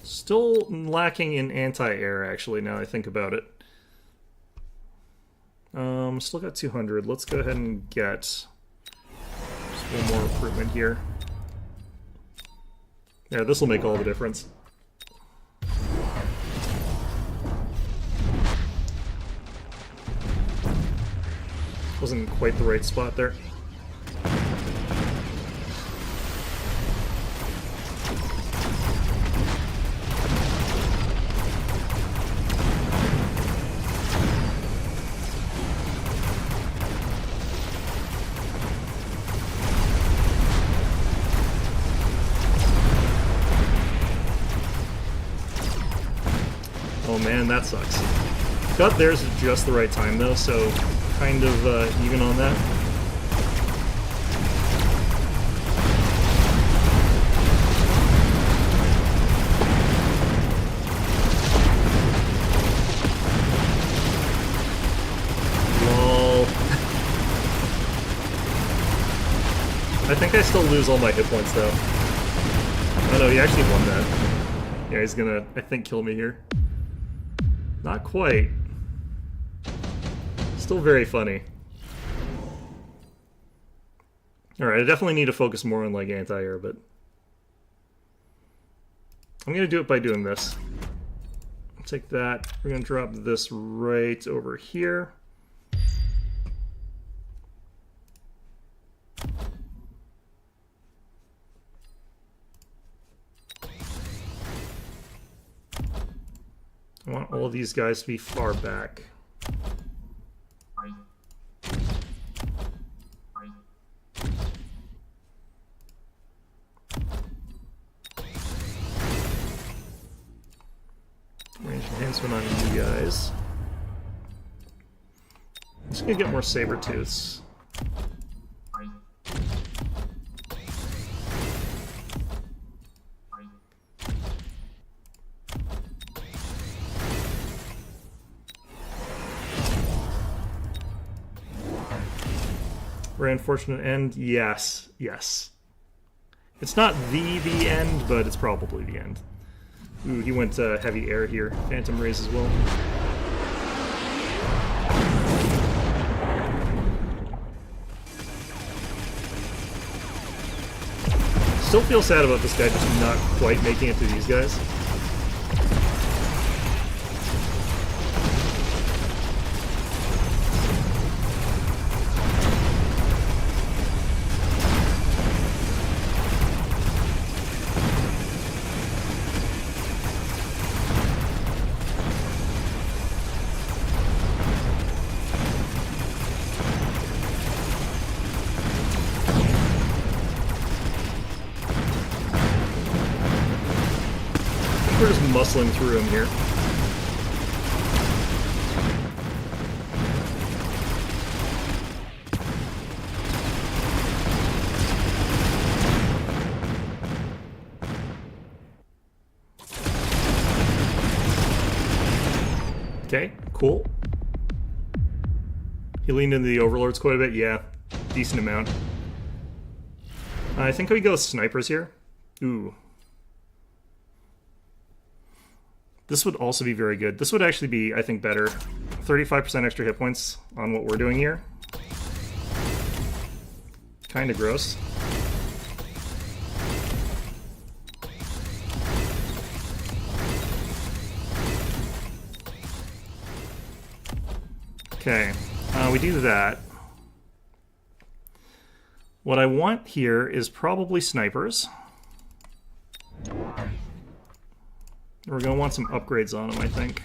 Still lacking in anti-air, actually, now I think about it. Still got 200. Let's go ahead and get just one more recruitment here. Yeah, this will make all the difference. Wasn't quite the right spot there. Oh man, that sucks. Got theirs at just the right time though, so kind of even on that. lose all my hit points, though. Oh no, he actually won that. Yeah, he's gonna, I think, kill me here. Not quite. Still very funny. Alright, I definitely need to focus more on, like, anti-air, but... I'm gonna do it by doing this. Take that. We're gonna drop this right over here. I want all of these guys to be far back. Range enhancement on you guys. I'm just gonna get more saber tooths. Very unfortunate end. Yes, yes. It's not the end, but it's probably the end. Ooh, he went heavy air here. Phantom raise as well. Still feel sad about this guy just not quite making it to these guys. We're just muscling through him here. Okay, cool. He leaned into the overlords quite a bit, yeah. Decent amount. I think we go with snipers here. Ooh. This would also be very good. This would actually be, I think, better. 35% extra hit points on what we're doing here. Kinda gross. Okay, we do that. What I want here is probably snipers. We're going to want some upgrades on them, I think.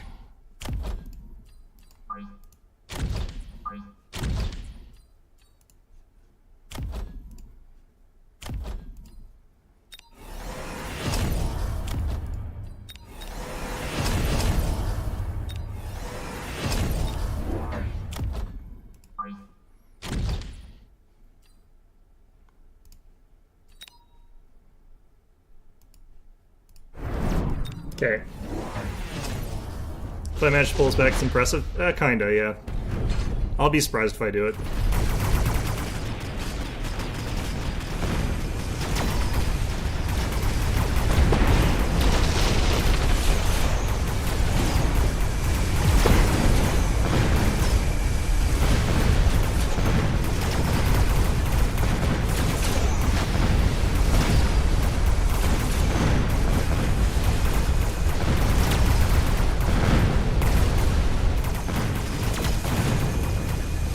Okay. If I manage to pull this back, it's impressive. Kinda, yeah. I'll be surprised if I do it.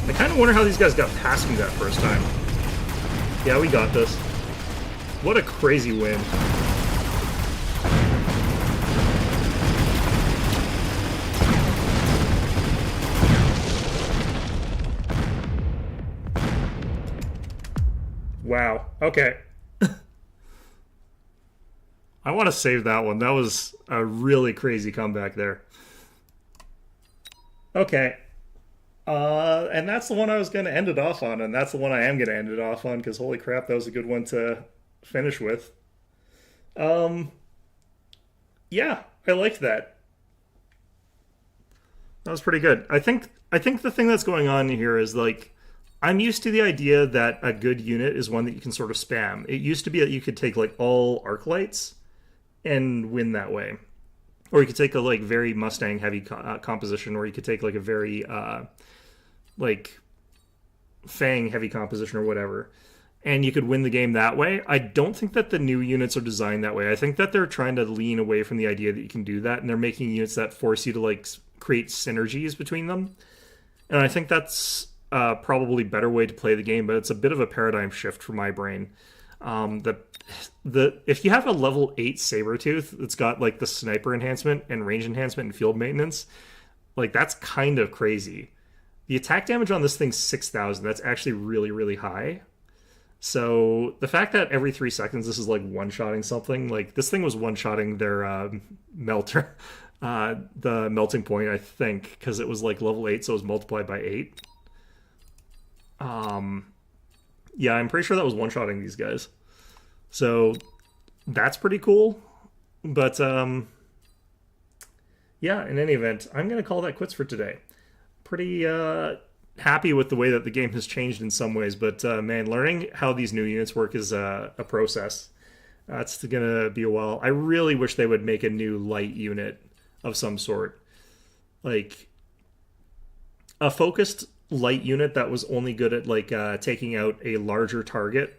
I kind of wonder how these guys got past me that first time. Yeah, we got this. What a crazy win. Wow. Okay. I want to save that one. That was a really crazy comeback there. Okay. And that's the one I was going to end it off on, and that's the one I am going to end it off on, because holy crap, that was a good one to finish with. Yeah, I liked that. That was pretty good. I think the thing that's going on here is, like, I'm used to the idea that a good unit is one that you can sort of spam. It used to be that you could take like all arc lights and win that way, or you could take a like very Mustang heavy composition, or you could take like a very like Fang heavy composition or whatever, and you could win the game that way. I don't think that the new units are designed that way. I think that they're trying to lean away from the idea that you can do that, and they're making units that force you to like create synergies between them. And I think that's probably a better way to play the game, but it's a bit of a paradigm shift for my brain. The if you have a level 8 Sabretooth that's got like the sniper enhancement and range enhancement and field maintenance, like that's kind of crazy. The attack damage on this thing's 6,000. That's actually really, really high. So the fact that every 3 seconds this is like one-shotting something, like this thing was one-shotting their melter, the melting point, I think, because it was like level 8, so it was multiplied by 8. Yeah, I'm pretty sure that was one-shotting these guys. So that's pretty cool. But yeah, in any event, I'm going to call that quits for today. Pretty happy with the way that the game has changed in some ways, but man, learning how these new units work is a process. It's going to be a while. I really wish they would make a new light unit of some sort. Like a focused light unit that was only good at like taking out a larger target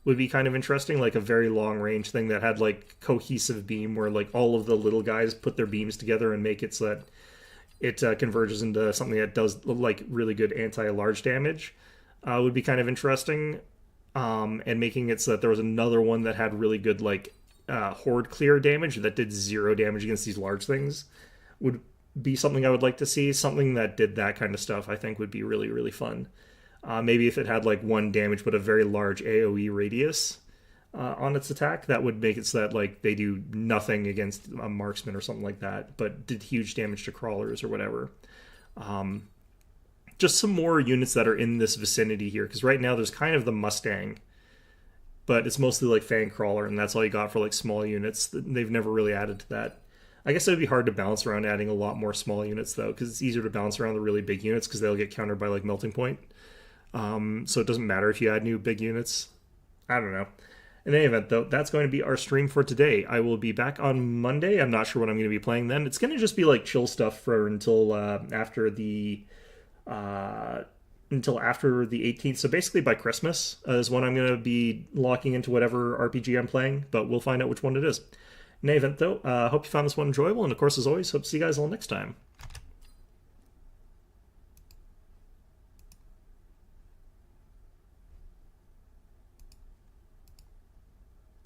would be kind of interesting, like a very long range thing that had like cohesive beam where like all of the little guys put their beams together and make it so that it converges into something that does like really good anti-large damage. Would be kind of interesting. And making it so that there was another one that had really good like horde clear damage that did 0 damage against these large things would be something I would like to see. Something that did that kind of stuff I think would be really, really fun. Maybe if it had like 1 damage but a very large AoE radius on its attack, that would make it so that like they do nothing against a marksman or something like that, but did huge damage to crawlers or whatever. Just some more units that are in this vicinity here, because right now there's kind of the Mustang, but it's mostly like Fang Crawler, and that's all you got for like small units. They've never really added to that. I guess it would be hard to balance around adding a lot more small units though, because it's easier to balance around the really big units because they'll get countered by like Melting Point. So it doesn't matter if you add new big units. I don't know. In any event, though, that's going to be our stream for today. I will be back on Monday. I'm not sure what I'm going to be playing then. It's going to just be like chill stuff for until after the 18th. So basically by Christmas is when I'm going to be locking into whatever RPG I'm playing, but we'll find out which one it is. In any event, though, hope you found this one enjoyable, and of course, as always, hope to see you guys all next time.